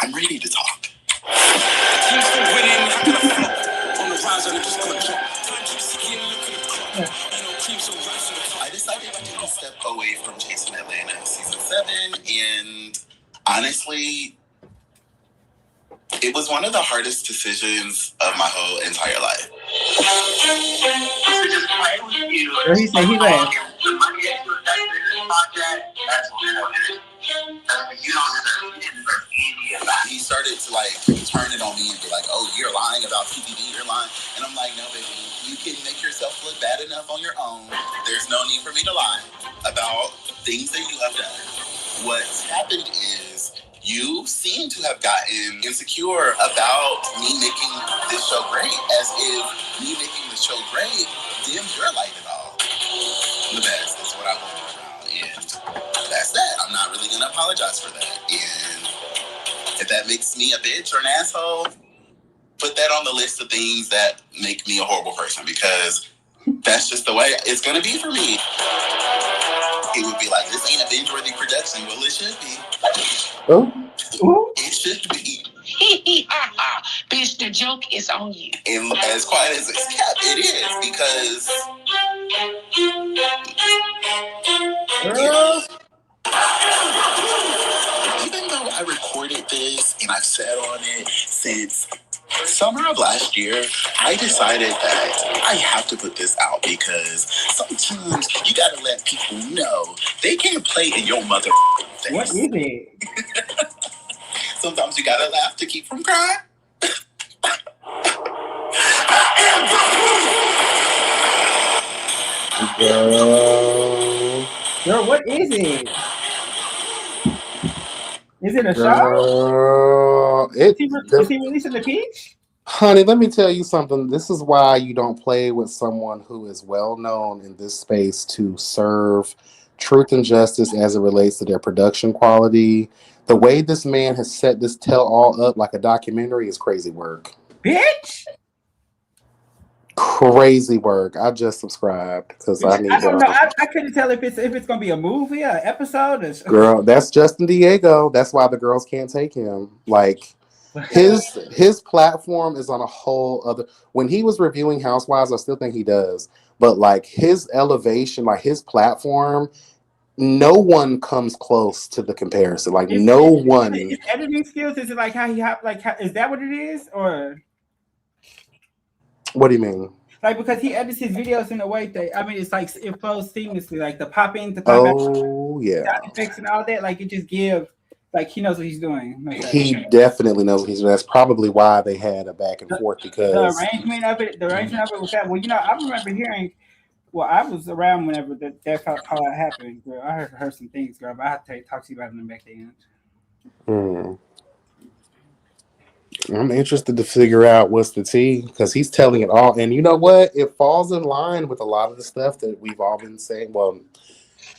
I'm ready to talk. I decided to take a step away from Chasing Atlanta season 7, and honestly, it was one of the hardest decisions of my whole entire life. Or he said he left. He started to like turn it on me and be like, "Oh, you're lying about TVD, you're lying," and I'm like, "No, baby, you can make yourself look bad enough on your own. There's no need for me to lie about things that you have done." What's happened is you seem to have gotten insecure about me making this show great, as if me making the show great dimmed your light at all. The best is what I want around, and that's that. I'm not really gonna apologize for that. And if that makes me a bitch or an asshole, put that on the list of things that make me a horrible person, because that's just the way it's gonna be for me. He would be like, "This ain't a binge-worthy production." Well, it should be. Oh. It should be. Bitch, the joke is on you. And as quiet as it's kept, it is, because even though I recorded this and I've sat on it since summer of last year, I decided that I have to put this out, because sometimes you gotta let people know they can't play in your mother face. What is it? Sometimes you gotta laugh to keep from crying. Girl, what is it? Is it a show? Girl, Is he releasing the Peach? honey, let me tell you something. This is why you don't play with someone who is well known in this space to serve truth and justice as it relates to their production quality. The way this man has set this tell all up like a documentary is crazy work. Bitch. Crazy work. I just subscribed because I need. I don't know. I couldn't tell if it's gonna be a movie or an episode. Girl, that's Justin Diego. That's why the girls can't take him. Like his platform is on a whole other. When he was reviewing Housewives, I still think he does, but like his elevation, like his platform, no one comes close to the comparison. Like no one. His editing skills, is it like how he is that what it is, or what do you mean? Like, because he edits his videos in a way that, I mean, it's like it flows seamlessly, like the popping, the sound effects and all that. Like it just gives, like he knows what he's doing. Like he definitely knows what he's doing. That's probably why they had a back and forth, because the arrangement of it was that. Well, you know, I remember hearing. Well, I was around whenever that call out happened, girl. I heard some things, girl, but I have to talk to you about them back then. I'm interested to figure out what's the tea, because he's telling it all. And you know what? It falls in line with a lot of the stuff that we've all been saying. Well,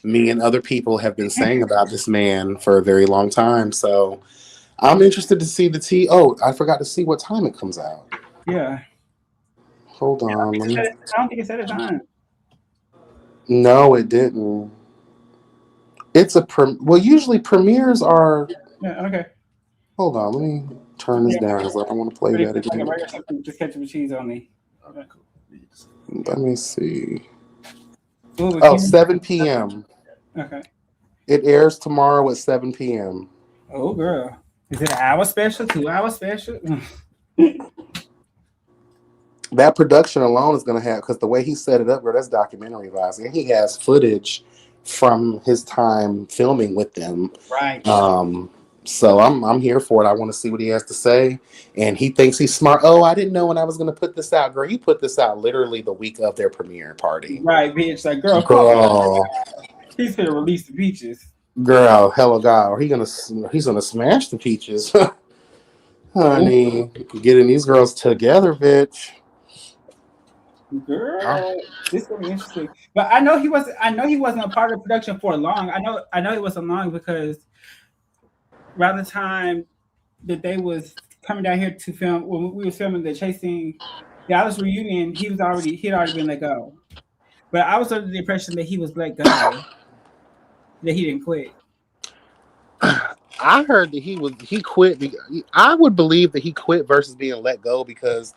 me and other people have been saying about this man for a very long time. So I'm interested to see the tea. Oh, I forgot to see what time it comes out. Yeah. Hold on. I don't think it said a time. No, it didn't. It's well, usually premieres are. Yeah, okay. Hold on, let me turn this down because I don't want to play that again. Just ketchup cheese only. Okay, cool. Let me see. Oh, 7 p.m. Okay. It airs tomorrow at 7 p.m. Oh, girl. Is it an hour special, 2 hour special? That production alone is going to have, because the way he set it up, girl, that's documentary vibes. And he has footage from his time filming with them. Right. So I'm here for it. I want to see what he has to say. And he thinks he's smart. Oh, I didn't know when I was going to put this out. Girl, you put this out literally the week of their premiere party. Right, bitch. Like, girl. He's gonna release the peaches. Girl, hella god, or he's gonna smash the peaches. Honey, getting these girls together, bitch. Girl, this is gonna be interesting. But I know he wasn't. I know he wasn't a part of production for long. I know it wasn't long because around the time that they was coming down here to film when we were filming the Chasing Dallas reunion, he had already been let go. But I was under the impression that he was let go, that he didn't quit. I heard that he quit. I would believe that he quit versus being let go because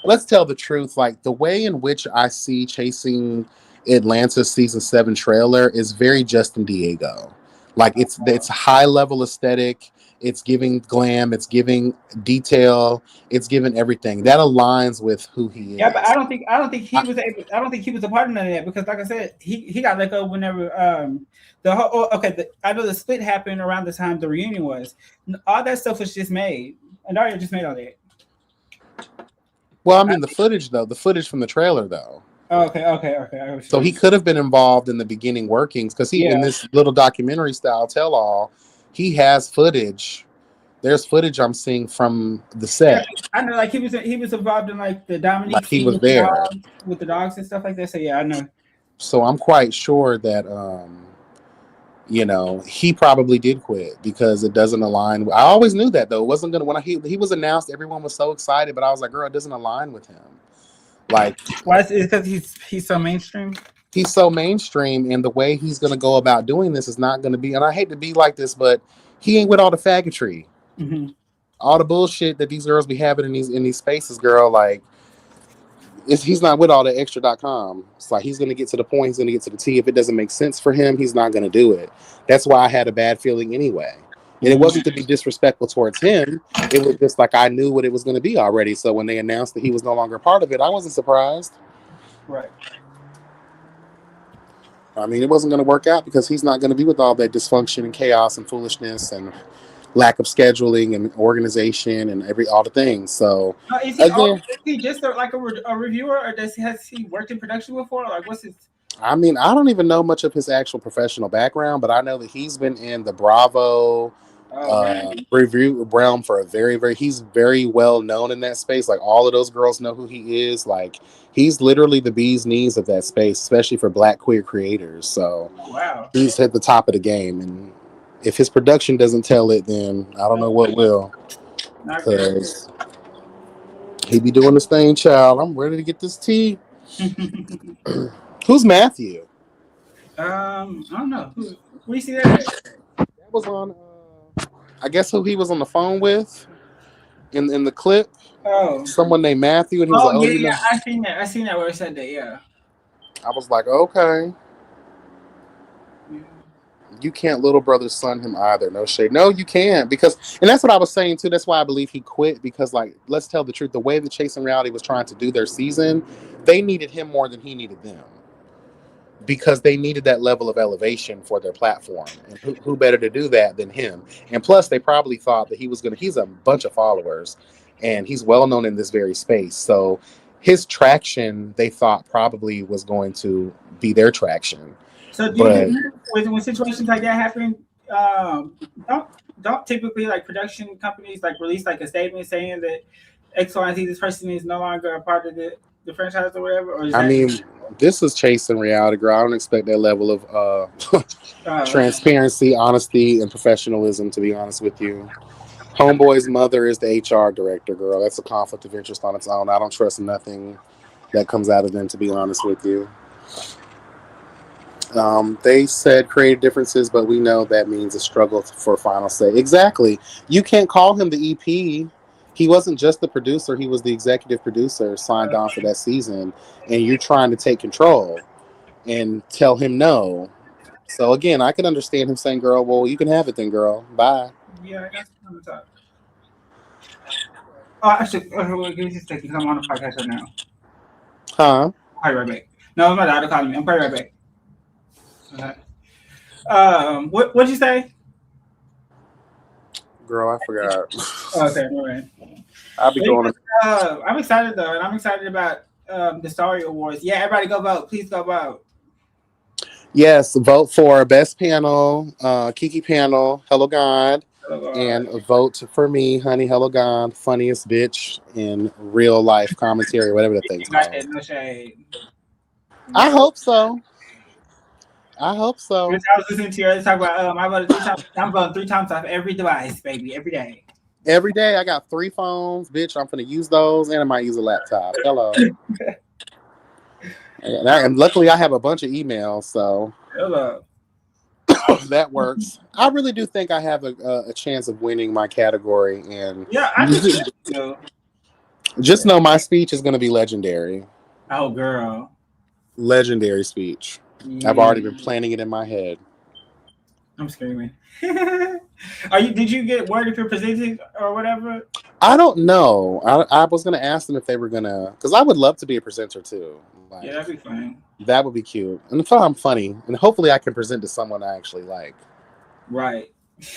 let's tell the truth. Like the way in which I see Chasing Atlantis season 7 trailer is very Justin Diego. Like it's high level aesthetic. It's giving glam. It's giving detail. It's giving everything that aligns with who he is. Yeah, but I don't think he was able. I don't think he was a part of none of that because, like I said, he got let go whenever the whole. I know the split happened around the time the reunion was. All that stuff was just made, and Dario just made all that. Well, I mean the footage from the trailer though. Okay. So he could have been involved in the beginning workings because in this little documentary style tell all, he has footage. There's footage I'm seeing from the set. Yeah, I know, like he was involved in like the Dominique. Like he was there with the dogs and stuff like that. So yeah, I know. So I'm quite sure that he probably did quit because it doesn't align. I always knew that though. It wasn't gonna when he was announced, everyone was so excited, but I was like, girl, it doesn't align with him. Like, why is it because he's so mainstream? He's so mainstream, and the way he's gonna go about doing this is not gonna be. And I hate to be like this, but he ain't with all the faggotry, all the bullshit that these girls be having in these spaces, girl. Like, he's not with all the extra.com. It's like he's gonna get to the point. He's gonna get to the T. If it doesn't make sense for him, he's not gonna do it. That's why I had a bad feeling anyway. And it wasn't to be disrespectful towards him. It was just like I knew what it was going to be already. So when they announced that he was no longer a part of it, I wasn't surprised. Right. I mean, it wasn't going to work out because he's not going to be with all that dysfunction and chaos and foolishness and lack of scheduling and organization and all the things. So is he just like a reviewer, or has he worked in production before? Like, what's his? I mean, I don't even know much of his actual professional background, but I know that he's been in the Bravo review realm for he's very well known in that space. Like all of those girls know who he is. Like he's literally the bee's knees of that space, especially for Black queer creators. So wow, he's at the top of the game. And if his production doesn't tell it, then I don't know what will. Because he be doing this thing, child. I'm ready to get this tea. Who's Matthew? I don't know. Who do you see that? That was on. I guess who he was on the phone with in the clip. Oh, someone named Matthew, and he was like, yeah. I seen that where it said that. Yeah. I was like, okay. You can't little brother son him either. No shade. No, you can't and that's what I was saying too. That's why I believe he quit because like, let's tell the truth. The way that Chasing Reality was trying to do their season, they needed him more than he needed them. Because they needed that level of elevation for their platform. And who better to do that than him? And plus, they probably thought that he's a bunch of followers and he's well known in this very space. So his traction, they thought probably was going to be their traction. So when situations like that happen, don't typically like production companies like release like a statement saying that X, Y, and Z, this person is no longer a part of the franchise or whatever? Or I mean, this is Chasing Reality, girl. I don't expect that level of transparency, honesty, and professionalism, to be honest with you. Homeboy's mother is the HR director, girl. That's a conflict of interest on its own. I don't trust nothing that comes out of them, to be honest with you. They said creative differences, but we know that means a struggle for final say. Exactly. You can't call him the EP. He wasn't just the producer. He was the executive producer signed on for that season. And you're trying to take control and tell him no. So, again, I can understand him saying, girl, well, you can have it then, girl. Bye. Yeah, I got some time. Oh, actually, give me just a second. I'm on the podcast right now. Huh? I'll be right back. No, my daughter calling me. I'm probably right back. Okay. What'd you say? Girl, I forgot. Okay, all right. I'll be going. I'm excited though, and I'm excited about the Starry Awards. Yeah, everybody go vote. Please go vote. Yes, vote for best panel, Kiki panel, Hello God, and vote for me, Honey Hello God, funniest bitch in real life commentary, whatever the thing's You got called. that, no shade. I hope so. I hope Which so. I was listening to you talk about. I voted 3 times. I'm voting 3 times off every device, baby, every day. Every day I got 3 phones, bitch. I'm gonna use those, and I might use a laptop. Hello. And luckily I have a bunch of emails, so Hello. that works. I really do think I have a chance of winning my category, and Yeah, I think so. just know my speech is gonna be legendary. Oh, girl. Legendary speech. I've Yeah, already been planning it in my head. I'm screaming. Did you get word if you're presenting or whatever? I don't know. I was gonna ask them if they were gonna, because I would love to be a presenter too. Like, Yeah, that'd be fun. that would be cute, and if I'm funny, and hopefully I can present to someone I actually like. Right.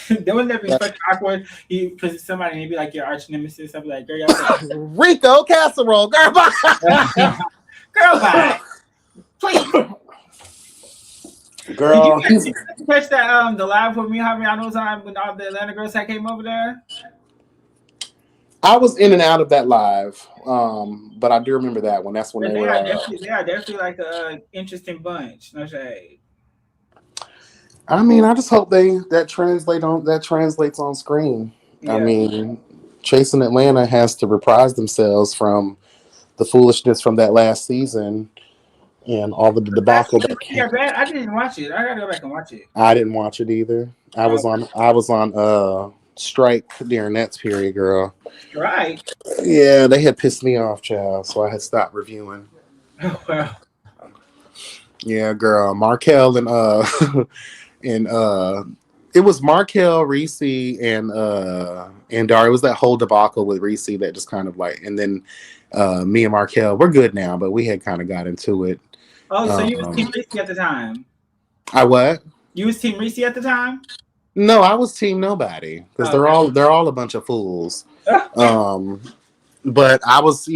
Then wouldn't that be fucking awkward? You present somebody and he'd be like your arch nemesis. I'd be like, girl, y'all Rico Casserole, girl, bye. girl, bye. Please. Girl, Did you catch that the live with me, Javiano time when all the Atlanta girls that came over there? I was in and out of that live, but I do remember that one. That's when But they they were. are definitely like a interesting bunch. No shade. I mean, I just hope that translates on screen. Yeah. I mean, Chasing Atlanta has to reprise themselves from the foolishness from that last season and all the debacle that came. Yeah, bad. I didn't watch it. I gotta go back and watch it. I didn't watch it either. I was on strike during that period, girl. Right. Yeah, they had pissed me off, child, so I had stopped reviewing. Oh well. Yeah, girl. Markel and and it was Markel, Reese, and Dar. It was that whole debacle with Reese that just kind of like, and then me and Markel, we're good now, but we had kind of got into it. Oh, so you was Team Reese at the time? I what? You was Team Reese at the time? No, I was Team Nobody because they're all a bunch of fools. But I was,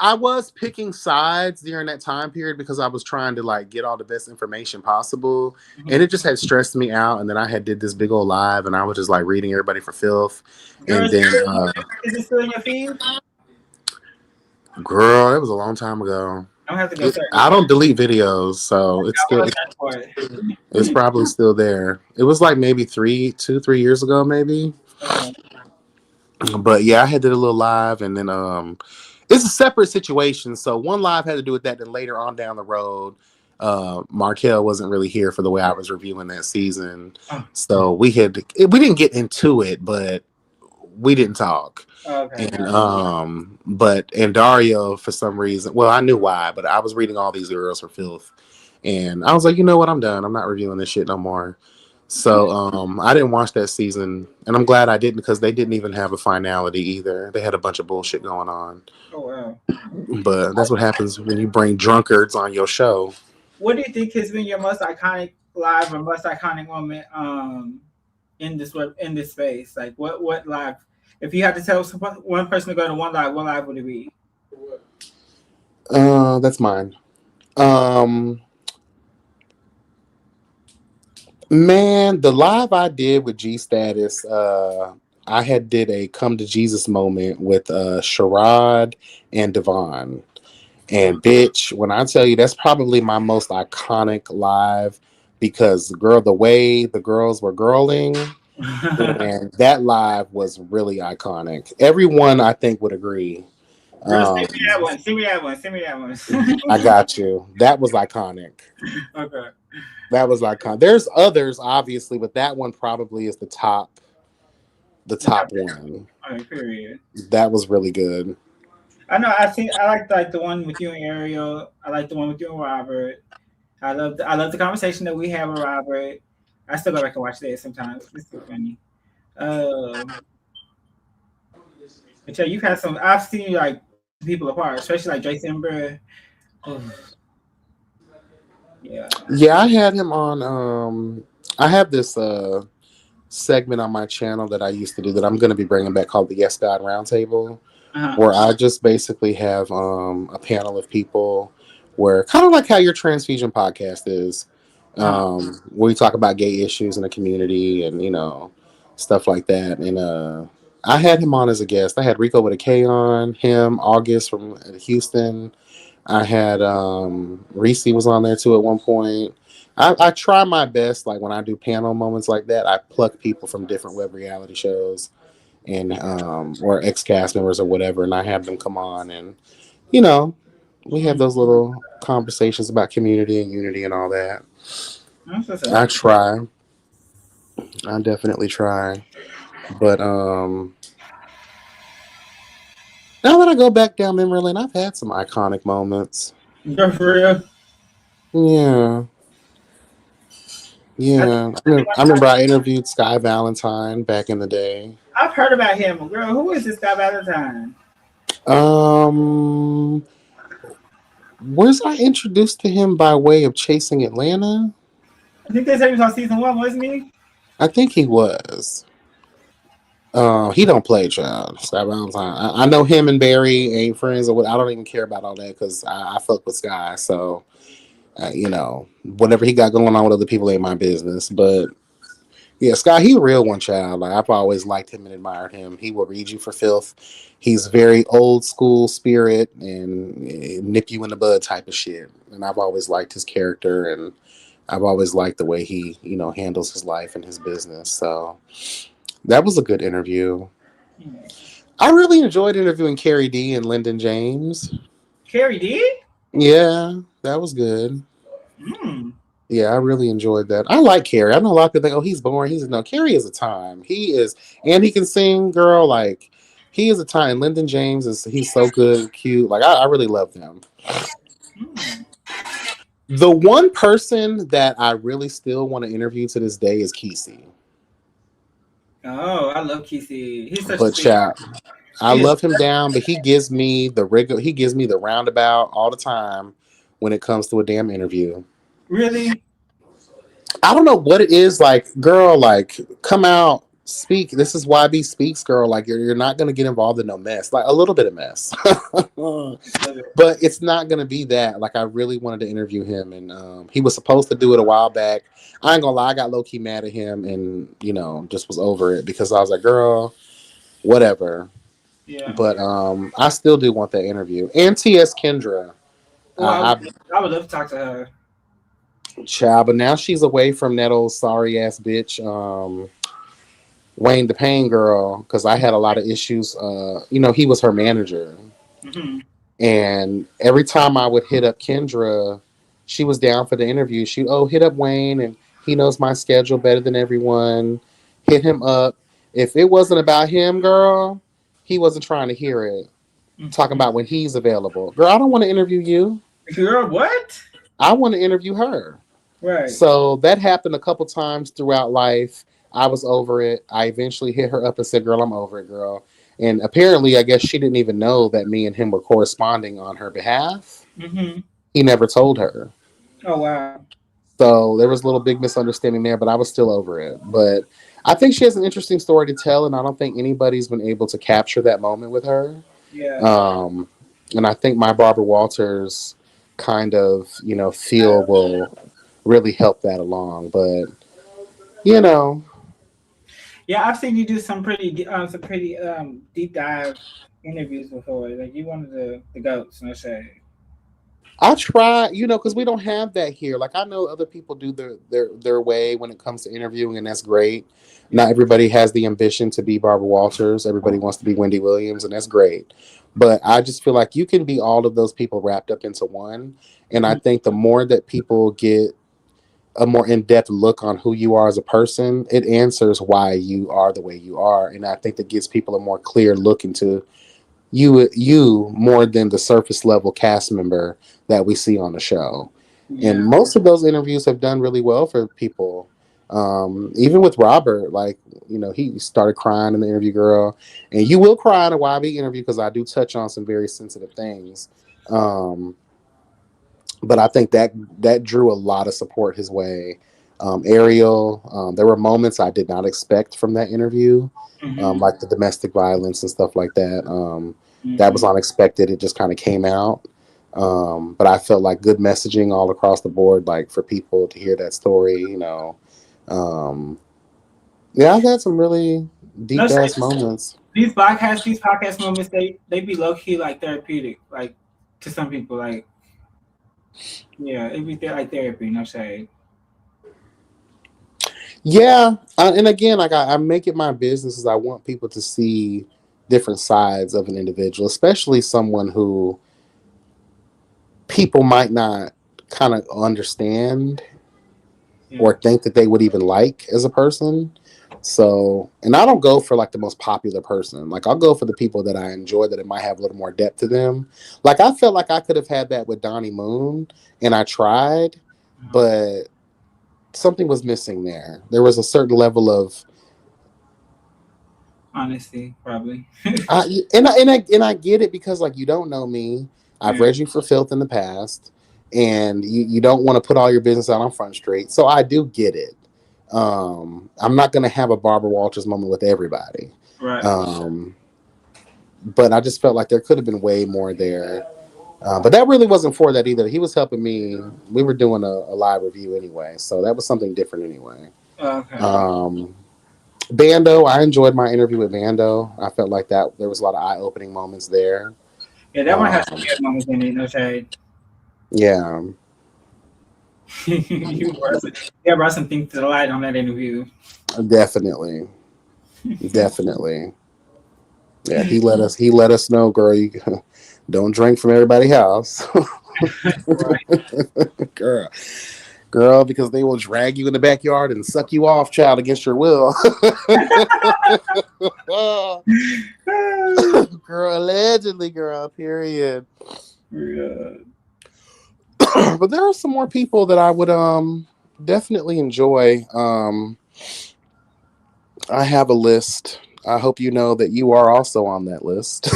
I was picking sides during that time period because I was trying to like get all the best information possible, and it just had stressed me out. And then I had did this big old live, and I was just like reading everybody for filth. And then, is it still in your feed? Girl, it was a long time ago. I don't have to go. I don't delete videos, so it's still. It's probably still there. It was like maybe 3 years ago, maybe. Okay. But yeah, I had did a little live, and then it's a separate situation. So one live had to do with that. Then later on down the road, Markel wasn't really here for the way I was reviewing that season. So we didn't get into it, but we didn't talk. Okay. And Dario, for some reason, well, I knew why, but I was reading all these girls for filth, and I was like, you know what, I'm done. I'm not reviewing this shit no more. So I didn't watch that season, and I'm glad I didn't because they didn't even have a finality either. They had a bunch of bullshit going on. Oh wow! But that's what happens when you bring drunkards on your show. What do you think has been your most iconic live or most iconic moment in this space? Like what live? If you had to tell one person to go to one live, what live would it be? That's mine. Man, the live I did with G Status, I had did a come to Jesus moment with Sherrod and Devon. And bitch, when I tell you that's probably my most iconic live because the way the girls were girling and that live was really iconic. Everyone I think would agree. Girl, send me that one. I got you. That was iconic. Okay. That was iconic. There's others, obviously, but that one probably is the top one. Okay, period. That was really good. I know. I like the one with you and Ariel. I like the one with you and Robert. I love the conversation that we have with Robert. I still go back and watch that sometimes. It's so funny. But yeah, you've had some. I've seen you like people apart, especially like Jason Ember. Yeah. Yeah, I had him on. I have this segment on my channel that I used to do that I'm going to be bringing back called the Yes God Roundtable, where I just basically have a panel of people where kind of like how your transfusion podcast is, Uh, where we talk about gay issues in the community and stuff like that. And I had him on as a guest. I had Rico with a K on, him, August from Houston. I had Reese was on there too at one point. I try my best, like when I do panel moments like that, I pluck people from different web reality shows and or ex cast members or whatever, and I have them come on, and you know we have those little conversations about community and unity and all that. that's what's I up. try, I definitely try, but now that I go back down memory lane, I've had some iconic moments. Girl, for real. Yeah. Yeah, I remember I interviewed Sky Valentine back in the day. I've heard about him. Girl, who is this guy Valentine? Um, was I introduced to him by way of Chasing Atlanta? I think they said he was on season 1, wasn't he? I think he was. He don't play, child. Sky Valentine. I know him and Barry ain't friends, or what. I don't even care about all that because I fuck with Sky. So, whatever he got going on with other people ain't my business. But yeah, Sky, he a real one, child. Like I've always liked him and admired him. He will read you for filth. He's very old school spirit and nip you in the bud type of shit. And I've always liked his character, and I've always liked the way he, handles his life and his business. So that was a good interview. I really enjoyed interviewing Carrie D and Lyndon James. Carrie D? Yeah, that was good. Mm. Yeah, I really enjoyed that. I like Carrie. I know a lot of people think, oh, he's boring. No, Carrie is a time. He is, and he can sing, girl. Like, he is a time. Lyndon James he's so good, cute. Like, I really love him. Mm. The one person that I really still want to interview to this day is Kesey. Oh, I love Kesey. He's such But a chat, I He is- love him down, but he gives me the rigor. He gives me the roundabout all the time when it comes to a damn interview. Really? I don't know what it is. Like, girl, like, come out, speak. This is YB Speaks, girl. Like, you're not gonna get involved in no mess. Like, a little bit of mess, but it's not gonna be that. Like, I really wanted to interview him, and he was supposed to do it a while back. I ain't gonna lie, I got low key mad at him, and just was over it because I was like, girl, whatever. Yeah. But I still do want that interview. And T.S. Kendra. I would love to talk to her. Child, but now she's away from that old sorry ass bitch, Wayne the Pain girl, because I had a lot of issues. He was her manager. Mm-hmm. And every time I would hit up Kendra, she was down for the interview. Hit up Wayne, and he knows my schedule better than everyone. Hit him up. If it wasn't about him, girl, he wasn't trying to hear it. Mm-hmm. Talking about when he's available. Girl, I don't want to interview you. Girl, what? I want to interview her. Right. So that happened a couple times throughout life. I was over it. I eventually hit her up and said, girl, I'm over it, girl. And apparently, I guess she didn't even know that me and him were corresponding on her behalf. Mm-hmm. He never told her. Oh, wow. So there was a little big misunderstanding there, but I was still over it. But I think she has an interesting story to tell, and I don't think anybody's been able to capture that moment with her. Yeah. And I think my Barbara Walters kind of, feel will really help that along. But, Yeah, I've seen you do some pretty deep dive interviews before. Like you one of the goats, no shade. I try, because we don't have that here. Like I know other people do their way when it comes to interviewing, and that's great. Not everybody has the ambition to be Barbara Walters. Everybody wants to be Wendy Williams, and that's great. But I just feel like you can be all of those people wrapped up into one. And I think the more that people get a more in-depth look on who you are as a person, it answers why you are the way you are. And I think that gives people a more clear look into you more than the surface level cast member that we see on the show. Yeah. And most of those interviews have done really well for people. Even with Robert, like, he started crying in the interview, girl. And you will cry in a YB interview because I do touch on some very sensitive things. But I think that drew a lot of support his way. Ariel, there were moments I did not expect from that interview, like the domestic violence and stuff like that. That was unexpected. It just kind of came out. But I felt like good messaging all across the board, like for people to hear that story, Um, yeah, I've had some really No deep shade. ass moments. These podcast moments, they be low key like therapeutic, like to some people. Like, yeah, it be like therapy. No shade. Yeah, and again, like I make it my business is I want people to see different sides of an individual, especially someone who people might not kind of understand Yeah. or think that they would even like as a person. So, and I don't go for like the most popular person. Like I'll go for the people that I enjoy that it might have a little more depth to them. Like I felt like I could have had that with Donnie Moon, and I tried, but something was missing there. There was a certain level of Honesty, probably. and I get it because like you don't know me. I've Yeah. read you for filth in the past, and you don't want to put all your business out on Front Street. So I do get it. I'm not gonna have a Barbara Walters moment with everybody. Right. But I just felt like there could have been way more there. But that really wasn't for that either. He was helping me. We were doing a live review anyway, so that was something different anyway. Okay. Bando, I enjoyed my interview with Bando. I felt like that there was a lot of eye-opening moments there. Yeah, that one has some good moments in it. No shade. Yeah, You brought some things to the light on that interview. definitely, definitely. Yeah, he let us know, girl. You don't drink from everybody's house, Right. girl, because they will drag you in the backyard and suck you off, child, against your will. Girl, allegedly, girl. Period. Yeah. But there are some more people that I would definitely enjoy. I have a list. I hope you know that you are also on that list.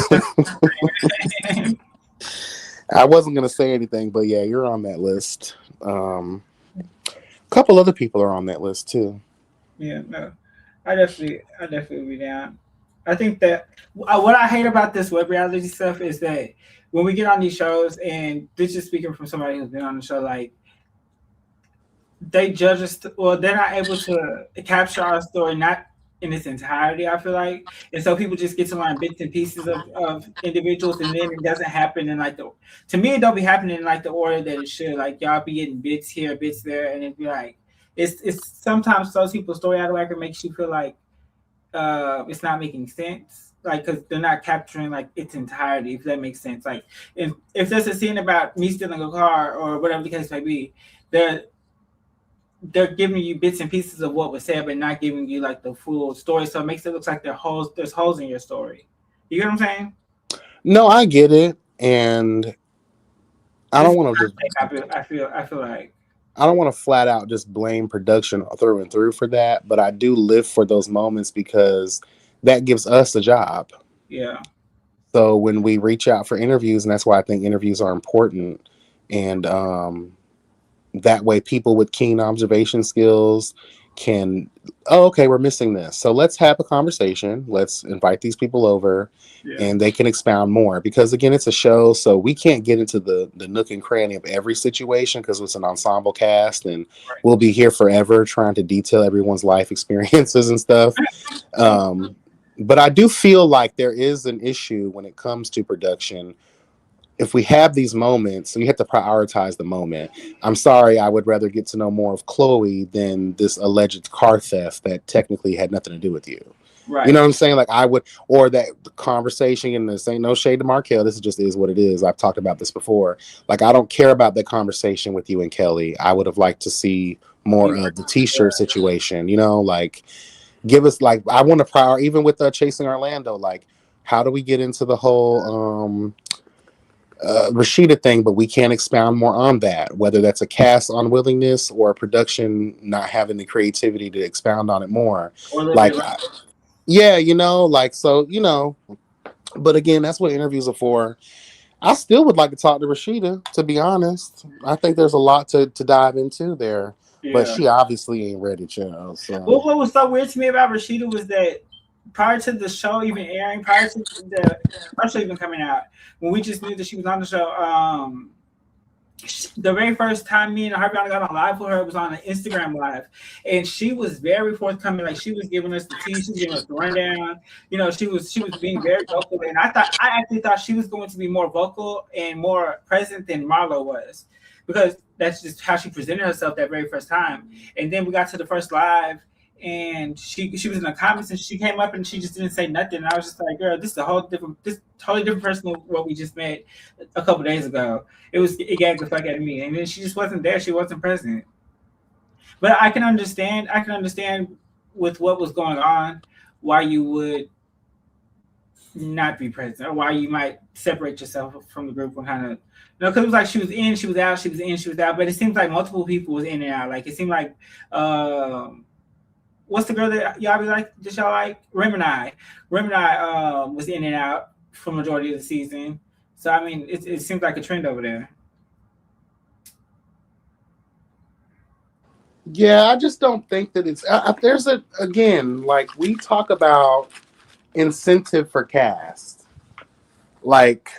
I wasn't gonna say anything, but yeah, you're on that list. A couple other people are on that list too. Yeah, no, I definitely be down. I think that what I hate about this web reality stuff is that when we get on these shows, and this is speaking from somebody who's been on the show, like they judge us, well, they're not able to capture our story, not in its entirety. I feel like, and so people just get to learn bits and pieces of individuals, and then it doesn't happen in like the. To me, it don't be happening in like the order that it should. Like y'all be getting bits here, bits there, and it'd be like it's sometimes those people's story out of whack. It makes you feel like it's not making sense, like because they're not capturing like its entirety, if that makes sense. Like if there's a scene about me stealing a car or whatever the case may be, they're they're giving you bits and pieces of what was said, but not giving you like the full story. So it makes it look like there's holes in your story. You get what I'm saying? No, I get it, and I don't want to just. I feel like I don't want to flat out just blame production through and through for that, but I do live for those moments because that gives us a job. yeah, So when we reach out for interviews, and that's why I think interviews are important, and that way people with keen observation skills can, oh, okay, we're missing this, so let's have a conversation, let's invite these people over, yeah, and they can expound more, because again, it's a show, so we can't get into the nook and cranny of every situation because it's an ensemble cast, and right. we'll be here forever trying to detail everyone's life experiences and stuff. But I do feel like there is an issue when it comes to production. If we have these moments, we have to prioritize the moment. I'm sorry, I would rather get to know more of Chloe than this alleged car theft that technically had nothing to do with you. Right. You know what I'm saying? Like I would, or that conversation, and this ain't no shade to Markel. This just is what it is. I've talked about this before. Like I don't care about that conversation with you and Kelly. I would have liked to see more of the t-shirt situation, like give us, like, I want to prior, even with Chasing Orlando, like how do we get into the whole Rashida thing, but we can't expound more on that, whether that's a cast unwillingness or a production not having the creativity to expound on it more. Like, yeah, like, so, but again, that's what interviews are for. I still would like to talk to Rashida, to be honest. I think there's a lot to dive into there, but she obviously ain't ready, child. So. What was so weird to me about Rashida was that prior to the show even airing, prior to the show even coming out, when we just knew that she was on the show, the very first time me and Harvey got on live with her was on an Instagram live, and she was very forthcoming. Like she was giving us the tea, she was giving us the rundown. You know, she was being very vocal, and I actually thought she was going to be more vocal and more present than Marlo was, because that's just how she presented herself that very first time. And then we got to the first live, and she was in the comments, and she came up and she just didn't say nothing. And I was just like, girl, this is totally different person than what we just met a couple days ago. It gagged the fuck out of me. And then she just wasn't there. She wasn't present. But I can understand with what was going on why you would not be present, or why you might separate yourself from the group and kind of, because it was like she was in, she was out, she was in, she was out. But it seems like multiple people was in and out. Like it seemed like what's the girl that y'all be like? Did y'all like Remini? Remini was in and out for majority of the season. So I mean, it seems like a trend over there. Yeah, I just don't think that it's there's again, like we talk about incentive for cast. Like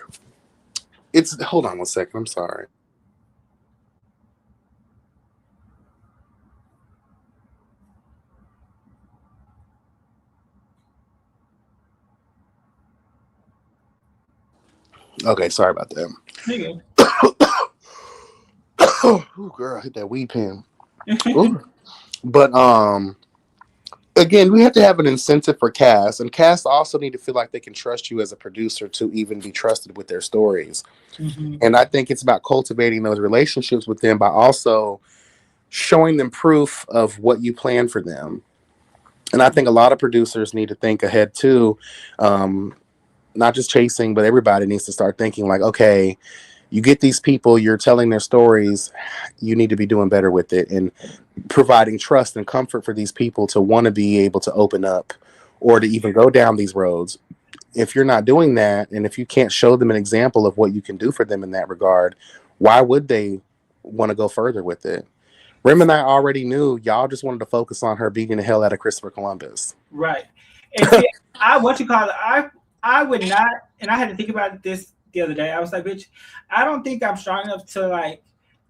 it's hold on one second, I'm sorry. Okay, sorry about that. Oh, girl, I hit that weed pen. But again, we have to have an incentive for cast, and cast also need to feel like they can trust you as a producer to even be trusted with their stories. Mm-hmm. And I think it's about cultivating those relationships with them by also showing them proof of what you plan for them. And I think a lot of producers need to think ahead too. Not just chasing, but everybody needs to start thinking like, okay, you get these people, you're telling their stories, you need to be doing better with it and providing trust and comfort for these people to want to be able to open up or to even go down these roads. If you're not doing that, and if you can't show them an example of what you can do for them in that regard, why would they want to go further with it? Rem and I already knew y'all just wanted to focus on her beating the hell out of Christopher Columbus. Right. And see, I would not, and I had to think about this the other day. I was like, bitch, I don't think I'm strong enough to like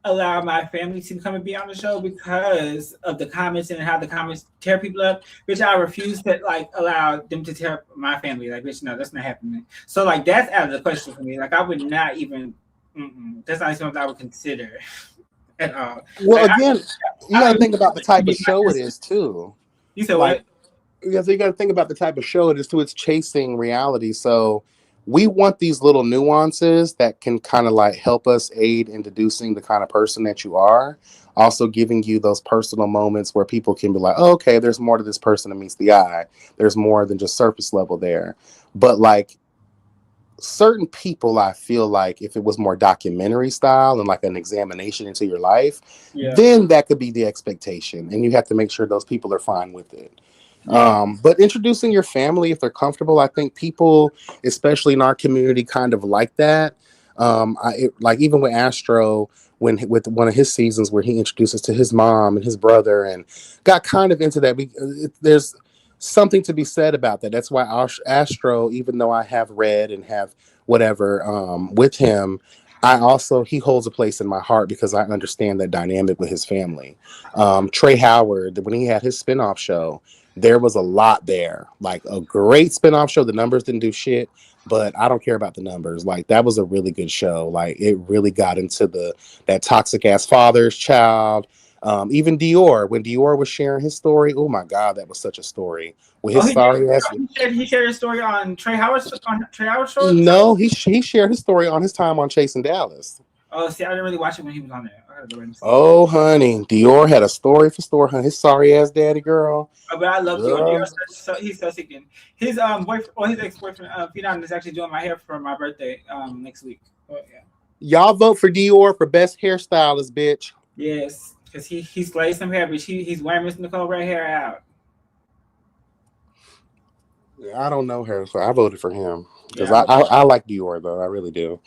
allow my family to come and be on the show because of the comments and how the comments tear people up. Bitch, I refuse to like allow them to tear my family. Like, bitch, no, that's not happening. So like that's out of the question for me. Like I would not even. That's not something I would consider at all. Well, like, again, you got to think about the type of show it is too. You said what? Because you got to think about the type of show it is too. It's chasing reality, so we want these little nuances that can kind of like help us aid in deducing the kind of person that you are. Also giving you those personal moments where people can be like, oh, okay, there's more to this person than meets the eye. There's more than just surface level there. But like certain people, I feel like if it was more documentary style and like an examination into your life, then that could be the expectation. And you have to make sure those people are fine with it. But introducing your family, if they're comfortable, I think people, especially in our community, kind of like that. Like even with Astro, with one of his seasons where he introduces to his mom and his brother and got kind of into that. There's something to be said about that. That's why Astro, even though I have read and have whatever with him, he holds a place in my heart because I understand that dynamic with his family. Trey Howard, when he had his spinoff show, there was a lot there, like a great spinoff show. The numbers didn't do shit, but I don't care about the numbers. Like that was a really good show. Like it really got into that toxic ass father's child. Even Dior, when Dior was sharing his story, oh my God, that was such a story. With his sorry ass. He shared his story on Trey Howard's show? No, he shared his story on his time on Chasing Dallas. Oh, see, I didn't really watch it when he was on there. Oh, honey, Dior had a story for store, honey. His sorry ass daddy, girl. Oh, but I love Dior. He's so sick. His boyfriend, or his ex-boyfriend, Phenom, is actually doing my hair for my birthday next week. Oh, yeah. Y'all vote for Dior for best hairstylist, bitch. Yes, because he slayed some hair, but he's wearing Miss Nicole right hair out. Yeah, I don't know her, so I voted for him because I like Dior though. I really do.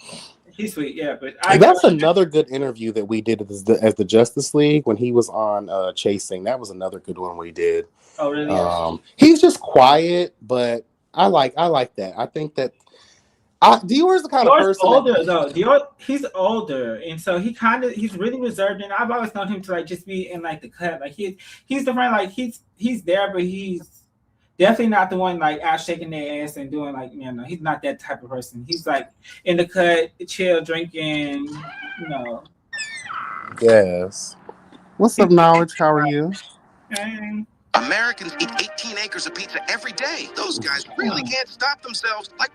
He's sweet, yeah. But That's another good interview that we did as the Justice League when he was on Chasing. That was another good one we did. Oh, really? He's just quiet, but I like that. I think that Dior's the kind of person older though. Dior, he's older, and so he's really reserved. And I've always known him to like just be in like the cut. Like he's the friend. Like he's there, but he's definitely not the one like out shaking their ass and doing like he's not that type of person. He's like in the cut, chill, drinking. Yes. What's up, Knowledge? How are you? Americans eat 18 acres of pizza every day. Those guys really can't stop themselves. Like,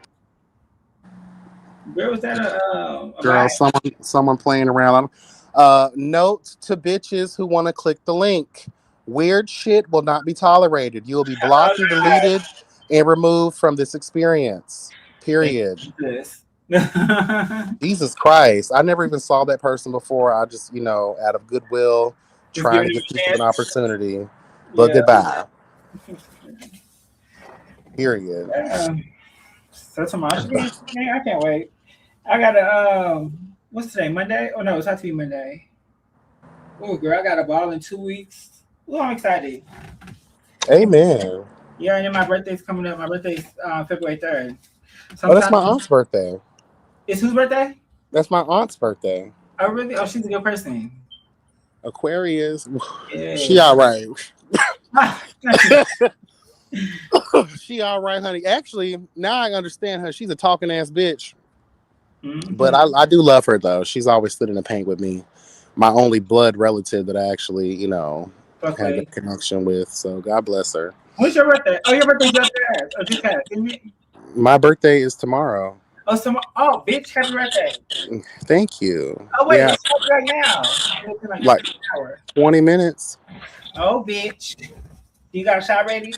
where was that? Girl, someone playing around. Note to bitches who want to click the link. Weird shit will not be tolerated. You will be blocked and deleted and removed from this experience. Period. Jesus Christ. I never even saw that person before. I just, out of goodwill, trying to give people an opportunity. But goodbye. Period. So tomorrow, I can't wait. I got what's today? Monday? Oh no, it's have to be Monday. Oh girl, I got a ball in 2 weeks. Oh, I'm excited. Amen. Yeah, and then my birthday's coming up. My birthday's February 3rd. Oh, that's my aunt's birthday. It's whose birthday? That's my aunt's birthday. Oh really? Oh, she's a good person. Aquarius. Yeah. She all right. She all right, honey. Actually, now I understand her. She's a talking ass bitch. Mm-hmm. But I do love her though. She's always stood in the paint with me. My only blood relative that I actually, had a connection with. So God bless her. When's your birthday? Oh, your birthday's just passed. My birthday is tomorrow. Oh, bitch, happy birthday. Thank you. Oh wait, it's right now. Like 20 minutes. Oh, bitch. You got a shot ready?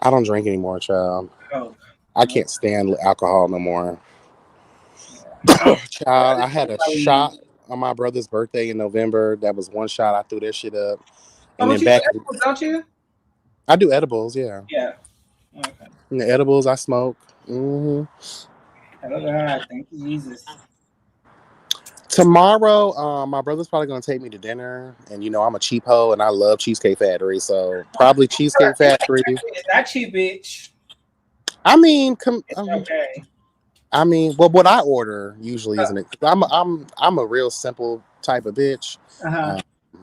I don't drink anymore, child. Oh. I can't stand alcohol no more. Child, I had a shot on my brother's birthday in November. That was one shot. I threw that shit up. And then back. Edibles, don't you? I do edibles, yeah. Yeah. Okay. And the edibles I smoke. Mm-hmm. Oh God, thank you, Jesus. Tomorrow, my brother's probably gonna take me to dinner, and I'm a cheap hoe, and I love Cheesecake Factory, so probably Cheesecake Factory. It's not cheap, bitch. I mean, okay. I mean, well, what I order usually isn't it? I'm a real simple type of bitch.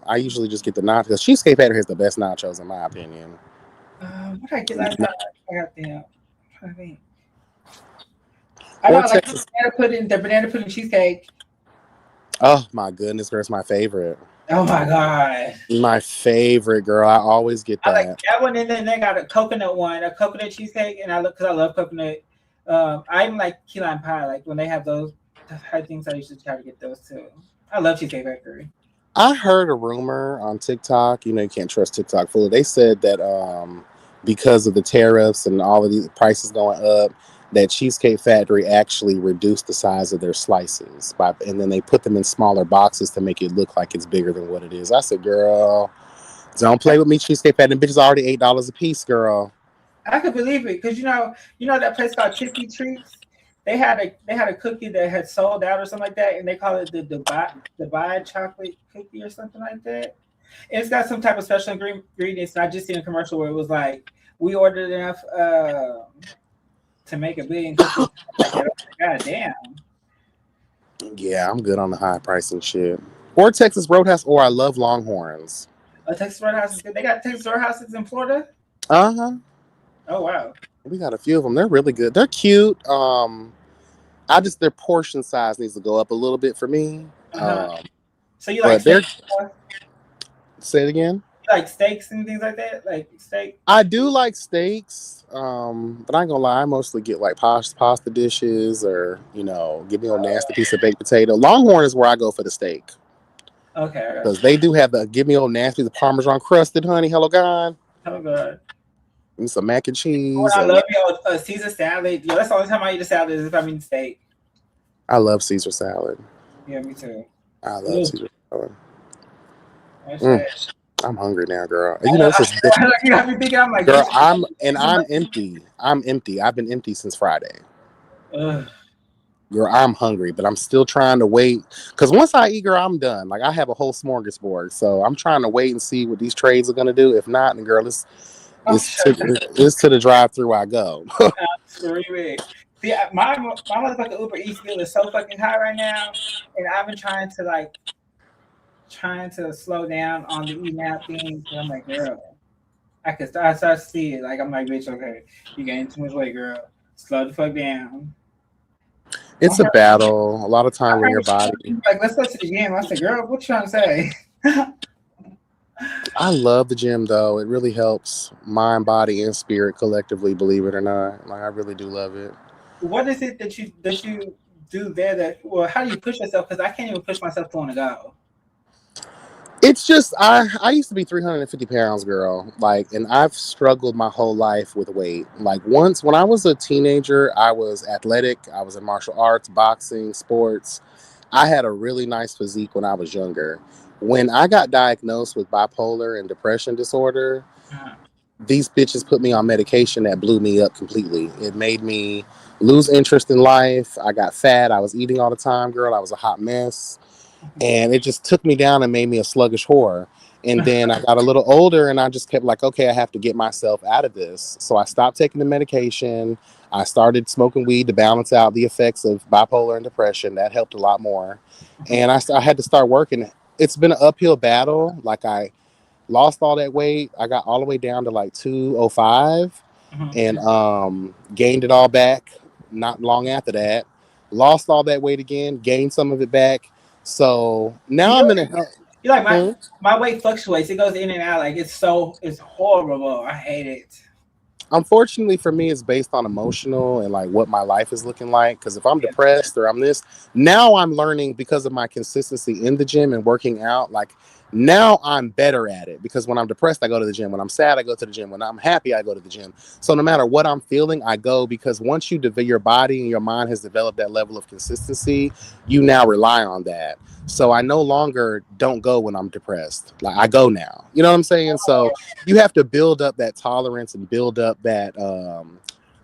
I usually just get the nachos because Cheesecake Factory has the best nachos in my opinion. What did I get last time? I got them. I got like the banana pudding cheesecake. Oh my goodness, girl, it's my favorite. Oh my God. My favorite, girl. I always get that. I like that one, and then they got a coconut one, a coconut cheesecake, and I love coconut. I even like key lime pie. Like when they have those type things, I usually try to get those too. I love Cheesecake Factory. I heard a rumor on TikTok. You can't trust TikTok fully. They said that because of the tariffs and all of these prices going up, that Cheesecake Factory actually reduced the size of their slices, and then they put them in smaller boxes to make it look like it's bigger than what it is. I said, girl, don't play with me, Cheesecake Factory. Bitch is already $8 a piece, girl. I could believe it because you know that place called Tricky Treats. They had a cookie that had sold out or something like that, and they call it the Dubai chocolate cookie or something like that. And it's got some type of special ingredients. And I just seen a commercial where it was like, we ordered enough to make $1 billion cookies. God damn. Yeah, I'm good on the high price and shit. Or Texas Roadhouse, or I love Longhorns. Texas Roadhouse is good. They got Texas Roadhouses in Florida? Uh-huh. Oh, wow. We got a few of them. They're really good. They're cute. Their portion size needs to go up a little bit for me. So you like steaks? Say it again? You like steaks and things like that? Like steak? I do like steaks, but I ain't gonna lie. I mostly get like pasta dishes or, give me a nasty piece of baked potato. Longhorn is where I go for the steak. Okay. Because they do have the give me a nasty piece of Parmesan crusted, honey. Hello, God. Oh, God. And some mac and cheese. Oh, I love Caesar salad. Yo, that's the only time I eat a salad is if I'm eating steak. I love Caesar salad. Yeah, me too. I love Caesar salad. That's I'm hungry now, girl. You got me thinking. I'm like, girl, I'm empty. I'm empty. I've been empty since Friday. Girl, I'm hungry, but I'm still trying to wait. Because once I eat, girl, I'm done. Like, I have a whole smorgasbord. So I'm trying to wait and see what these trades are going to do. If not, then, girl, Oh, it's to the drive-through I go. screaming. See, my motherfucking Uber Eats bill is so fucking high right now, and I've been trying to slow down on the eating out thing. And I'm like, girl, I start to see it. Like, I'm like, bitch, okay, you gaining too much weight, girl. Slow the fuck down. It's a battle. A lot of time when your body. Like, let's go to the gym. I said, girl, what you trying to say? I love the gym though. It really helps mind, body, and spirit collectively. Believe it or not, like I really do love it. What is it that you do there? That well, how do you push yourself? Because I can't even push myself to want to go. It's just I used to be 350 pounds, girl. Like, and I've struggled my whole life with weight. Like once when I was a teenager, I was athletic. I was in martial arts, boxing, sports. I had a really nice physique when I was younger. When I got diagnosed with bipolar and depression disorder, these bitches put me on medication that blew me up completely. It made me lose interest in life. I got fat. I was eating all the time, girl. I was a hot mess. And it just took me down and made me a sluggish whore. And then I got a little older and I just kept like, okay, I have to get myself out of this. So I stopped taking the medication. I started smoking weed to balance out the effects of bipolar and depression. That helped a lot more. And I had to start working. It's been an uphill battle. Like I lost all that weight. I got all the way down to like 205 and gained it all back not long after that. Lost all that weight again, gained some of it back. So now I'm in a you're like my weight fluctuates. It goes in and out. Like it's horrible. I hate it. Unfortunately for me, it's based on emotional and like what my life is looking like. Because if I'm depressed or I'm this, now I'm learning because of my consistency in the gym and working out. Like now I'm better at it because when I'm depressed, I go to the gym. When I'm sad, I go to the gym. When I'm happy, I go to the gym. So no matter what I'm feeling, I go because once your body and your mind has developed that level of consistency, you now rely on that. So I no longer don't go when I'm depressed. Like I go now. You know what I'm saying? So you have to build up that tolerance and build up that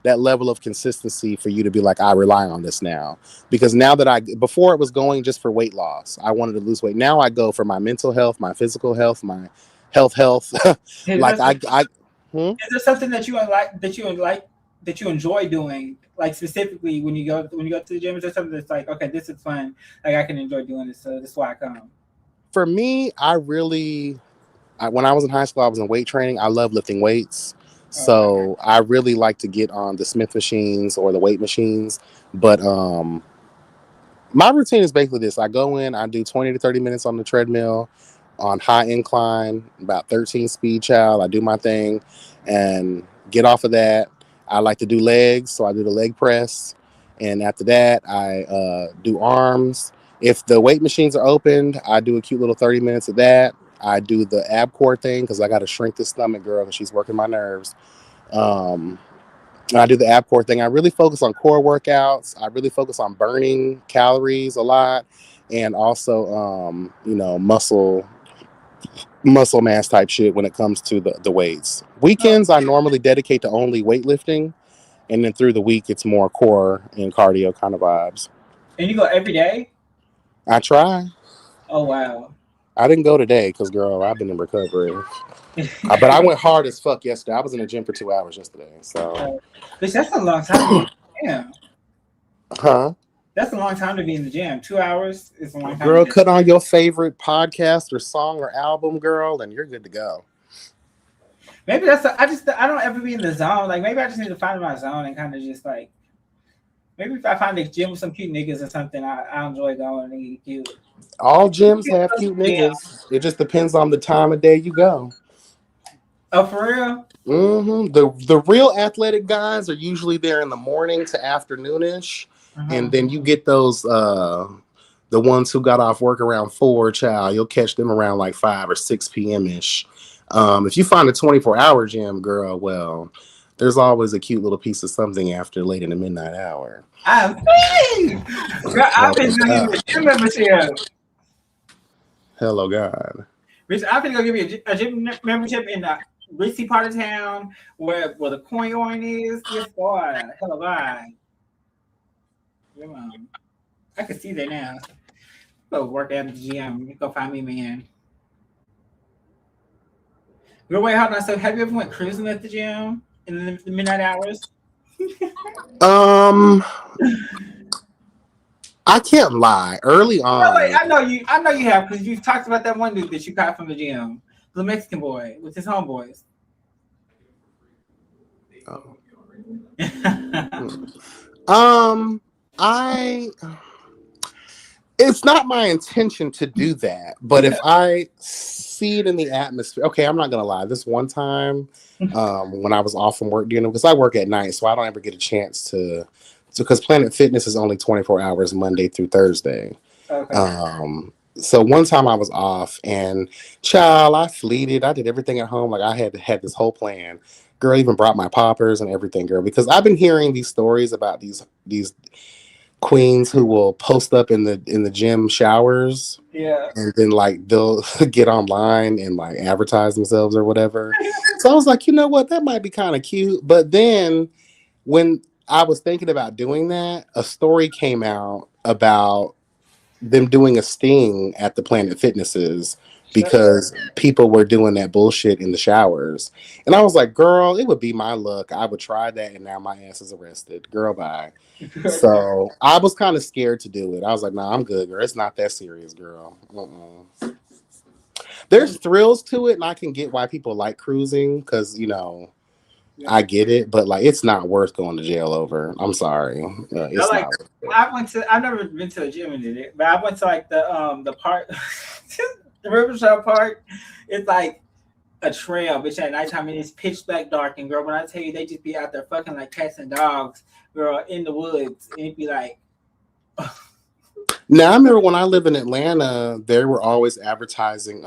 that level of consistency for you to be like, I rely on this now. Because now that before it was going just for weight loss. I wanted to lose weight. Now I go for my mental health, my physical health, my health. Like is there something that you enjoy doing? Like specifically when you go to the gym, is there something that's like, okay, this is fun. Like I can enjoy doing this, so this is why I come. For me, when I was in high school, I was in weight training. I love lifting weights. So I really like to get on the Smith machines or the weight machines. But my routine is basically this. I go in, I do 20 to 30 minutes on the treadmill on high incline, about 13 speed child. I do my thing and get off of that. I like to do legs, so I do the leg press. And after that, I do arms. If the weight machines are opened, I do a cute little 30 minutes of that. I do the ab core thing because I got to shrink the stomach, girl, because she's working my nerves. I do the ab core thing. I really focus on core workouts. I really focus on burning calories a lot and also, muscle mass type shit when it comes to the weights. Weekends, I normally dedicate to only weightlifting. And then through the week, it's more core and cardio kind of vibes. And you go every day? I try. Oh, wow. I didn't go today because, girl, I've been in recovery. But I went hard as fuck yesterday. I was in the gym for 2 hours yesterday. So, bitch, that's a long time. Yeah. Huh? That's a long time to be in the gym. 2 hours is a long time. Girl, cut on your favorite podcast or song or album, girl, and you're good to go. Maybe I don't ever be in the zone. Like maybe I just need to find my zone and kind of just like maybe if I find a gym with some cute niggas or something, I enjoy going and get cute. All gyms have cute niggas. It just depends on the time of day you go. Oh, for real? Mm-hmm. The real athletic guys are usually there in the morning to afternoonish, and then you get those the ones who got off work around 4, child. You'll catch them around like 5 or 6 p.m. ish. If you find a 24-hour gym, girl, well, there's always a cute little piece of something after late in the midnight hour. I've been doing a gym membership. Hello, God. Bitch, I'm gonna go give you a gym membership in the ritzy part of town where the coin is. Yes, boy. Hello, bye. I can see that now. Go work out at the gym. Go find me a man. Girl, wait, hold on. So, have you ever went cruising at the gym in the midnight hours? I can't lie. Early on, Wait, I know you. I know you have because you've talked about that one dude that you got from the gym, the Mexican boy with his homeboys. I it's not my intention to do that, but if I see it in the atmosphere, okay, I'm not gonna lie. This one time, when I was off from work, because I work at night, so I don't ever get a chance to because Planet Fitness is only 24 hours Monday through Thursday. Okay. So one time I was off and child, I fleeted. I did everything at home. Like I had this whole plan. Girl even brought my poppers and everything, girl, because I've been hearing these stories about these queens who will post up in the gym showers. Yeah. And then like they'll get online and like advertise themselves or whatever. So I was like, you know what, that might be kind of cute. But then when I was thinking about doing that, a story came out about them doing a sting at the Planet Fitnesses because people were doing that bullshit in the showers. And I was like, girl, it would be my luck. I would try that and now my ass is arrested. Girl, bye. So I was kind of scared to do it. I was like, nah, I'm good, girl. It's not that serious, girl. There's thrills to it and I can get why people like cruising because, I get it, but like it's not worth going to jail over. I'm sorry. It's like, not. I've never been to a gym and did it, but I went to like the park, the Riverside Park. It's like a trail, bitch, at nighttime and it's pitch black dark. And girl, when I tell you they just be out there fucking like cats and dogs, girl, in the woods, and it'd be like. Now I remember when I lived in Atlanta, they were always advertising.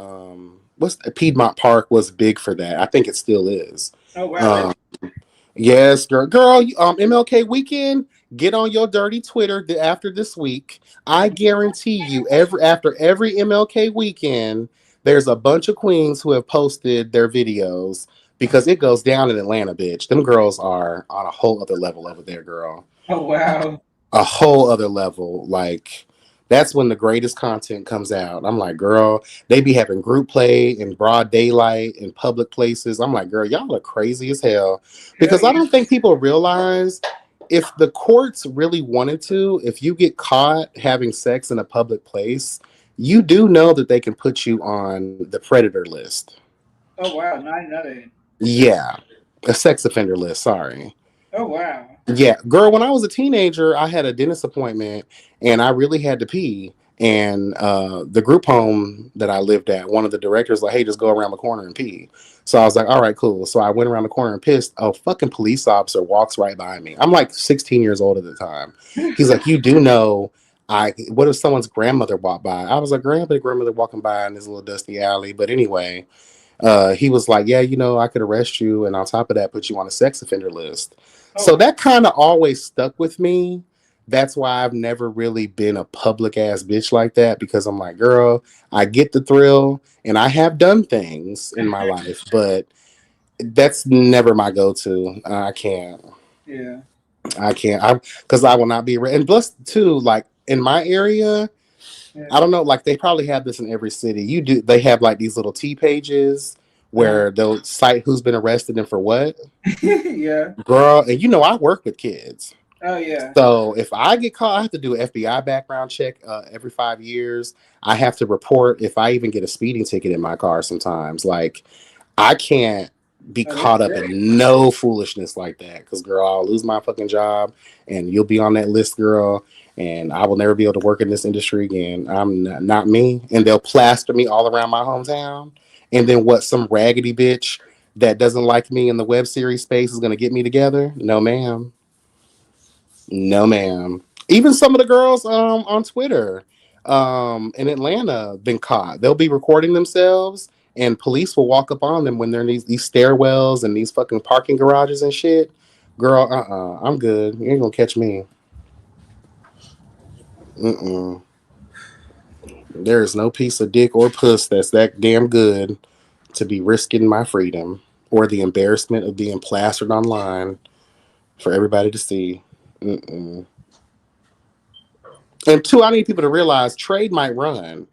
Piedmont Park was big for that. I think it still is. Oh wow. Yes, girl. MLK weekend. Get on your dirty Twitter after this week. I guarantee you, after every MLK weekend, there's a bunch of queens who have posted their videos because it goes down in Atlanta, bitch. Them girls are on a whole other level over there, girl. Oh wow. A whole other level. Like that's when the greatest content comes out. I'm like, girl, they be having group play in broad daylight in public places. I'm like, girl, y'all are crazy as hell. Because I don't think people realize if the courts really wanted to, if you get caught having sex in a public place, you do know that they can put you on the predator list. Oh wow, not another. Yeah, a sex offender list. Sorry. Oh wow. Yeah, girl, when I was a teenager, I had a dentist appointment and I really had to pee. And the group home that I lived at, one of the directors like, hey, just go around the corner and pee. So I was like, all right, cool. So I went around the corner and pissed. A fucking police officer walks right by me. I'm like 16 years old at the time. He's like, you do know, what if someone's grandmother walked by? I was like, grandmother walking by in this little dusty alley. But anyway, he was like, yeah, I could arrest you. And on top of that, put you on a sex offender list. So that kind of always stuck with me. That's why I've never really been a public ass bitch like that because I'm like, girl, I get the thrill and I have done things in my life, but that's never my go-to. I can't. Yeah. I can't. Because I will not be. And plus, too, like in my area, I don't know, like they probably have this in every city. They have like these little T pages where they'll cite who's been arrested and for what. Yeah. Girl, and I work with kids. Oh, yeah. So if I get caught, I have to do an FBI background check every 5 years. I have to report if I even get a speeding ticket in my car sometimes. Like, I can't be caught up in no foolishness like that because, girl, I'll lose my fucking job and you'll be on that list, girl, and I will never be able to work in this industry again. I'm not me. And they'll plaster me all around my hometown. And then some raggedy bitch that doesn't like me in the web series space is going to get me together? No, ma'am. No, ma'am. Even some of the girls on Twitter in Atlanta been caught. They'll be recording themselves and police will walk up on them when they're in these stairwells and these fucking parking garages and shit. Girl, I'm good. You ain't gonna catch me. There is no piece of dick or puss that's that damn good to be risking my freedom or the embarrassment of being plastered online for everybody to see. And two, I need people to realize Trade might run.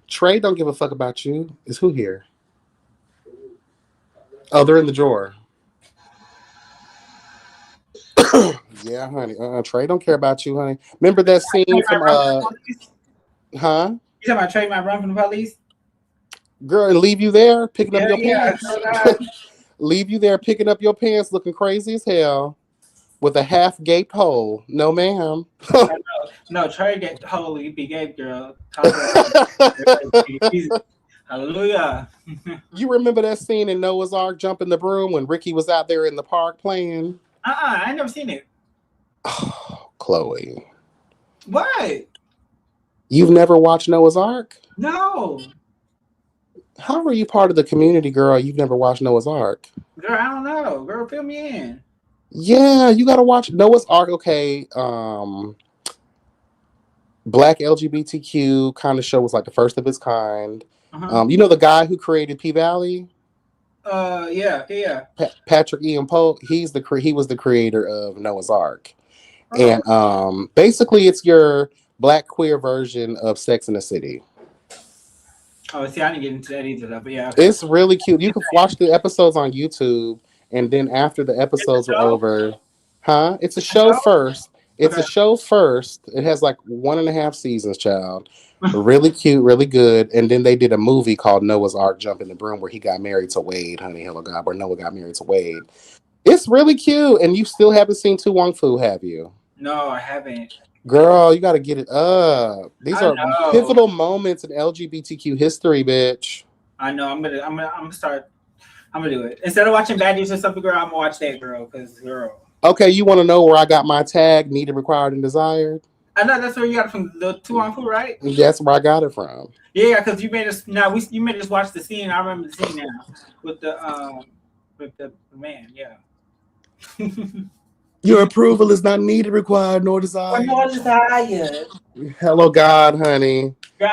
Trade don't give a fuck about you. Is who here? Oh, they're in the drawer. Yeah, honey. Trey don't care about you, honey. Remember that scene from huh? You talking about Trey might run from the police? Girl, and leave you there picking up your Yeah. pants. Leave you there picking up your pants, looking crazy as hell, with a half gaped hole. No, ma'am. No, Trey get holy be gay, girl. Hallelujah. You remember that scene in Noah's Ark jumping the broom when Ricky was out there in the park playing? I ain't never seen it. Oh, Chloe. What? You've never watched Noah's Ark? No. How are you part of the community, girl? You've never watched Noah's Ark? Girl, I don't know. Girl, fill me in. Yeah, you gotta watch Noah's Ark. Okay, Black LGBTQ kind of show was like the first of its kind. You know the guy who created P Valley? Yeah. Patrick Ian Polk. He was the creator of Noah's Ark, and basically it's your Black queer version of Sex and the City. Oh, see, I didn't get into that either, though. But yeah, okay. It's really cute. You can watch the episodes on YouTube, and then after the episodes are over, It's a show first. It's a show first. It has like 1.5 seasons, child. Really cute, really good. And then they did a movie called Noah's Ark Jump in the Broom where he got married to Wade, honey, hello God, where Noah got married to Wade. It's really cute. And you still haven't seen Tu Wong Fu, have you? No, I haven't. Girl, you got to get it up. These are pivotal moments in LGBTQ history, bitch. I know. I'm gonna start. I'm gonna do it instead of watching Baddies or something. Girl, I'm gonna watch that, girl. Cause girl. Okay, you want to know where I got my tag? Needed, required, and desired. I know that's where you got it from. The Tu Wong Fu, right? That's where I got it from. Yeah, because you made us. You made us watch the scene. I remember the scene now with the man. Yeah. Your approval is not needed, required, nor desired. Nor desired. Hello, God, honey. Girl,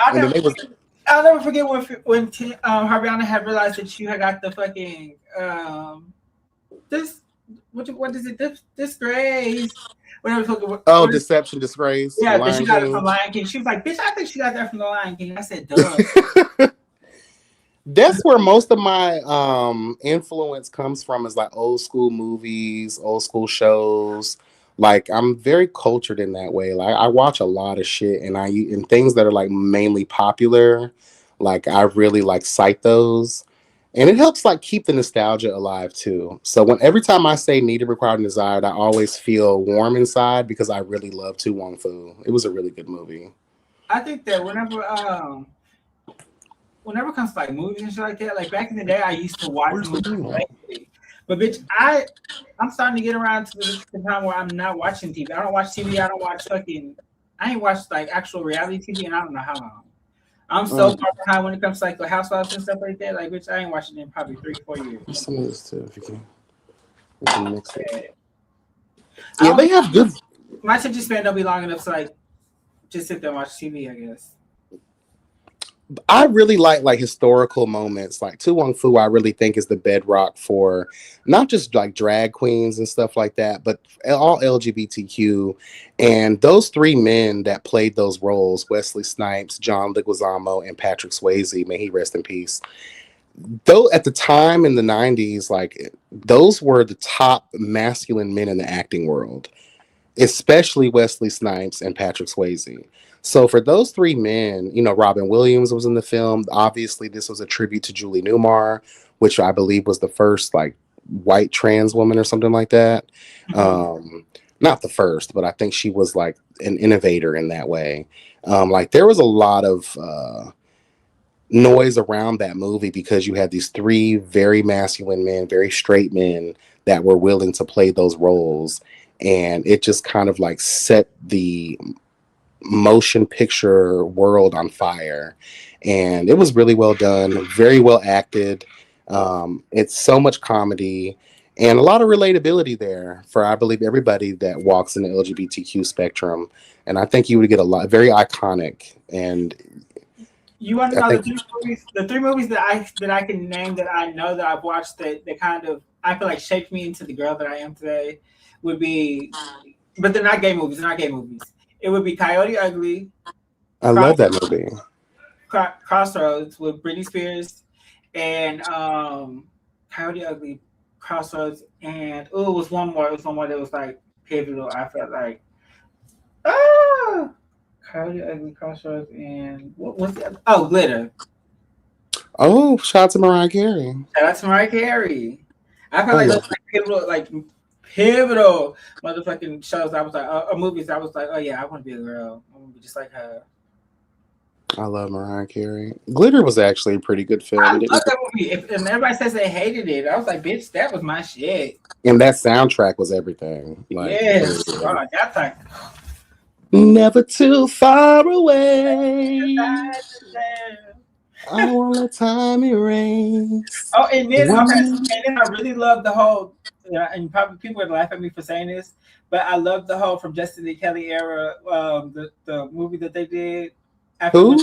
I'll never forget when Harviana had realized that you had got the fucking what is it? Disgrace. Deception, disgrace. Yeah, that she got it from Lion King. She was like, "Bitch, I think she got that from the Lion King." I said, "Duh." That's where most of my influence comes from, is like old school movies, old school shows. Like I'm very cultured in that way. Like I watch a lot of shit, and things that are like mainly popular. Like I really like cite those, and it helps like keep the nostalgia alive too. So every time I say needed, required, and desired, I always feel warm inside because I really love Tu Wong Fu. It was a really good movie. I think that whenever it comes to like movies and shit like that, like back in the day, I used to watch movies. But bitch, I'm starting to get around to the time where I'm not watching TV. I don't watch TV. I don't watch I ain't watched like actual reality TV, and I don't know how long. I'm so far behind when it comes to like the Housewives and stuff like that. Like, bitch, I ain't watching it in probably 3-4 years. Some of this too, if you can. We can mix it. Yeah, they have good. My attention span don't be long enough to like just sit there and watch TV, I guess. I really like historical moments. Like Tu Wong Fu, I really think is the bedrock for not just like drag queens and stuff like that, but all LGBTQ. And those three men that played those roles, Wesley Snipes, John Leguizamo, and Patrick Swayze, may he rest in peace. Though at the time in the 90s, like those were the top masculine men in the acting world, especially Wesley Snipes and Patrick Swayze. So for those three men, Robin Williams was in the film. Obviously, this was a tribute to Julie Newmar, which I believe was the first like white trans woman or something like that. Mm-hmm. Not the first, but I think she was like an innovator in that way. Like there was a lot of noise around that movie because you had these three very masculine men, very straight men that were willing to play those roles. And it just kind of like set the motion picture world on fire, and it was really well done, very well acted. It's so much comedy and a lot of relatability there for, I believe, everybody that walks in the LGBTQ spectrum. And I think you would get very iconic. And you want to know the three movies that I can name that I know that I've watched that kind of I feel like shaped me into the girl that I am today would be, but they're not gay movies. It would be Coyote Ugly, I love that movie. Crossroads with Britney Spears, and Coyote Ugly, Crossroads, and it was one more. It was one more that was like pivotal. I felt like Coyote Ugly, Crossroads, and what was it? Oh, Glitter. Oh, shout out to Mariah Carey. Shout out to Mariah Carey. I felt like those pivotal motherfucking shows. I was like, movies. I was like, oh yeah, I want to be a girl. I want to be just like her. I love Mariah Carey. Glitter was actually a pretty good film. I love that movie. And everybody says they hated it, I was like, bitch, that was my shit. And that soundtrack was everything. Like, yes, that's like never too far away. I want to time erase. Oh, and then I really love the whole. And probably people would laugh at me for saying this, but I love the whole from Justin and Kelly era. The movie that they did. Who?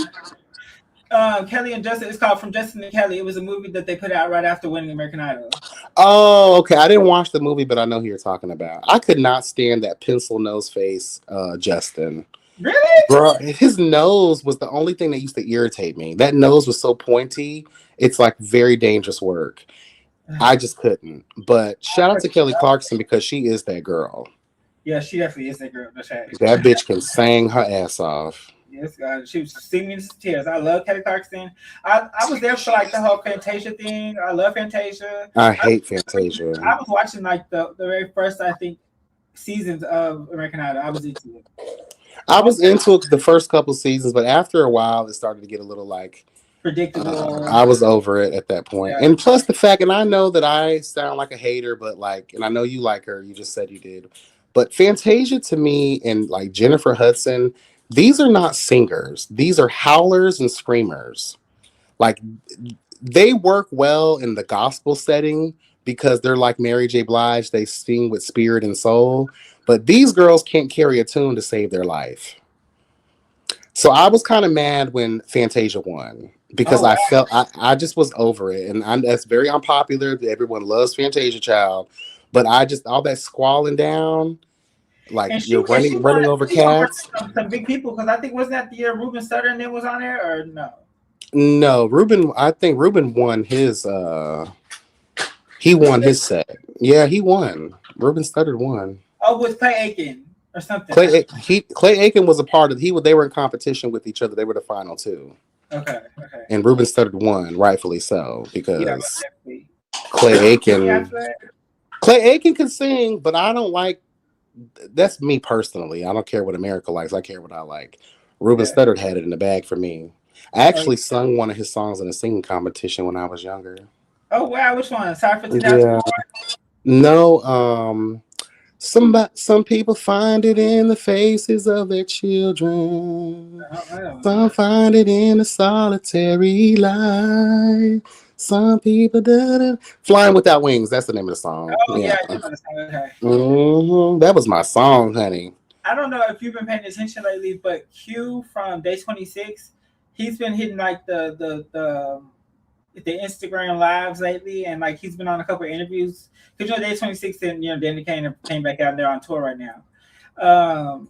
Kelly and Justin. It's called From Justin and Kelly. It was a movie that they put out right after winning American Idol. Oh, okay. I didn't watch the movie, but I know who you're talking about. I could not stand that pencil nose face, Justin. Really? Bro, his nose was the only thing that used to irritate me. That nose was so pointy. It's like very dangerous work. I just couldn't. But shout out to Kelly Clarkson because she is that girl. Yeah, she definitely is that girl. That bitch can sing her ass off. Yes, she was singing to tears. I love Kelly Clarkson. I was there for like the whole Fantasia thing. I love Fantasia. I hate Fantasia. I was watching like the very first, I think, seasons of American Idol. I was into it. I was into it the first couple seasons, but after a while, it started to get a little like predictable. I was over it at that point. Yeah. And plus the fact, and I know that I sound like a hater, but like, and I know you like her. You just said you did. But Fantasia to me and like Jennifer Hudson, these are not singers. These are howlers and screamers. Like they work well in the gospel setting because they're like Mary J. Blige. They sing with spirit and soul. But these girls can't carry a tune to save their life. So I was kind of mad when Fantasia won because I felt I just was over it. And that's very unpopular. Everyone loves Fantasia Child. But I just, all that squalling down, like you're running over cats. Some big people, because I think, wasn't that the year Ruben Studdard was on there or no? No, I think Ruben won his, he won his set. Yeah, he won. Ruben Studdard won. Oh, with Clay Aiken or something. Clay Aiken was a part of. They were in competition with each other. They were the final two. Okay. And Ruben Studdard won, rightfully so, because Clay Aiken. Clay Aiken can sing, but I don't like. That's me personally. I don't care what America likes. I care what I like. Ruben Studdard had it in the bag for me. I actually sung one of his songs in a singing competition when I was younger. Oh wow, which one? Sorry for 2004? No, some people find it in the faces of their children. Some find it in a solitary life. Some people Flying Without Wings. That's the name of the song. Oh yeah, I do understand. Okay. Mm-hmm. That was my song, honey. I don't know if you've been paying attention lately, but Q from Day 26, he's been hitting like the Instagram lives lately, and like he's been on a couple of interviews. Because Day 26 and Danny Kane came back out and they're on tour right now.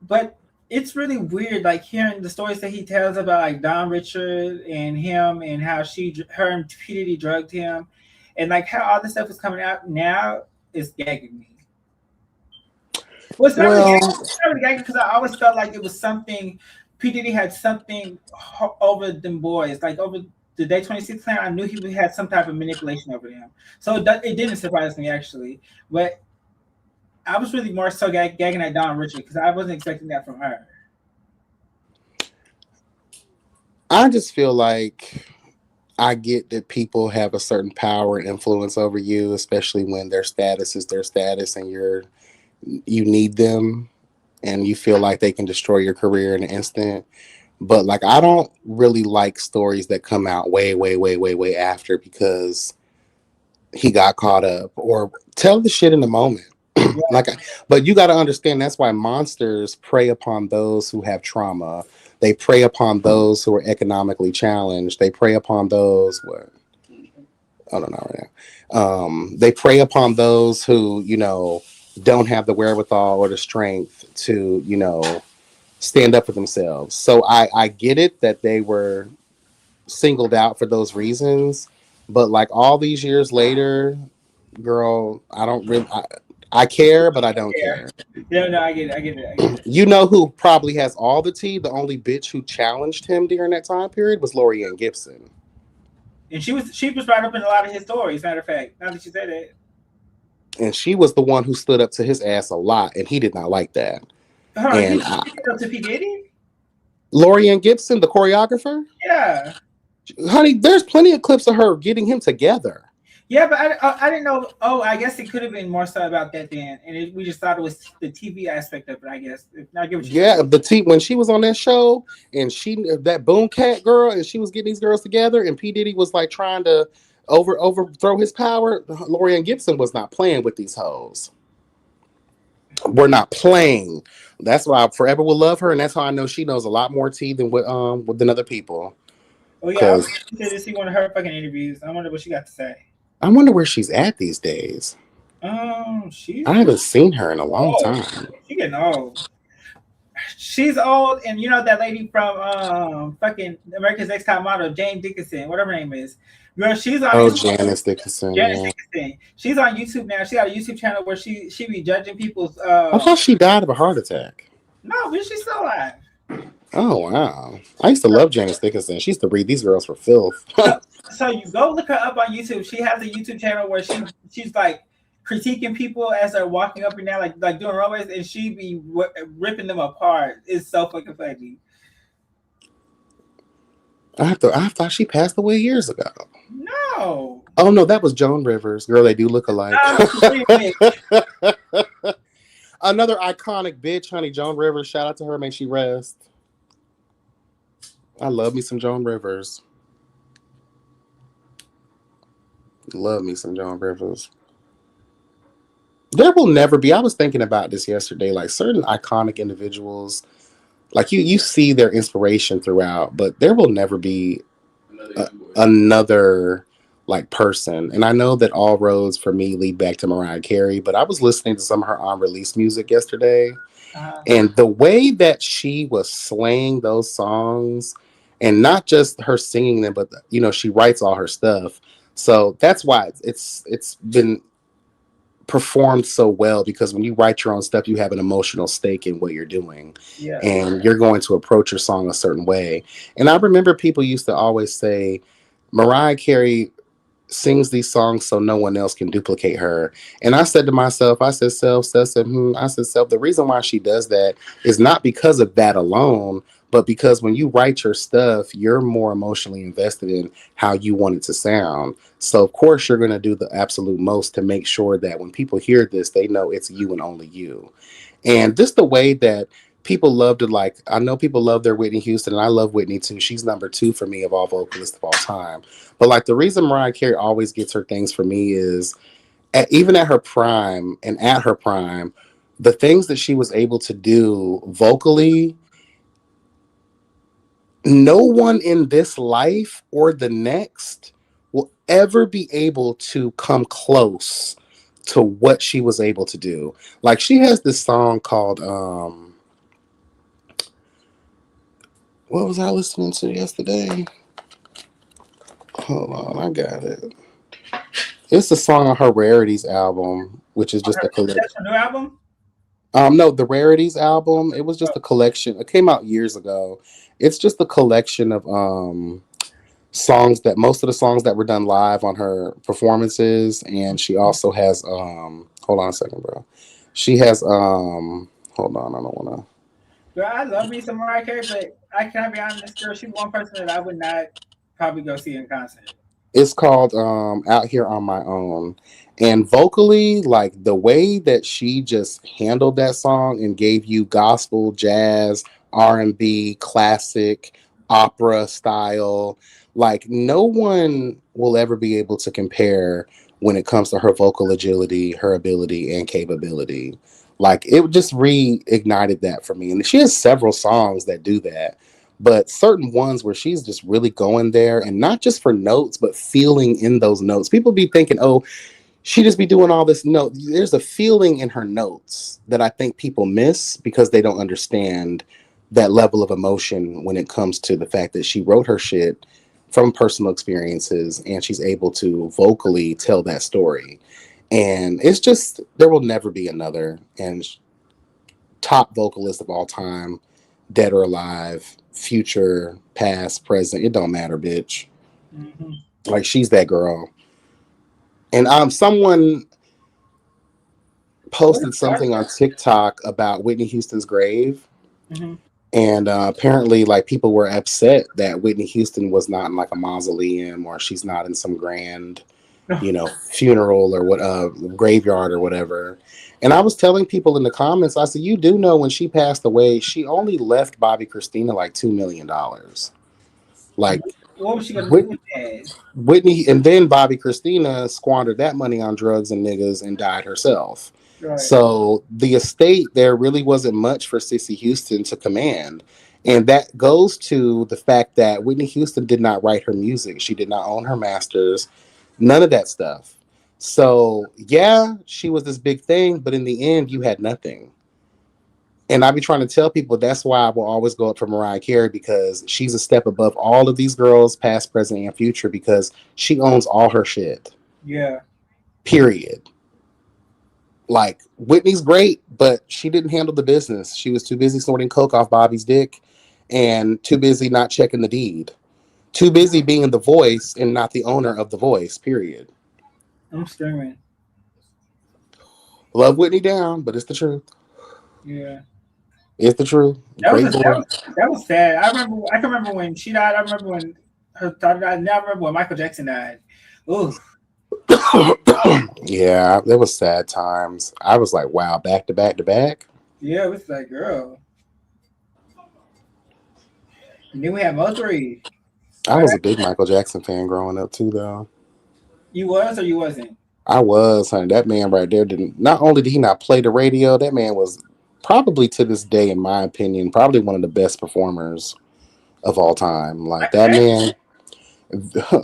But it's really weird, like hearing the stories that he tells about like Don Richard and him and how her and P. Diddy drugged him, and like how all this stuff is coming out now is gagging me. Well, it's not really gagging because I always felt like it was something. P. Diddy had something over them boys, like over the Day 26 plan. I knew he had some type of manipulation over them, so it didn't surprise me actually. But I was really more so gagging at Don Richard because I wasn't expecting that from her. I just feel like I get that people have a certain power and influence over you, especially when their status is their status and you need them and you feel like they can destroy your career in an instant. But like, I don't really like stories that come out way, way, way, way, way after because he got caught up, or tell the shit in the moment. But you got to understand that's why monsters prey upon those who have trauma. They prey upon those who are economically challenged. They prey upon those I don't know right now. They prey upon those who don't have the wherewithal or the strength to stand up for themselves. So I get it that they were singled out for those reasons, but like all these years later, girl, I don't really. I care, but I don't care. No, I get it. I get it. I get it. You know who probably has all the tea? The only bitch who challenged him during that time period was Lorianne Gibson. And she was brought up in a lot of his stories. Matter of fact, now that you said it. And she was the one who stood up to his ass a lot, and he did not like that. And He up to P. Diddy? Lorianne Gibson, the choreographer? Yeah. Honey, there's plenty of clips of her getting him together. Yeah, but I didn't know. Oh, I guess it could have been more so about that then, and we just thought it was the TV aspect of it. I guess. I get what you saying. When she was on that show and that Boom Cat girl, and she was getting these girls together, and P. Diddy was like trying to overthrow his power. Lorianne Gibson was not playing with these hoes. We're not playing. That's why I forever will love her, and that's how I know she knows a lot more tea than than other people. Oh yeah, I was to see one of her fucking interviews. I wonder what she got to say. I wonder where she's at these days. I haven't seen her in a long time. She's getting old. She's old, and you know that lady from fucking America's Next Top Model, Jane Dickinson, whatever her name is. Girl, she's on. Janice Dickinson. Dickinson. She's on YouTube now. She got a YouTube channel where she be judging people's. I thought she died of a heart attack. No, but she's still alive. Oh wow! I used to love Janice Dickinson. She used to read these girls for filth. So you go look her up on YouTube. She has a YouTube channel where she's like critiquing people as they're walking up and down, like doing runways, and she be ripping them apart. It's so fucking funny. I thought she passed away years ago. No. Oh no, that was Joan Rivers. Girl, they do look alike. Another iconic bitch, honey. Joan Rivers. Shout out to her. May she rest. I love me some Joan Rivers. Love me some Joan Rivers. There will never be. I was thinking about this yesterday. Like certain iconic individuals, like you see their inspiration throughout, but there will never be another like person. And I know that all roads for me lead back to Mariah Carey, but I was listening to some of her unreleased music yesterday, and the way that she was slaying those songs, and not just her singing them, but you know she writes all her stuff. So that's why it's been performed so well, because when you write your own stuff, you have an emotional stake in what you're doing, and you're going to approach your song a certain way. And I remember people used to always say Mariah Carey sings these songs so no one else can duplicate her. And I said to myself, I said, Self, the reason why she does that is not because of that alone, but because when you write your stuff, you're more emotionally invested in how you want it to sound. So of course you're going to do the absolute most to make sure that when people hear this, they know it's you and only you. And just the way that people love to, like, I know people love their Whitney Houston, and I love Whitney too. She's number 2 for me of all vocalists of all time. But like the reason Mariah Carey always gets her things for me is even at her prime, the things that she was able to do vocally, no one in this life or the next will ever be able to come close to what she was able to do. Like she has this song called what was I listening to yesterday? Hold on, I got it. It's a song on her Rarities album, which is just a collection. That's her new album? No, the Rarities album. It was just a collection. It came out years ago. It's just a collection of songs that most of the songs that were done live on her performances. And she also has hold on a second, bro. She has hold on, I don't wanna. Girl, I love me some Mariah Carey, but I can't be honest, girl. She's one person that I would not probably go see in concert. It's called Out Here on My Own. And vocally, like the way that she just handled that song and gave you gospel, jazz, R&B, classic, opera style, like no one will ever be able to compare when it comes to her vocal agility, her ability, and capability. Like it just reignited that for me. And she has several songs that do that. But certain ones where she's just really going there, and not just for notes, but feeling in those notes. People be thinking, oh, she just be doing all this note. There's a feeling in her notes that I think people miss because they don't understand that level of emotion when it comes to the fact that she wrote her shit from personal experiences and she's able to vocally tell that story. And it's just, there will never be another. And top vocalist of all time, dead or alive, future, past, present, it don't matter, bitch. Mm-hmm. Like, she's that girl. And someone posted something on TikTok about Whitney Houston's grave. Mm-hmm. And apparently, like, people were upset that Whitney Houston was not in like a mausoleum, or she's not in some grand, you know, funeral or what, graveyard or whatever. And I was telling people in the comments, I said, you do know when she passed away, she only left Bobby Christina like $2 million. Like, what was she gonna do with that? Whitney, and then Bobby Christina squandered that money on drugs and niggas and died herself. Right. So the estate there really wasn't much for Cissy Houston to command. And that goes to the fact that Whitney Houston did not write her music. She did not own her masters, none of that stuff. So yeah, she was this big thing, but in the end, you had nothing. And I be trying to tell people that's why I will always go up for Mariah Carey, because she's a step above all of these girls, past, present, and future, because she owns all her shit. Yeah. Period. Like, Whitney's great, but she didn't handle the business. She was too busy snorting coke off Bobby's dick and too busy not checking the deed. Too busy being the voice and not the owner of the voice, period. I'm screaming. Love Whitney down, but it's the truth. Yeah. It's the truth. That was sad. I can remember when she died. I remember when her daughter died. Now I remember when Michael Jackson died. Ooh. Yeah, there was sad times. I was like, wow, back to back to back. Yeah, it was like, girl. And then we had Mo3. I was a big Michael Jackson fan growing up too, though. You was or you wasn't? I was, honey. That man right there not only did he not play the radio, that man was probably, to this day, in my opinion, probably one of the best performers of all time. Like, that man,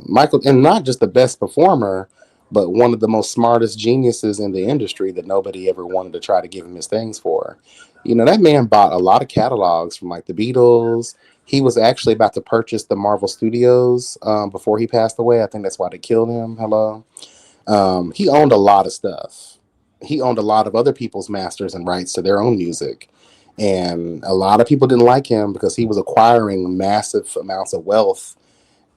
Michael, and not just the best performer, but one of the most smartest geniuses in the industry that nobody ever wanted to try to give him his things for. You know, that man bought a lot of catalogs from like the Beatles. He was actually about to purchase the Marvel Studios before he passed away. I think that's why they killed him. Hello. He owned a lot of stuff. He owned a lot of other people's masters and rights to their own music. And a lot of people didn't like him because he was acquiring massive amounts of wealth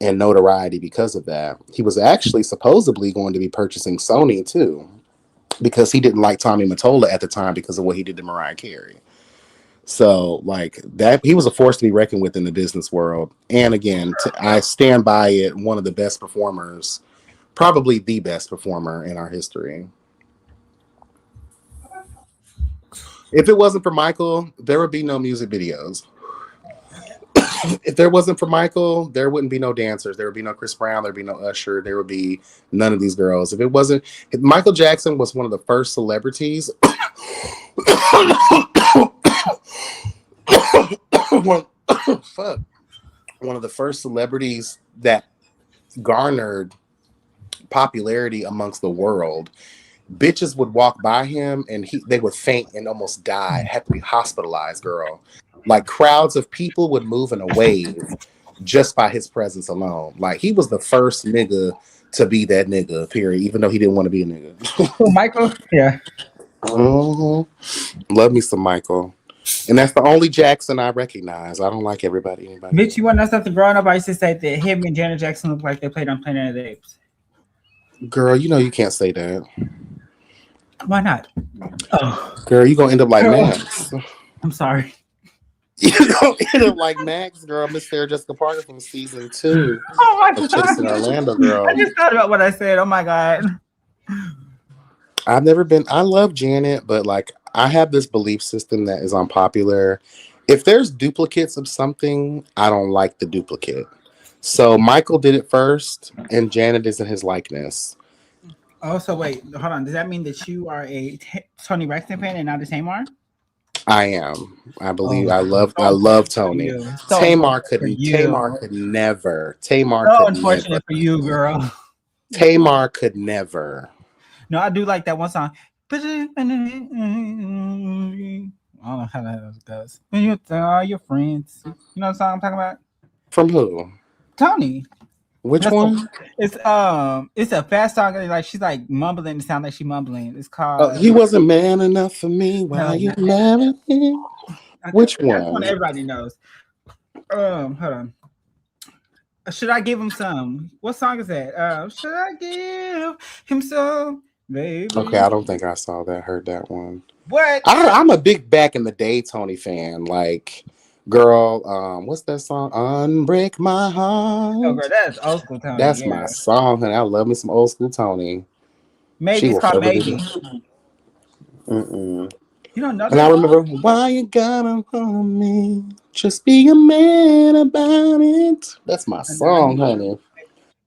and notoriety because of that. He was actually supposedly going to be purchasing Sony too, because he didn't like Tommy Mottola at the time because of what he did to Mariah Carey. So, like, that, he was a force to be reckoned with in the business world. And again, I stand by it, one of the best performers, probably the best performer in our history. If it wasn't for Michael, there would be no music videos. If there wasn't for Michael, there wouldn't be no dancers. There would be no Chris Brown. There'd be no Usher. There would be none of these girls. If Michael Jackson was one of the first celebrities. One of the first celebrities that garnered popularity amongst the world. Bitches would walk by him and they would faint and almost die, had to be hospitalized, girl. Like, crowds of people would move in a wave just by his presence alone. Like, he was the first nigga to be that nigga, period, even though he didn't want to be a nigga. Michael? Yeah. Mm-hmm. Love me some Michael. And that's the only Jackson I recognize. I don't like anybody. Mitch, you want to know something? Growing up, I used to say that him and Janet Jackson look like they played on Planet of the Apes. Girl, you know you can't say that. Why not? Oh. Girl, you're going to end up like Max. I'm sorry. You're going to end up like Max, girl. Miss Sarah Jessica Parker from season 2. Oh, my God. Chasing Orlando, girl. I just thought about what I said. Oh, my God. I love Janet, but, like, I have this belief system that is unpopular. If there's duplicates of something, I don't like the duplicate. So Michael did it first, and Janet is in his likeness. Oh, so wait, hold on. Does that mean that you are a Tony Braxton fan and not a Tamar? I am. I believe. I love Tony. Tamar could never. Unfortunate for you, girl. Tamar could never. No, I do like that one song. Oh, how that goes. When you tell all your friends, you know what song I'm talking about? From who? Tony. Which That's one? it's a fast song. Like she's like mumbling. It sounds like she mumbling. It's called. He wasn't man enough for me. Why No, you married him? Which That's one? one everybody knows. Hold on. Should I give him some? What song is that? Should I give him some, baby? Okay, I don't think I saw that. Heard that one. What? I'm a big back in the day Tony fan. Like, girl, what's that song? Unbreak My Heart. Oh, girl, that's old school Tony. That's my song, honey. I love me some old school Tony. Maybe it's called Maybe. Mm-mm. You don't know that? And I remember, why you gotta harm me? Just be a man about it. That's my song, honey.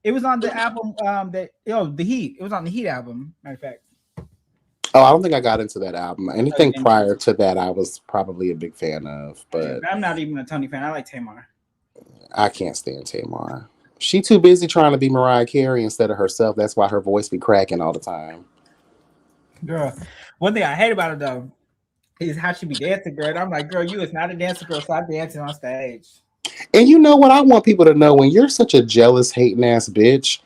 It was on the album. The Heat. It was on the Heat album. Matter of fact. Oh, I don't think I got into that album. Anything prior to that, I was probably a big fan of. But I'm not even a Tony fan. I like Tamar. I can't stand Tamar. She too busy trying to be Mariah Carey instead of herself. That's why her voice be cracking all the time. Girl, one thing I hate about it though is how she be dancing, girl. And I'm like, girl, you is not a dancer, girl. Stop dancing on stage. And you know what? I want people to know, when you're such a jealous, hating ass bitch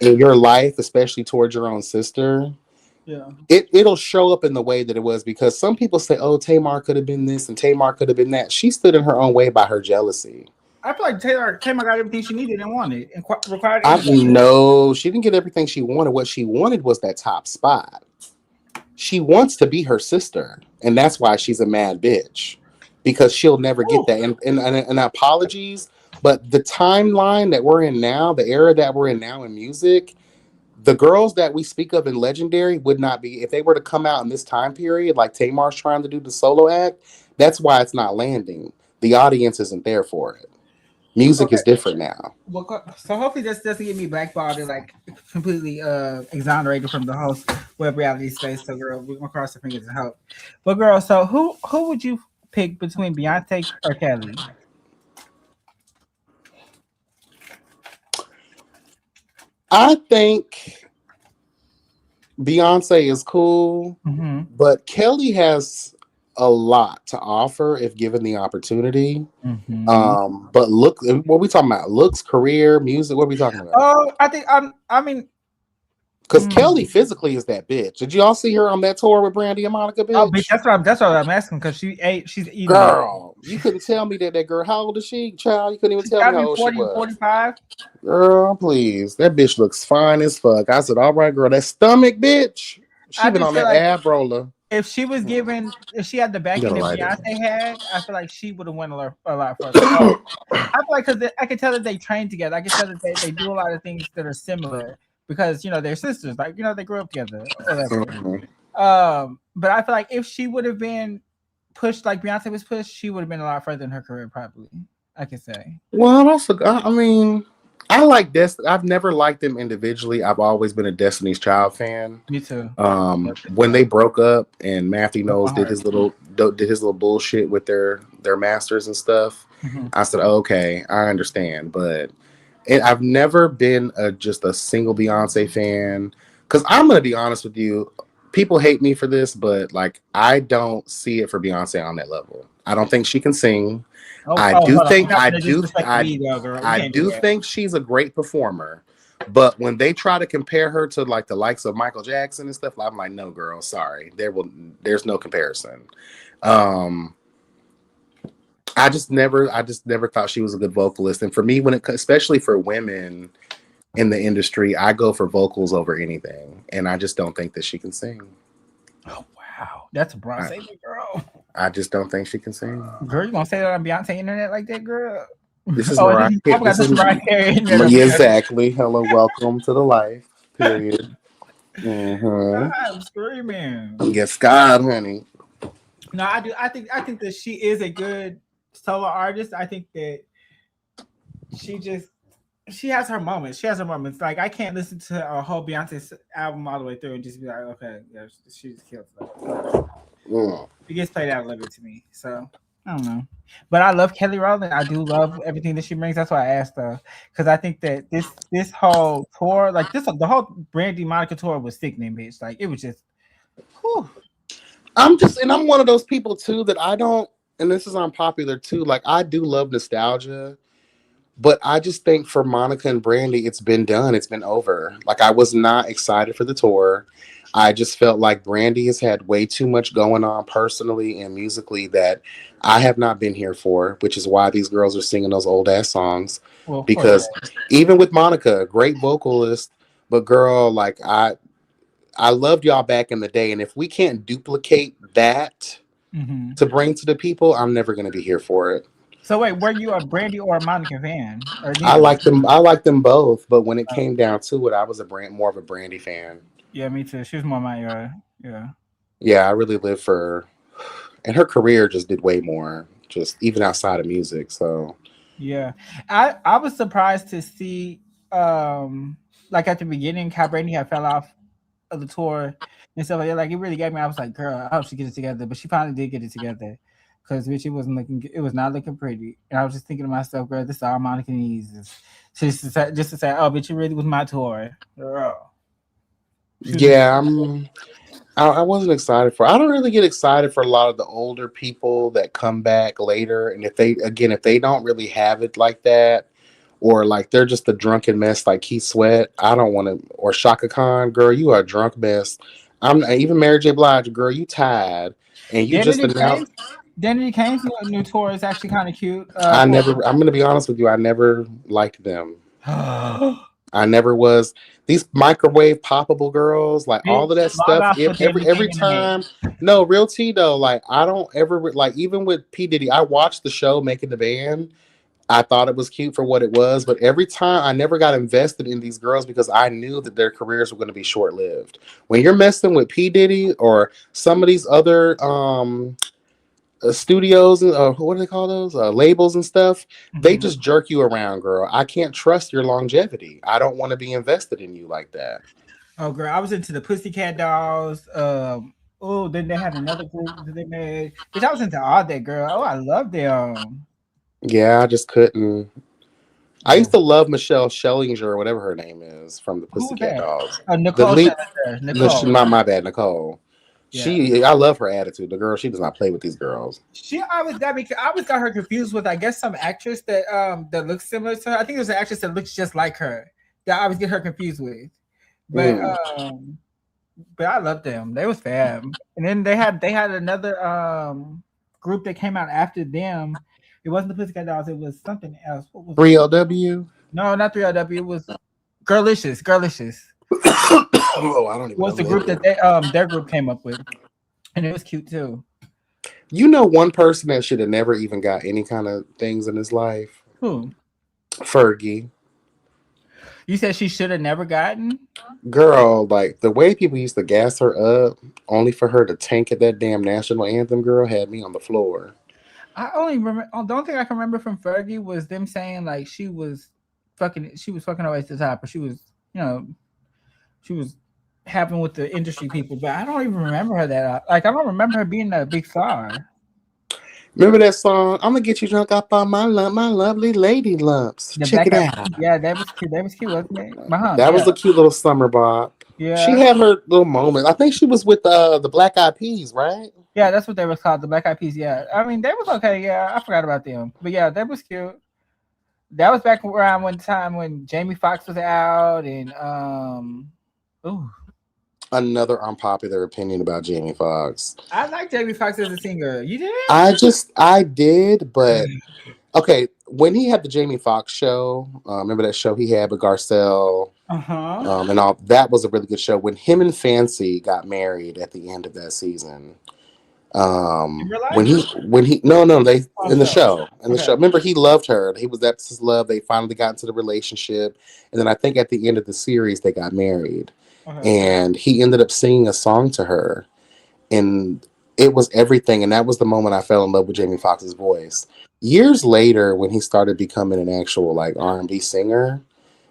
in your life, especially towards your own sister, yeah, it'll show up in the way that it was, because some people say, oh, Tamar could have been this and Tamar could have been that. She stood in her own way by her jealousy. I feel like Tamar got everything she needed and wanted and required. No, she didn't get everything she wanted. What she wanted was that top spot. She wants to be her sister, and that's why she's a mad bitch, because she'll never get that. And apologies, but the timeline that we're in now, the era that we're in now in music, the girls that we speak of in Legendary would not be, if they were to come out in this time period, like Tamar's trying to do the solo act. That's why it's not landing. The audience isn't there for it. Music is different now. Well, so hopefully this doesn't get me blackballed and like completely exonerated from the whole web reality space. So, girl, we're gonna cross our fingers and hope. But, girl, so who would you pick between Beyonce or Kelly? I think Beyonce is cool, but Kelly has a lot to offer if given the opportunity. But look, what are we talking about? Looks, career, music. What are we talking about? Oh, I think because Kelly physically is that bitch. Did you all see her on that tour with Brandy and Monica? Bitch? Oh, bitch, that's what I'm asking, because she's eating. Girl, you couldn't tell me that girl. How old is she, child? You couldn't even tell me how old 40, she was. 45. Girl, please, that bitch looks fine as fuck. I said, all right, girl, that stomach, bitch. She been on that ab roller. If she was given, if she had the backing that Beyonce had, I feel like she would have went a lot further. I feel like, because I can tell that they train together. I can tell that they do a lot of things that are similar, because they're sisters. Like, they grew up together. But I feel like if she would have been pushed like Beyonce was pushed, she would have been a lot further in her career, probably. I could say. Well, I mean, I like Destiny. I've never liked them individually. I've always been a Destiny's Child fan. Me too. When they broke up and Matthew Knowles did his little bullshit with their masters and stuff, I said, okay, I understand. But I've never been just a single Beyonce fan, because I'm gonna be honest with you. People hate me for this, but like, I don't see it for Beyonce on that level. I don't think she can sing. I do think she's a great performer, but when they try to compare her to like the likes of Michael Jackson and stuff, I'm like, no, girl, sorry, there's no comparison. I just never thought she was a good vocalist, and for me, especially for women in the industry, I go for vocals over anything, and I just don't think that she can sing. Oh wow, that's a broad statement, girl. I just don't think she can sing. Girl, you gonna say that on Beyonce internet like that, girl? This is Mariah Carey. Yeah, exactly. Hello, welcome to the life. Period. I'm screaming. Yes, God, honey. No, I do. I think that she is a good solo artist. I think that she has her moments. She has her moments. Like, I can't listen to a whole Beyonce album all the way through and just be like, okay, yeah, she just killed it. It gets played out a little bit to me, so I don't know. But I love Kelly Rowland. I do love everything that she brings. That's why I asked her, because I think that this whole tour, like the whole Brandy Monica tour was sickening, bitch. Like, it was just, whew. I'm one of those people too that I don't, and this is unpopular too. Like I do love nostalgia, but I just think for Monica and Brandy, it's been done. It's been over. Like I was not excited for the tour. I just felt like Brandy has had way too much going on personally and musically that I have not been here for, which is why these girls are singing those old ass songs. Well, of course. Because even with Monica, great vocalist, but girl, like I loved y'all back in the day, and if we can't duplicate that to bring to the people, I'm never gonna be here for it. So wait, were you a Brandy or a Monica fan? Or I like them. I like them both, but when it came down to it, I was more of a Brandy fan. Yeah, me too. She was more my yeah. Yeah, I really lived for her, and her career just did way more, just even outside of music. So yeah, I was surprised to see like at the beginning how Brandy had fell off of the tour and stuff like that. Like it really got me. I was like, girl, I hope she gets it together, but she finally did get it together. Because bitch, it was not looking pretty. And I was just thinking to myself, girl, this is all Monica needs is just to say, oh, bitch, it really was my tour. Girl. yeah, I wasn't excited for. I don't really get excited for a lot of the older people that come back later, and if they don't really have it like that, or like they're just a drunken mess like Keith Sweat, I don't want to. Or Shaka Khan, girl, you are a drunk mess. I'm even Mary J. Blige, girl, you tired, and you just announced. Danity Kane's new tour is actually kind of cute. I'm gonna be honest with you. I never liked them. I never was. These microwave poppable girls, like all of that stuff. Every time, no, real tea though. Like I don't ever like. Even with P Diddy, I watched the show Making the Band. I thought it was cute for what it was, but every time I never got invested in these girls because I knew that their careers were going to be short lived. When you're messing with P Diddy or some of these other studios, what do they call those labels and stuff, they just jerk you around, girl. I can't trust your longevity. I don't want to be invested in you like that. Oh girl, I was into the Pussycat Dolls. Then they had another group that they made, which I was into all that, girl. Oh, I love them. Yeah, I just couldn't. I used to love Michelle Schellinger or whatever her name is from the Pussycat Dolls. Nicole. Nicole. My bad, Nicole. Yeah. I love her attitude. The girl, she does not play with these girls. She always got me. I always got her confused with, I guess, some actress that looks similar to her. I think there's an actress that looks just like her that I always get her confused with. But I love them. They was fab. And then they had another group that came out after them. It wasn't the Pussycat Dolls. It was something else. What was 3LW? No, not 3LW. It was Girlicious. Oh, I don't even know. Was the group that their group came up with, and it was cute too. You know, one person that should have never even got any kind of things in his life. Who? Fergie. You said she should have never gotten? Girl, like the way people used to gas her up, only for her to tank at that damn national anthem, girl, had me on the floor. I only remember. The only thing I can remember from Fergie was them saying like she was fucking her way to the top, but she was, she was having with the industry people. But I don't even remember her that. Like I don't remember her being a big star. Remember that song? I'm gonna get you drunk up on my lovely lady lumps. Check it out. Yeah, that was cute. That was cute, wasn't it? That was a cute little summer bop. Yeah, she had her little moment. I think she was with the Black Eyed Peas, right? Yeah, that's what they was called, the Black Eyed Peas. Yeah, I mean they was okay. Yeah, I forgot about them, but yeah, that was cute. That was back around one time when Jamie Foxx was out, and another unpopular opinion about Jamie Foxx. I like Jamie Foxx as a singer. You did? I did, but okay. When he had the Jamie Foxx show, remember that show he had with Garcelle? And all that was a really good show. When him and Fancy got married at the end of that season. When he in the show. Remember, he loved her. That's his love. They finally got into the relationship, and then I think at the end of the series they got married. And he ended up singing a song to her, and it was everything. And that was the moment I fell in love with Jamie Foxx's voice. Years later, when he started becoming an actual like R&B singer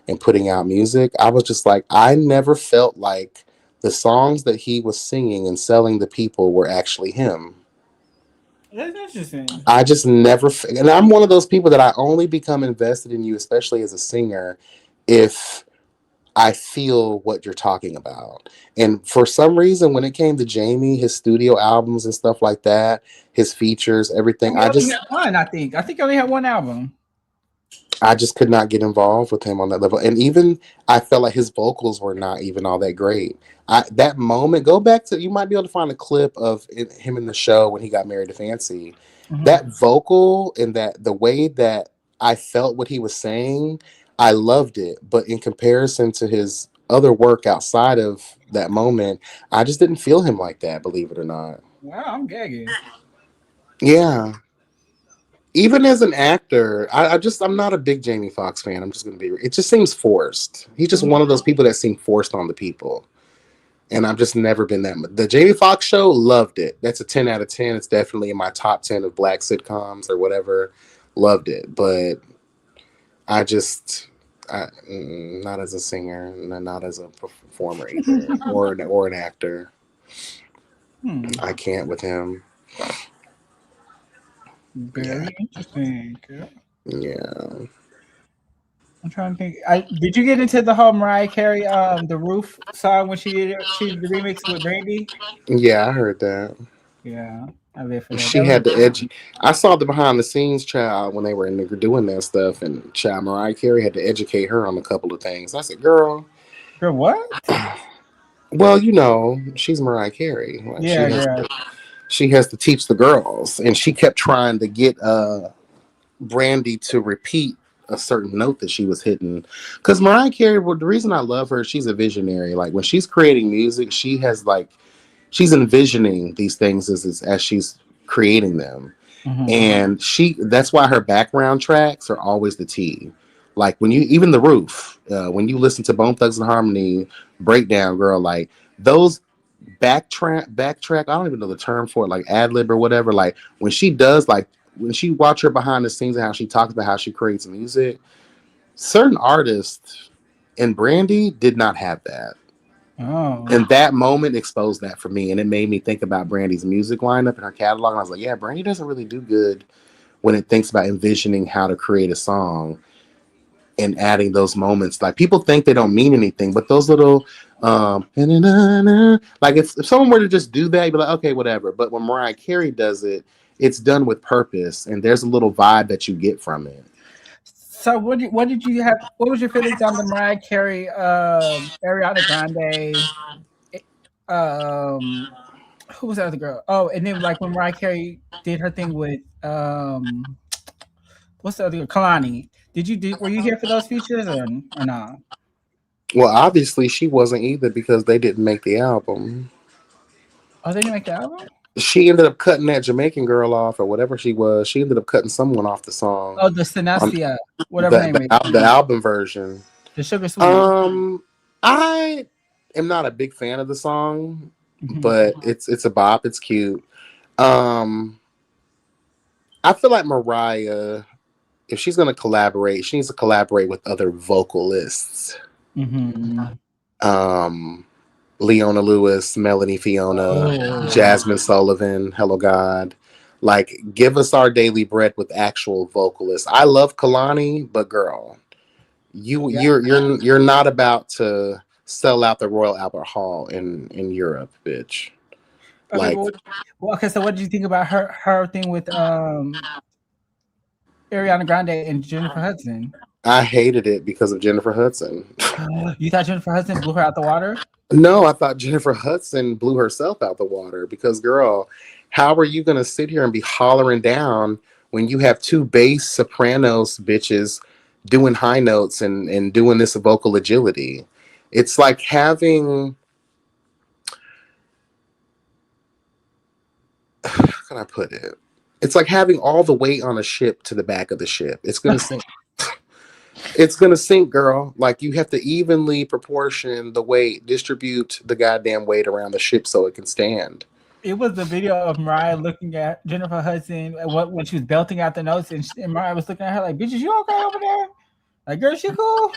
and putting out music, I was just like, I never felt like the songs that he was singing and selling to people were actually him. That's interesting. I just never, and I'm one of those people that I only become invested in you, especially as a singer, if I feel what you're talking about. And for some reason, when it came to Jamie, his studio albums and stuff like that, his features, everything, He only had one, I think. I think he only had one album. I just could not get involved with him on that level. And even I felt like his vocals were not even all that great. That moment, go back to, you might be able to find a clip of him in the show when he got married to Fancy. Mhm. That vocal and that the way that I felt what he was saying, I loved it. But in comparison to his other work outside of that moment, I just didn't feel him like that, believe it or not. Wow, I'm gagging. Yeah. Even as an actor, I'm not a big Jamie Foxx fan. I'm just gonna be. It just seems forced. He's just one of those people that seem forced on the people, and I've just never been that. The Jamie Foxx show, loved it. That's a 10 out of 10. It's definitely in my top 10 of black sitcoms or whatever. Loved it, but not as a singer, not as a performer either, or an actor. I can't with him. Very interesting. Yeah. I'm trying to think. Did you get into the whole Mariah Carey, the Roof song when she did the remix with Brandy? Yeah, I heard that. Yeah, I live for that. She had the edge. I saw the behind the scenes child when they were doing that stuff, and child Mariah Carey had to educate her on a couple of things. I said, "Girl, what?" Well, she's Mariah Carey. Like, yeah. She has to teach the girls, and she kept trying to get Brandy to repeat a certain note that she was hitting. Because Mariah Carey, well, the reason I love her, she's a visionary. Like when she's creating music, she's envisioning these things as she's creating them. Mm-hmm. And that's why her background tracks are always the T. Like even The Roof, when you listen to Bone Thugs and Harmony breakdown, girl, like those backtrack, I don't even know the term for it, like ad lib or whatever. Like when she does, like when she watch her behind the scenes and how she talks about how she creates music, certain artists and Brandy did not have that. Oh. And that moment exposed that for me, and it made me think about Brandy's music lineup and her catalog. And I was like, yeah, Brandy doesn't really do good when it thinks about envisioning how to create a song and adding those moments. Like people think they don't mean anything, but those little like if someone were to just do that, you'd be like, okay, whatever. But when Mariah Carey does it, it's done with purpose, and there's a little vibe that you get from it. So what did you have? What was your feelings on the Mariah Carey, Ariana Grande? Who was that other girl? Oh, and then like when Mariah Carey did her thing with what's the other girl? Kalani. Were you here for those features or not? Well, obviously she wasn't either because they didn't make the album. Oh, they didn't make the album? She ended up cutting that Jamaican girl off or whatever she was. She ended up cutting someone off the song. Oh, the Synestia, whatever name it is. The album version. The Sugar Sweet. I am not a big fan of the song, but it's a bop. It's cute. I feel like Mariah, if she's going to collaborate, she needs to collaborate with other vocalists. Leona Lewis, Melanie Fiona, Jasmine Sullivan, Hello God. Like, give us our daily bread with actual vocalists. I love Kalani, but girl, you're not about to sell out the Royal Albert Hall in Europe, bitch. Okay, like, so what did you think about her thing with Ariana Grande and Jennifer Hudson? I hated it because of Jennifer Hudson. You thought Jennifer Hudson blew her out the water? No, I thought Jennifer Hudson blew herself out the water because, girl, how are you going to sit here and be hollering down when you have two bass sopranos bitches doing high notes and doing this vocal agility? It's like having... How can I put it? It's like having all the weight on a ship to the back of the ship. It's going to sink. It's going to sink, girl. Like, you have to evenly proportion the weight, distribute the goddamn weight around the ship so it can stand. It was the video of Mariah looking at Jennifer Hudson when she was belting out the notes, and Mariah was looking at her like, bitch, is you okay over there? Like, girl, she cool?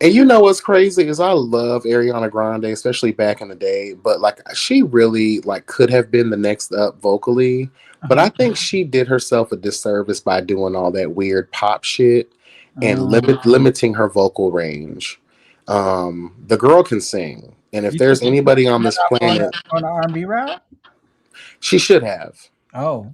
And you know what's crazy is I love Ariana Grande, especially back in the day, but like she really like could have been the next up vocally, but I think she did herself a disservice by doing all that weird pop shit and limiting her vocal range. The girl can sing, and if there's anybody on this planet, on the R&B route, she should have. oh,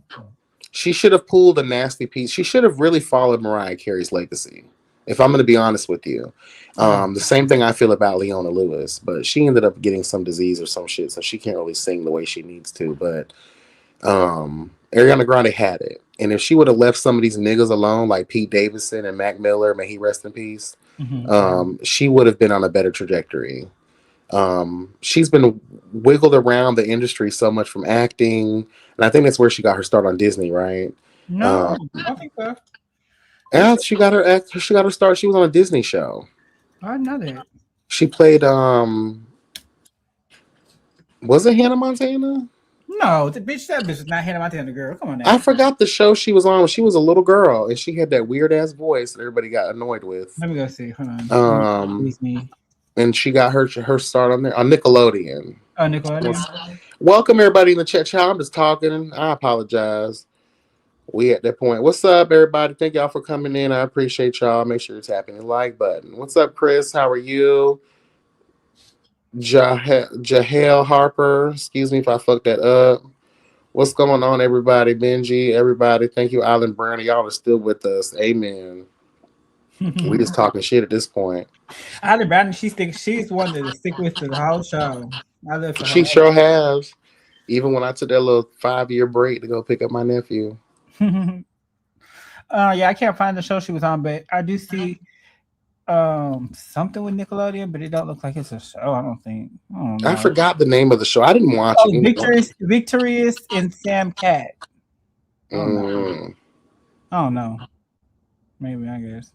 She should have pulled a nasty piece. She should have really followed Mariah Carey's legacy. If I'm going to be honest with you, the same thing I feel about Leona Lewis, but she ended up getting some disease or some shit, so she can't really sing the way she needs to. But Ariana Grande had it, and if she would have left some of these niggas alone, like Pete Davidson and Mac Miller, may he rest in peace, she would have been on a better trajectory. She's been wiggled around the industry so much from acting, and I think that's where she got her start on Disney, right? No, I don't think so. And she got her start. She was on a Disney show. I know that. She played was it Hannah Montana? No, that bitch is not Hannah Montana girl. Come on now. I forgot the show she was on when she was a little girl, and she had that weird ass voice that everybody got annoyed with. Let me go see. Hold on. And she got her start on there on Nickelodeon. Oh, Nickelodeon. Welcome everybody in the chat. I'm just talking. I apologize. We at that point. What's up, everybody? Thank y'all for coming in. I appreciate y'all. Make sure you're tapping the like button. What's up, Chris? How are you? Jahel Harper. Excuse me if I fucked that up. What's going on, everybody? Benji, everybody. Thank you, Island Brownie. Y'all are still with us. Amen. We just talking shit at this point. Island Brownie, she's one to stick with the whole show. I love her. She sure has. Even when I took that little 5-year break to go pick up my nephew. Yeah, I can't find the show she was on, but I do see something with Nickelodeon, but it don't look like it's a show. I don't know. I forgot the name of the show. I didn't watch it. Victorious and Sam Cat. I don't know. Maybe, I guess.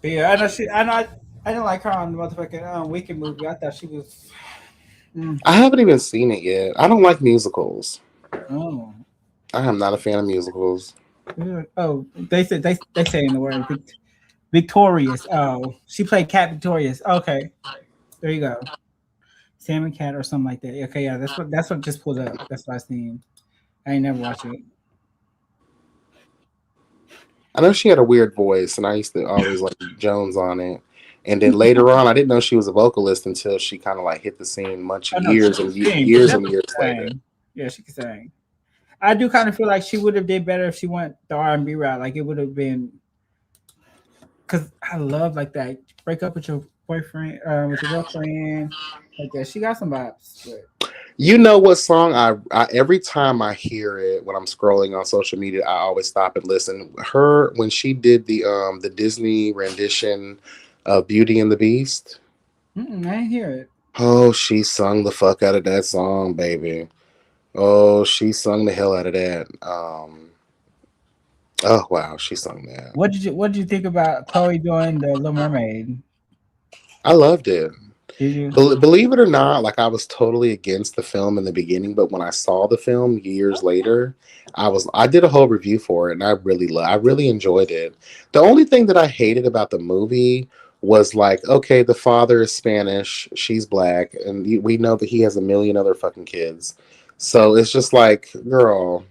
But yeah, I didn't like her on the motherfucking Wicked movie. I thought she was. I haven't even seen it yet. I don't like musicals. Oh. I am not a fan of musicals. Oh, they say in the word Victorious. Oh, she played Cat Victorious. Okay, there you go. Sam and Cat or something like that. Okay, yeah, that's what just pulled up. That's what I seen. I ain't never watched it. I know she had a weird voice, and I used to always like Jones on it. And then later on, I didn't know she was a vocalist until she kind of like hit the scene years and years later. Yeah, she can sing. I do kind of feel like she would have did better if she went the R&B route. Like it would have been, because I love like that. Break up with your boyfriend, with your girlfriend, like that. She got some vibes. But. You know what song I every time I hear it when I'm scrolling on social media, I always stop and listen. Her when she did the Disney rendition of Beauty and the Beast. I didn't hear it. Oh, she sung the fuck out of that song, baby. Oh, she sung the hell out of that. Oh wow, she sung that. What did you think about Chloe doing the Little Mermaid? I loved it. Did you? Believe it or not, like I was totally against the film in the beginning, but when I saw the film years later, I did a whole review for it, and I really enjoyed it. The only thing that I hated about the movie was like, okay, the father is Spanish, she's black, and we know that he has a million other fucking kids. So it's just like, girl,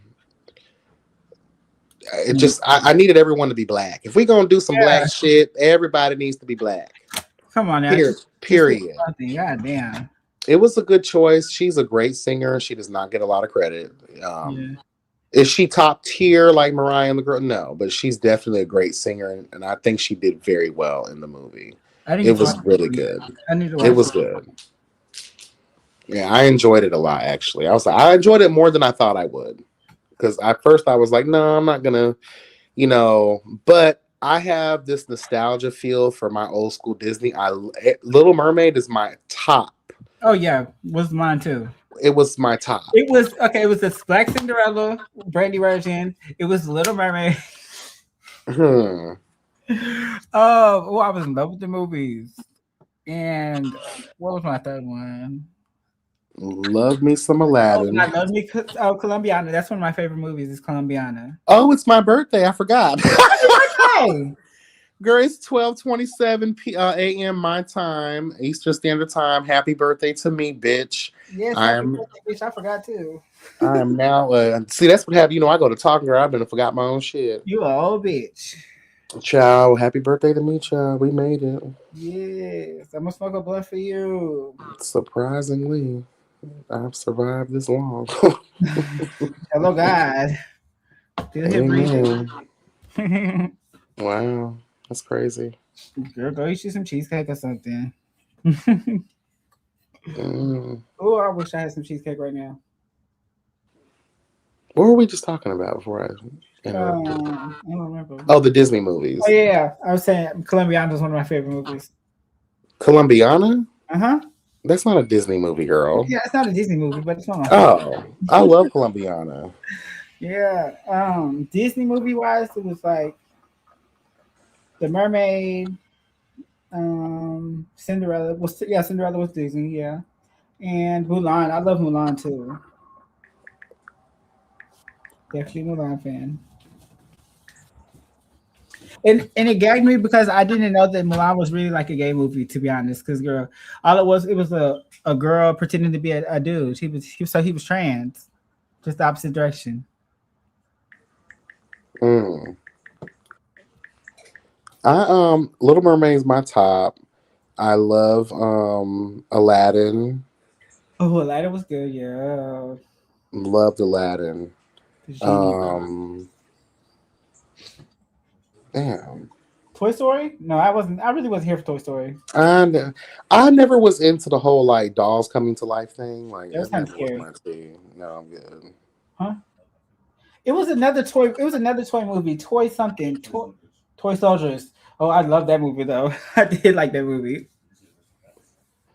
it just I needed everyone to be black. If we gonna do some black shit, everybody needs to be black. Come on now. Period. God damn. It was a good choice. She's a great singer. She does not get a lot of credit. Is she top tier like Mariah and the girl? No, but she's definitely a great singer, and I think she did very well in the movie. It was really good. It was good. Yeah, I enjoyed it a lot, actually. I enjoyed it more than I thought I would. Because at first I was like, no, I'm not gonna, but I have this nostalgia feel for my old school Disney. Little Mermaid is my top. Oh yeah, was mine too. It was my top. It was okay. It was the Black Cinderella, Brandy version. It was Little Mermaid. Oh, I was in love with the movies. And what was my third one? Love me some Aladdin. I love me Colombiana. That's one of my favorite movies. Is Colombiana. Oh, it's my birthday. I forgot. Girl, it's 12:27 a.m. my time, Eastern Standard Time. Happy birthday to me, bitch. Yes, bitch. I forgot too. I am now. See, that's what happened. I go to Talking Girl. I've been forgot my own shit. You an old bitch. Ciao. Happy birthday to me, child. We made it. Yes, I'm gonna smoke a blunt for you. Surprisingly, I've survived this long. Hello, God. Still here breathing. Amen. Wow. That's crazy. Girl, go eat you some cheesecake or something. Mm. Oh, I wish I had some cheesecake right now. What were we just talking about before I interrupted? I don't remember. Oh, the Disney Oh movies. yeah, I was saying Colombiana is one of my favorite movies. Colombiana? Uh-huh. That's not a Disney movie, girl. Yeah, it's not a Disney movie, but it's one of my favorite. Oh, I love Colombiana. Yeah. Disney movie wise, it was like The Mermaid, Cinderella was Cinderella was Disney, yeah. And Mulan. I love Mulan too. Definitely Mulan fan. And it gagged me because I didn't know that Mulan was really like a gay movie, to be honest. Because girl, all it was a girl pretending to be a dude. He was trans, just the opposite direction. Mm. Little Mermaid's my top. I love Aladdin. Oh, Aladdin was good, yeah. Loved Aladdin. The genie. Damn. Toy Story? No, I wasn't. I really wasn't here for Toy Story. I never was into the whole like dolls coming to life thing. Like It was that kind of never was scary. my thing. No, I'm good. Huh? It was another toy. It was another toy movie. Toy something. Toy Soldiers. Oh, I love that movie though. I did like that movie.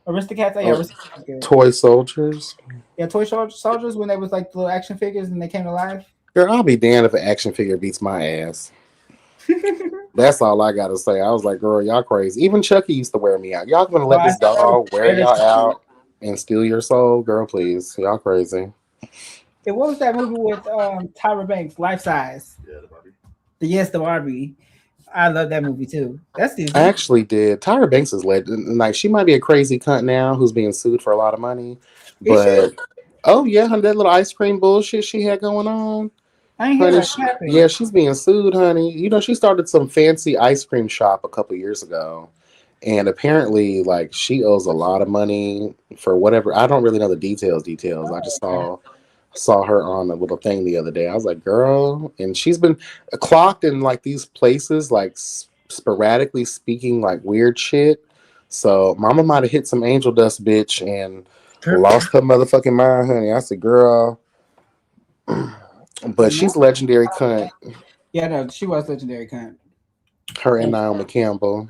Aristocats. Oh, yeah, Aristocats was good. Toy Soldiers. Yeah, Soldiers when they was like the little action figures and they came to life. Girl, I'll be damned if an action figure beats my ass. That's all I gotta say. I was like, girl, y'all crazy. Even Chucky used to wear me out. Y'all gonna let this dog wear y'all out and steal your soul? Girl, please. Y'all crazy. And what was that movie with Tyra Banks, Life Size? Yeah, the Barbie. Yes, the Barbie. I love that movie too. That's Disney. I actually did. Tyra Banks is legend. Like, she might be a crazy cunt now who's being sued for a lot of money. But oh yeah, that little ice cream bullshit she had going on. I ain't hear that. Yeah, she's being sued, honey. You know, she started some fancy ice cream shop a couple years ago. And apparently, like, she owes a lot of money for whatever. I don't really know the details. I just saw her on a little thing the other day. I was like, girl, and she's been clocked in like these places, like sporadically speaking like weird shit. So mama might have hit some angel dust, bitch, and lost her motherfucking mind, honey. I said, girl, but she's legendary cunt. Yeah, no, she was legendary cunt. Her and Naomi Campbell.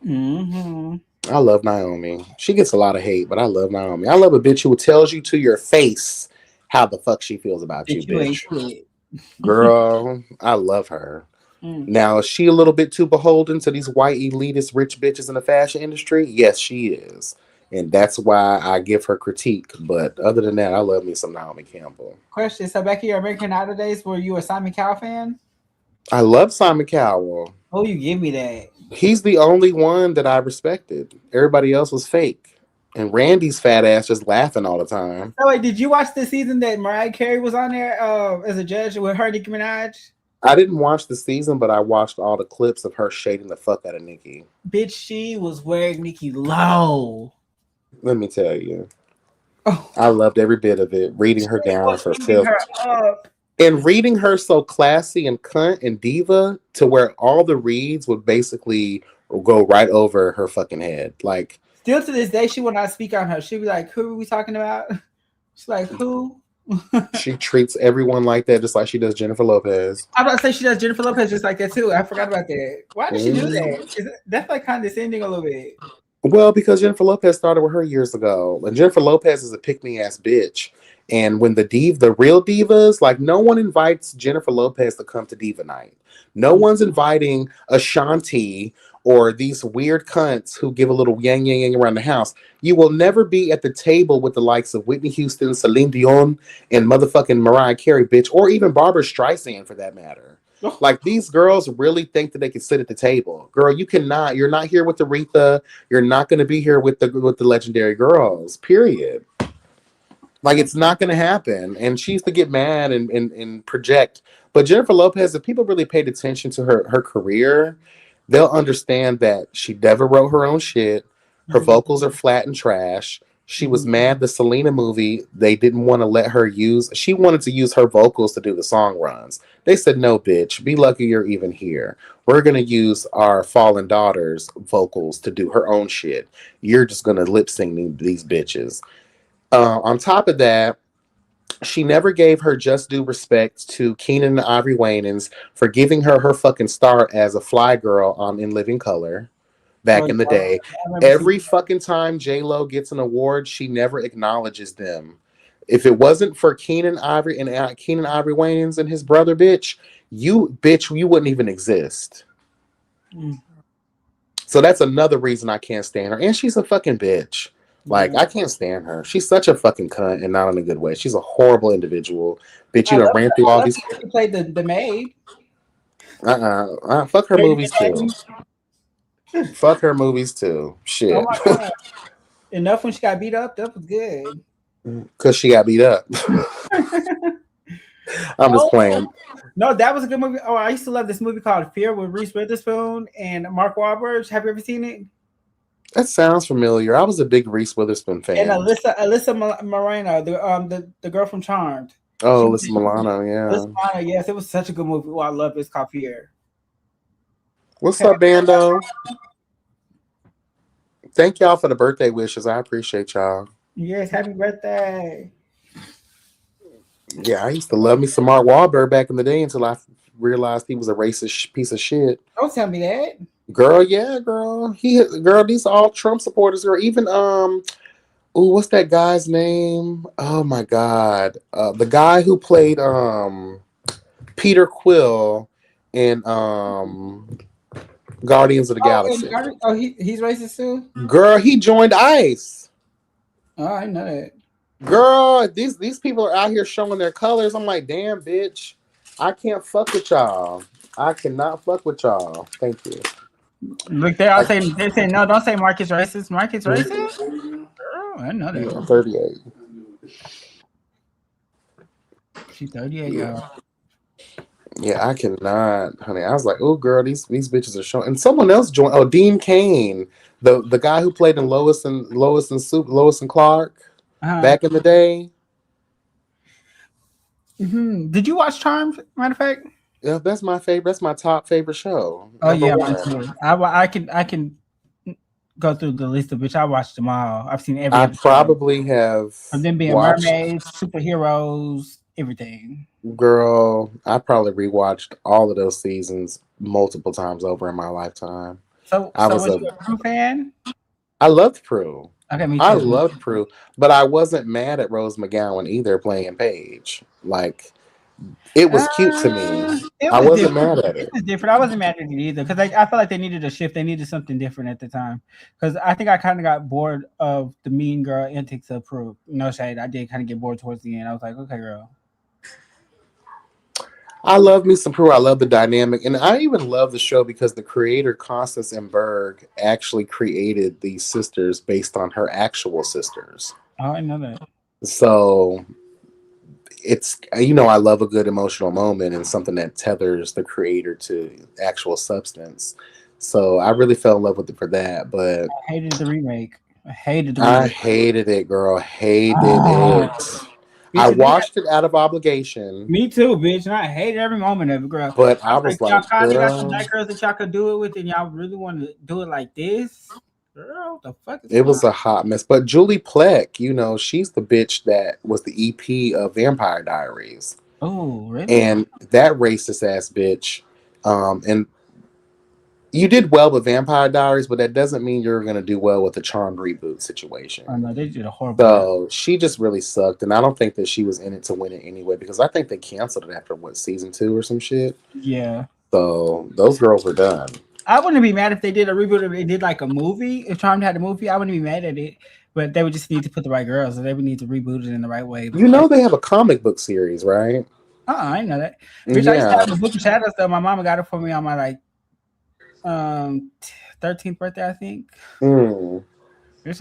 Mm-hmm. I love Naomi. She gets a lot of hate, but I love Naomi. I love a bitch who tells you to your face how the fuck she feels about you, bitch. Girl, I love her. Now, is she a little bit too beholden to these white elitist rich bitches in the fashion industry? Yes, she is. And that's why I give her critique. But other than that, I love me some Naomi Campbell. Question. So back in your American Idol days, were you a Simon Cowell fan? I love Simon Cowell. Oh, you give me that. He's the only one that I respected. Everybody else was fake. And Randy's fat ass just laughing all the time. So wait, did you watch the season that Mariah Carey was on there as a judge with her Nicki Minaj? I didn't watch the season, but I watched all the clips of her shading the fuck out of Nicki. Bitch, she was wearing Nicki low. Let me tell you. Oh. I loved every bit of it. Reading her down for filth. And reading her so classy and cunt and diva to where all the reads would basically go right over her fucking head. Like, still to this day, she will not speak on her. She'll be like, who are we talking about? She's like, who? She treats everyone like that, just like she does Jennifer Lopez. I'm about to say she does Jennifer Lopez just like that too. I forgot about that. Why did she do that? That's like condescending a little bit. Well, because Jennifer Lopez started with her years ago. And Jennifer Lopez is a pick-me-ass bitch. And when the real divas, like, no one invites Jennifer Lopez to come to Diva Night. No one's inviting Ashanti or these weird cunts who give a little yang yang yang around the house. You will never be at the table with the likes of Whitney Houston, Celine Dion, and motherfucking Mariah Carey, bitch, or even Barbara Streisand for that matter. Like, these girls really think that they can sit at the table. Girl, you cannot. You're not here with Aretha. You're not going to be here with the legendary girls, period. Like, it's not going to happen. And she used to get mad and project. But Jennifer Lopez, if people really paid attention to her career, they'll understand that she never wrote her own shit. Her vocals are flat and trash. She was mad the Selena movie, they didn't want to let her use. She wanted to use her vocals to do the song runs. They said, no, bitch, be lucky you're even here. We're going to use our fallen daughter's vocals to do her own shit. You're just going to lip sync these bitches. On top of that, she never gave her just due respect to Keenan and Ivory Wayans for giving her fucking start as a fly girl on In Living Color back in the day. Every fucking time J-Lo gets an award, she never acknowledges them. If it wasn't for Keenan Ivory Wayans and his brother, you wouldn't even exist. So that's another reason I can't stand her. And she's a fucking bitch. Like, I can't stand her. She's such a fucking cunt and not in a good way. She's a horrible individual. Bitch, you know, ran through all these. She played the maid. Fuck her movies too. Fuck her movies too. Shit. Oh my God. Enough when she got beat up. That was good. Because she got beat up. I'm just playing. No, that was a good movie. Oh, I used to love this movie called Fear with Reese Witherspoon and Mark Wahlberg. Have you ever seen it? That sounds familiar. I was a big Reese Witherspoon fan. And Alyssa Moreno, the girl from Charmed. Oh, Alyssa Milano, yeah. Alyssa Milano, yes, it was such a good movie. Oh, I love it. It's called Fear. What's up, Bando? Thank y'all for the birthday wishes. I appreciate y'all. Yes, happy birthday. Yeah, I used to love me some Mark Wahlberg back in the day until I realized he was a racist piece of shit. Don't tell me that. Girl, yeah, girl. These are all Trump supporters. Or even what's that guy's name? Oh my God. The guy who played Peter Quill in Guardians of the Galaxy. He's racist too? Girl, he joined ICE. Oh, I know that. Girl, these people are out here showing their colors. I'm like, damn, bitch. I can't fuck with y'all. I cannot fuck with y'all. Thank you. Look, they're saying no, don't say Mark is racist. Mark is racist? Girl, I know that. Yeah, 38. She's 38, y'all. Yeah, I cannot, honey. I was like, oh, girl, these bitches are showing. And someone else joined. Oh, Dean Cain, the guy who played in Lois and Clark back in the day. Mm-hmm. Did you watch Charmed? Matter of fact, yeah, that's my favorite. That's my top favorite show. Oh yeah, I can go through the list of which I watched them all. I've seen every. I probably have. And then being mermaids, superheroes, everything. Girl, I probably rewatched all of those seasons multiple times over in my lifetime. So was you a Prue fan? I loved Prue. Okay, me too. I loved Prue, but I wasn't mad at Rose McGowan either playing Paige. Like, it was cute to me. I wasn't mad at it. It was different. I wasn't mad at it either because I felt like they needed a shift. They needed something different at the time. Because I think I kind of got bored of the mean girl antics of Prue. No shade. I did kind of get bored towards the end. I was like, okay, girl. I love me some Prue. I love the dynamic. And I even love the show because the creator, Constance M. Berg, actually created these sisters based on her actual sisters. Oh, I know that. So it's, I love a good emotional moment and something that tethers the creator to actual substance. So I really fell in love with it for that. But I hated the remake. I hated it, girl. Hated it. I watched it out of obligation. Me too, bitch. And I hated every moment of it, girl. But I was like, y'all finally got some black girls that y'all could do it with, and y'all really want to do it like this? Girl, the fuck is it was a hot mess. But Julie Plec, she's the bitch that was the EP of Vampire Diaries. Oh, really? And that racist ass bitch. And you did well with Vampire Diaries, but that doesn't mean you're going to do well with the Charmed reboot situation. Oh, no, they did a horrible So she just really sucked. And I don't think that she was in it to win it anyway, because I think they canceled it after, season 2 or some shit? Yeah. So those girls were done. I wouldn't be mad if they did a reboot. If they did like a movie, if Charmed had a movie, I wouldn't be mad at it. But they would just need to put the right girls. So they would need to reboot it in the right way. They have a comic book series, right? I didn't know that. Bitch, I used to have the Book of Shadows, though. My mama got it for me on my 13th birthday, I think. They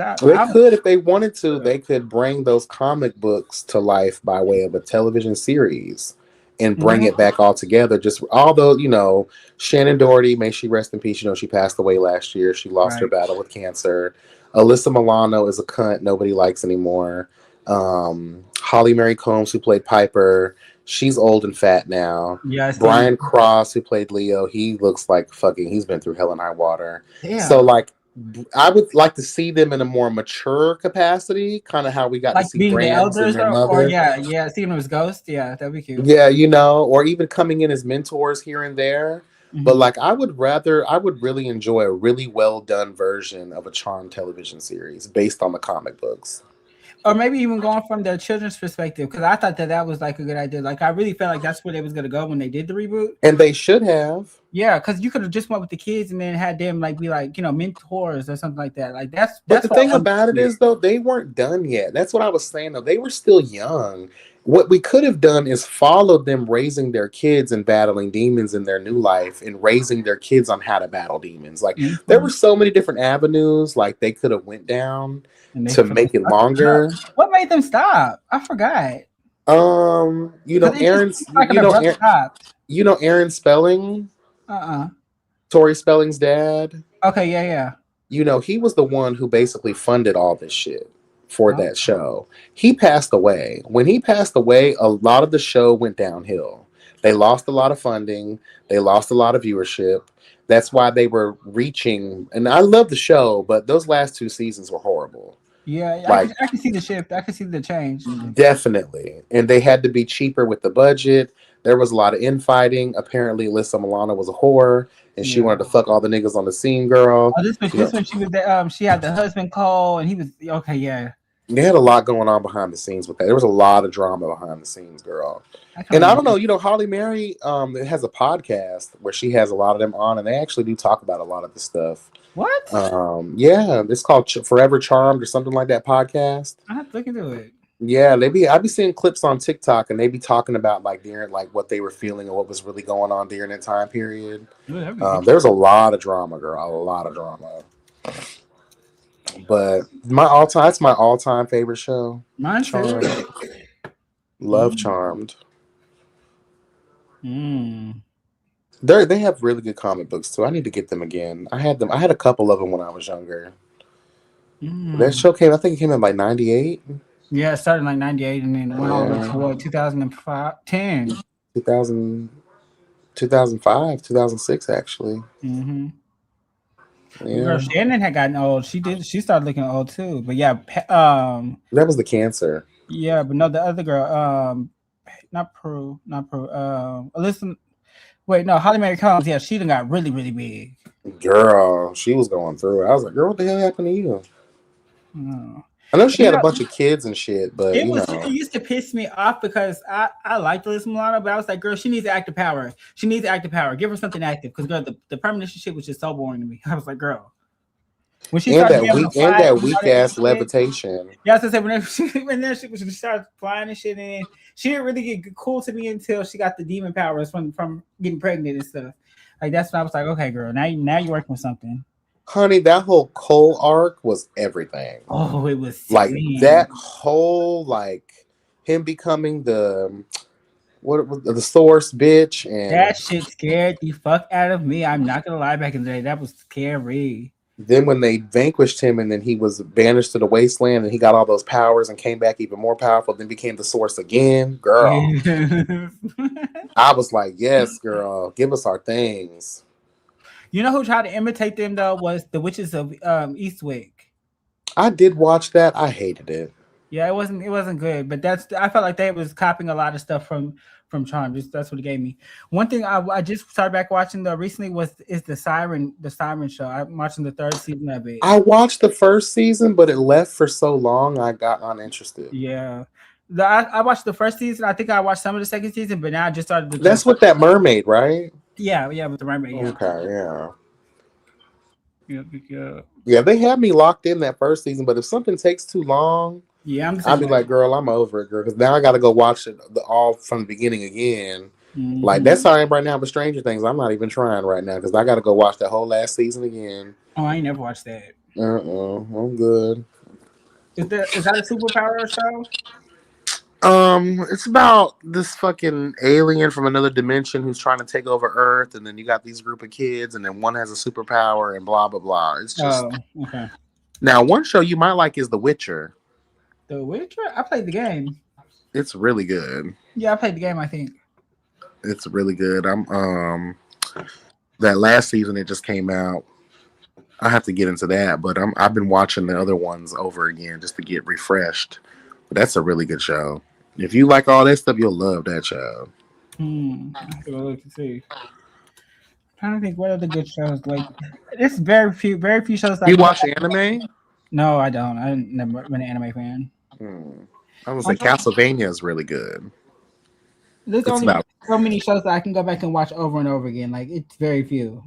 could, if they wanted to, they could bring those comic books to life by way of a television series and bring it back all together. Just although, Shannon Doherty, may she rest in peace, she passed away last year. She lost her battle with cancer. Alyssa Milano is a cunt nobody likes anymore. Holly Mary Combs, who played Piper, she's old and fat now. Yes. Brian Cross, who played Leo, he looks like he's been through hell and high water. Yeah. So I would like to see them in a more mature capacity, kind of how we got to see being the Brands and elders, their or mother. seeing them as ghosts. Yeah, that'd be cute. Yeah, or even coming in as mentors here and there. Mm-hmm. But I would really enjoy a really well done version of a Charmed television series based on the comic books. Or maybe even going from the children's perspective, because I thought that was a good idea. I really felt like that's where they was gonna go when they did the reboot. And they should have. Yeah, because you could have just went with the kids and then had them be mentors or something like that. That's the thing about it is though, they weren't done yet. That's what I was saying though. They were still young. What we could have done is followed them raising their kids and battling demons in their new life and raising their kids on how to battle demons. There were so many different avenues they could have went down to make it longer. What made them stop? I forgot. Aaron Spelling. Tori Spelling's dad. Okay, yeah. He was the one who basically funded all this shit for that show. He passed away. When he passed away, a lot of the show went downhill. They lost a lot of funding. They lost a lot of viewership. That's why they were reaching. And I love the show, but those last 2 seasons were horrible. Yeah, I can see the shift. I can see the change. Definitely. And they had to be cheaper with the budget. There was a lot of infighting. Apparently, Alyssa Milano was a whore, and she wanted to fuck all the niggas on the scene, girl. Oh, this one, she was she had the husband Cole, and he was okay. Yeah, they had a lot going on behind the scenes with that. There was a lot of drama behind the scenes, girl. And I don't know, Holly Mary has a podcast where she has a lot of them on, and they actually do talk about a lot of the stuff. What? Yeah, it's called Forever Charmed or something like that podcast. I have to look into it. Yeah, I'd be seeing clips on TikTok, and they be talking about during what they were feeling and what was really going on during that time period. There's a lot of drama, girl, a lot of drama. But that's my all-time favorite show. Mine's Charmed. Love Charmed. They have really good comic books too. I need to get them again. I had a couple of them when I was younger. That show I think it came in 98. Yeah, it started in 98 and then went all the way to 2005, 10. 2005, 2006 actually. Mm-hmm. Yeah. Girl, Shannon had gotten old. She started looking old too. But yeah, that was the cancer. Yeah, but no, the other girl, not Prue. Listen, wait, no, Holly Mary Combs. Yeah, she done got really, really big. Girl, she was going through it. I was like, girl, what the hell happened to you? I know she had a bunch of kids and shit, but it used to piss me off because I liked Alyssa Milano, but I was like, girl, she needs active power. She needs active power. Give her something active, because girl, the premonition shit was just so boring to me. I was like, girl, when she that weak ass levitation. Yeah, I was gonna say when she started flying and shit, and she didn't really get cool to me until she got the demon powers from getting pregnant and stuff. That's when I was like, okay, girl, now you're working with something. Honey, that whole Cole arc was everything. Oh, it was that whole him becoming the source bitch, and that shit scared the fuck out of me. I'm not gonna lie, back in the day, that was scary. Then when they vanquished him and then he was banished to the wasteland and he got all those powers and came back even more powerful, then became the source again, girl. I was like, yes, girl, give us our things. You know who tried to imitate them though was the Witches of Eastwick. I did watch that. I hated it. Yeah, it wasn't good. But I felt like they was copying a lot of stuff from Charm. That's what it gave me. One thing I just started back watching recently is the Siren show. I'm watching the 3rd season of it. I watched the 1st season, but it left for so long I got uninterested. Yeah. I watched the 1st season. I think I watched some of the 2nd season, but now I just started. That's with that mermaid, right? Yeah, with the mermaid. Yeah. Okay, yeah. Yeah, they had me locked in that 1st season, but if something takes too long, I'd be like, girl, I'm over it, girl, because now I got to go watch it all from the beginning again. Mm-hmm. That's how I am right now with Stranger Things. I'm not even trying right now because I got to go watch that whole last season again. Oh, I ain't never watched that. I'm good. Is that a superpower show? It's about this fucking alien from another dimension who's trying to take over Earth, and then you got these group of kids, and then one has a superpower, and blah blah blah. It's just Oh, okay. now one show you might like is The Witcher. The Witcher? I played the game. It's really good. Yeah, I played the game, I think. It's really good. I'm that last season it just came out. I have to get into that, but I've been watching the other ones over again just to get refreshed. But that's a really good show. If you like all that stuff, you'll love that show. I have to go look and see. I'm trying to think what other good shows like. It's very few shows. You watch anime? No, I don't. I've never been an anime fan. I was like, Castlevania is really good. There's It's only about so many shows that I can go back and watch over and over again. Like it's very few.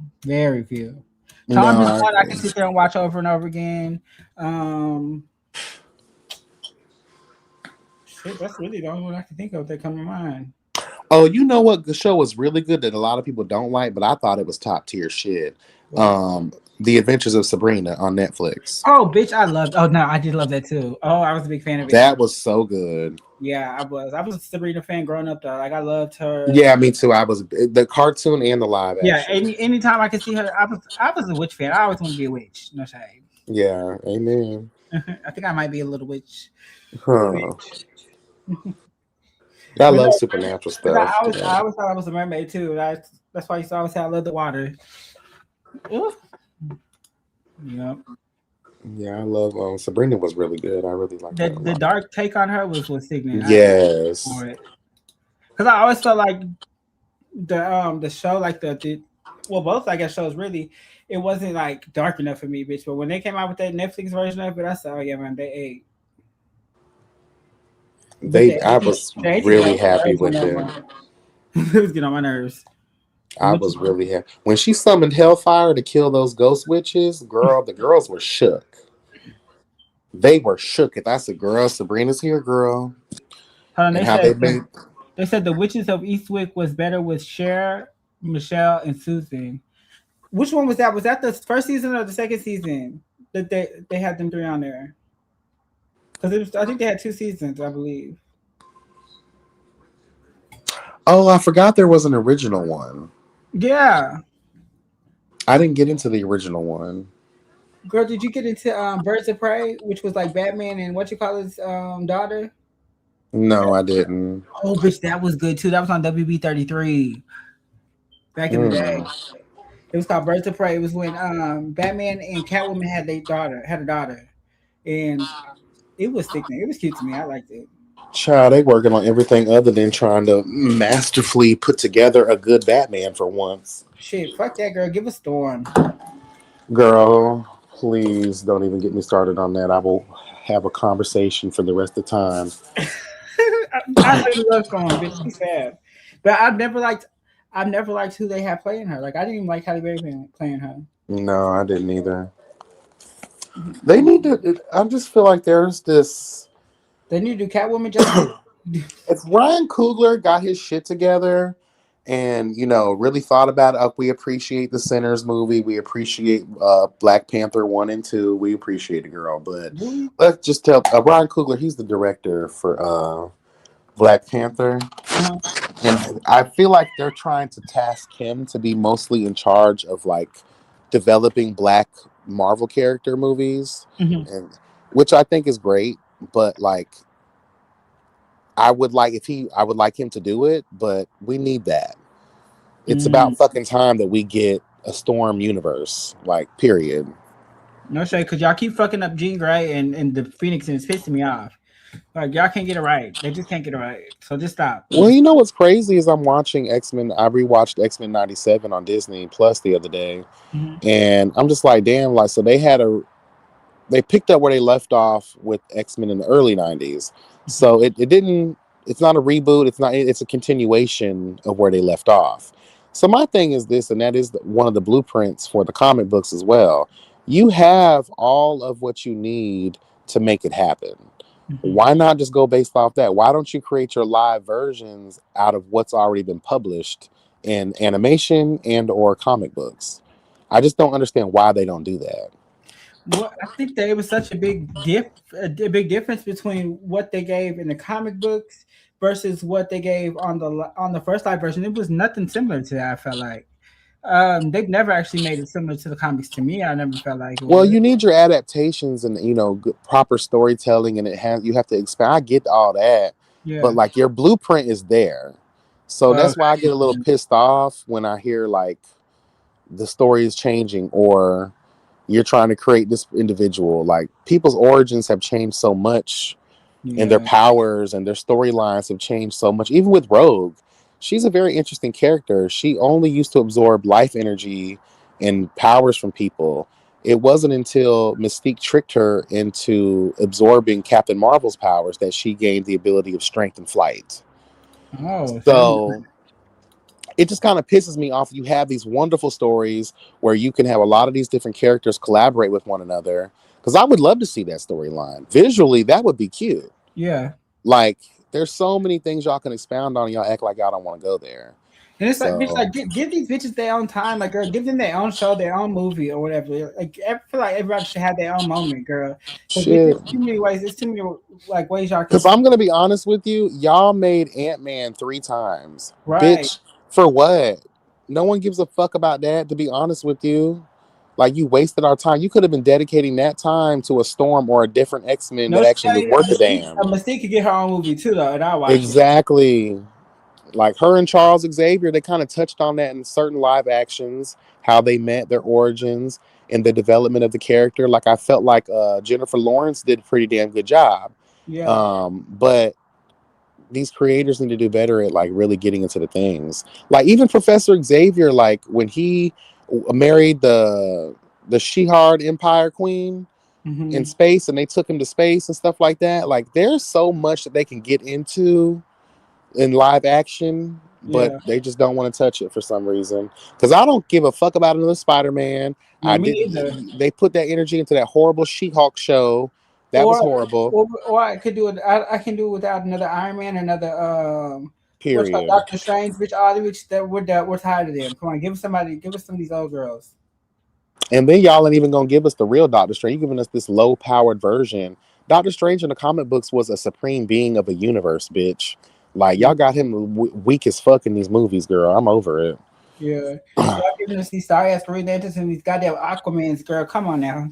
Tom is one I can sit there and watch over and over again. Shit, that's really the only one I can think of that come to mind. Oh, you know what? The show was really good that a lot of people don't like, but I thought it was top tier shit. The Adventures of Sabrina on Netflix. Oh, bitch, I loved. Oh no, I did love that too. Oh, I was a big fan of it. That was so good. Yeah, I was. I was a Sabrina fan growing up though. Like I loved her. Yeah, me too. I was the cartoon and the live action. Yeah, anytime I could see her, I was a witch fan. I always want to be a witch. No shade. Yeah, amen. I think I might be a little witch. Huh. I love supernatural stuff. I always thought I was a mermaid too. That's why you always say I love the water. Yep. Yeah, I love Sabrina was really good. I really like that. The dark take on her was sickening. Yes. Because I always felt like the show, like well, both I guess shows really, it wasn't like dark enough for me, bitch. But when they came out with that Netflix version of it, I said, oh yeah, man, they ate. I was really happy with them. It was getting on my nerves. I was really happy when she summoned Hellfire to kill those ghost witches. Girl, the girls were shook. They were shook. If I said, "Girl, Sabrina's here, girl." They said the Witches of Eastwick was better with Cher, Michelle, and Susan. Which one was that? Was that the first season or the second season that they had them three on there? Because I think they had 2 seasons, I believe. Oh, I forgot there was an original one. Yeah. I didn't get into the original one. Girl, did you get into Birds of Prey, which was like Batman and what you call his daughter? No, I didn't. Oh, bitch, that was good too. That was on WB 33 back in the day. It was called Birds of Prey. It was when Batman and Catwoman had a daughter, and it was sickening. It was cute to me. I liked it. Child, they working on everything other than trying to masterfully put together a good Batman for once. Shit, fuck that girl. Give a Storm. Girl, please don't even get me started on that. I will have a conversation for the rest of the time. I really love Storm, bitch. She's sad. But I've never liked who they have playing her. Like I didn't even like Halle Berry playing her. No, I didn't either. They need to. I just feel like there's this. They need to do Catwoman justice. If Ryan Coogler got his shit together and, really thought about it, we appreciate the Sinners movie. We appreciate Black Panther 1 and 2. We appreciate it, girl. But let's just tell Ryan Coogler, he's the director for Black Panther. And I feel like they're trying to task him to be mostly in charge of, like, developing Black Marvel character movies, and which I think is great. But like, I would like him to do it, but we need that. It's about fucking time that we get a Storm universe, like, period. No shade, because y'all keep fucking up Jean Grey and the Phoenix, and it's pissing me off. Like, y'all can't get it right. They just can't get it right. So just stop. Well, you know what's crazy is I'm watching X-Men. I rewatched X-Men 97 on Disney Plus the other day, and I'm just like, damn, like, so they picked up where they left off with X-Men in the early 90s. So it's not a reboot. It's a continuation of where they left off. So my thing is this, and that is one of the blueprints for the comic books as well. You have all of what you need to make it happen. Why not just go based off that? Why don't you create your live versions out of what's already been published in animation and or comic books? I just don't understand why they don't do that. Well, I think that it was such a big difference between what they gave in the comic books versus what they gave on the first live version. It was nothing similar to that. I felt like they've never actually made it similar to the comics to me. I never felt like it Well, would. you need your adaptations and proper storytelling, and you have to expand. I get all that, but Yeah. like your blueprint is there, so that's why I get a little Okay. pissed off when I hear like the story is changing or you're trying to create this individual. Like people's origins have changed so much, and their Yeah. powers and their storylines have changed so much. Even with Rogue, she's a very interesting character. She only used to absorb life energy and powers from people. It wasn't until Mystique tricked her into absorbing Captain Marvel's powers that she gained the ability of strength and flight. Oh, so So it just kind of pisses me off. You have these wonderful stories where you can have a lot of these different characters collaborate with one another. Because I would love to see that storyline. Visually, that would be cute. yeah. Like, there's so many things y'all can expound on. Y'all act like y'all don't want to go there. And it's like, bitch, So like give these bitches their own time, like girl, give them their own show, their own movie or whatever. Like I feel like everybody should have their own moment, girl. Because shit. it's too many ways. It's too many like ways y'all can. Because I'm gonna be honest with you, y'all made Ant-Man 3 times, Right. bitch. For what? No one gives a fuck about that. To be honest with you, like you wasted our time. You could have been dedicating that time to a Storm or a different X-Men No, that actually was worth a damn. Mystique could get her own movie too, though, and I watch it. Exactly. Like her and Charles Xavier, they kind of touched on that in certain live actions, how they met, their origins, and the development of the character. Like I felt like Jennifer Lawrence did a pretty damn good job. Yeah. But these creators need to do better at like really getting into the things. Like even Professor Xavier, like when he married the Shehard Empire Queen in Mm-hmm. space, and they took him to space and stuff like that. Like there's so much that they can get into in live action, but Yeah. they just don't want to touch it for some reason. Because I don't give a fuck about another Spider-Man. No, I me didn't. neither. They put that energy into that horrible She-Hulk show. That was Or horrible. or I could do it. I can do it without another Iron Man, another what's called Period. Doctor Strange, bitch. All the bitch that we're tired of them. Come on, give us some of these old girls. And then y'all ain't even gonna give us the real Doctor Strange. You giving us this low-powered version. Doctor Strange in the comic books was a supreme being of a universe, bitch. Like y'all got him weak as fuck in these movies, girl. I'm over it. Yeah, y'all giving us these sorry ass Green Lanterns and these goddamn Aquamans, girl. Come on now.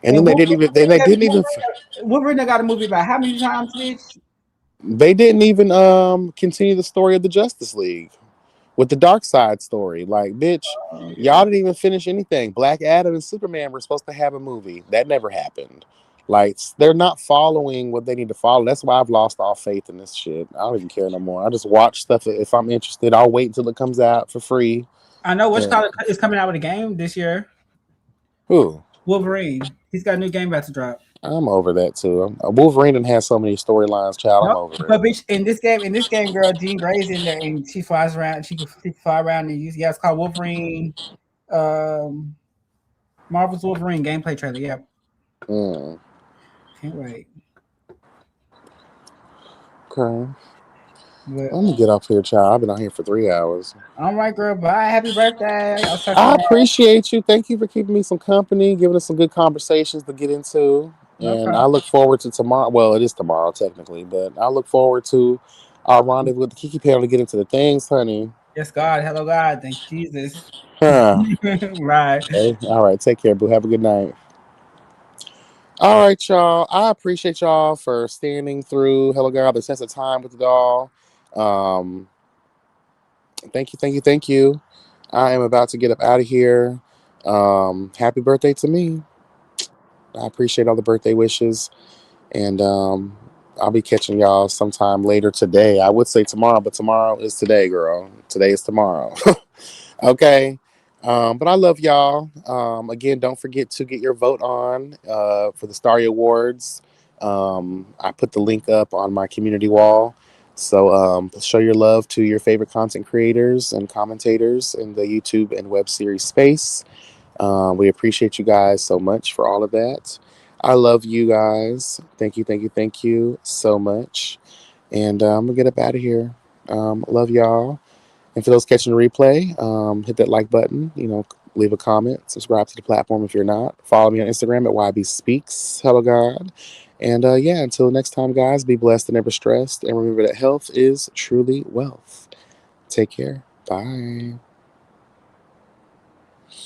And then And they didn't even. They didn't even. Wolverine got a movie about how many times, bitch? They didn't even continue the story of the Justice League with the Dark Side story. Like, bitch, y'all didn't even finish anything. Black Adam and Superman were supposed to have a movie. That never happened. Like, they're not following what they need to follow. That's why I've lost all faith in this shit. I don't even care no more. I just watch stuff. If I'm interested, I'll wait until it comes out for free. I know which And, color is coming out with a game this year. who? Wolverine. He's got a new game about to drop. I'm over that too. Wolverine has so many storylines, child. I'm Nope. over But it. bitch, in this game, girl, Jean Grey's in there and she flies around. She can fly around and use. Yeah, it's called Wolverine. Um, Marvel's Wolverine gameplay trailer. Yep. Mm. Can't wait. Okay. But, Let me get off here, child. I've been out here for 3 hours. all right, girl. Bye. Happy birthday. I'll talk to I you later. appreciate you. Thank you for keeping me some company, giving us some good conversations to get into. No And I problem. look forward to tomorrow. Well, it is tomorrow technically, but I look forward to our rendezvous with the Kiki panel to get into the things, honey. Yes, God. Hello, God. Thank you, Jesus. Huh. Right. Okay. All right. Take care, boo. Have a good night. All right, y'all. I appreciate y'all for standing through Hello God, the sense of time with the doll. Um, thank you, thank you, thank you. I am about to get up out of here. Happy birthday to me. I appreciate all the birthday wishes. And I'll be catching y'all sometime later today. I would say tomorrow, but tomorrow is today, girl. Today is tomorrow. Okay. But I love y'all. Again, don't forget to get your vote on for the Starry Awards. I put the link up on my community wall. So show your love to your favorite content creators and commentators in the YouTube and web series space. We appreciate you guys so much for all of that. I love you guys. Thank you, thank you, thank you so much. And I'm going to get up out of here. Love y'all. And for those catching the replay, hit that like button. leave a comment, subscribe to the platform if you're not. Follow me on Instagram at YB Speaks. Hello, God. And yeah, until next time, guys, be blessed and never stressed. And remember that health is truly wealth. Take care. Bye.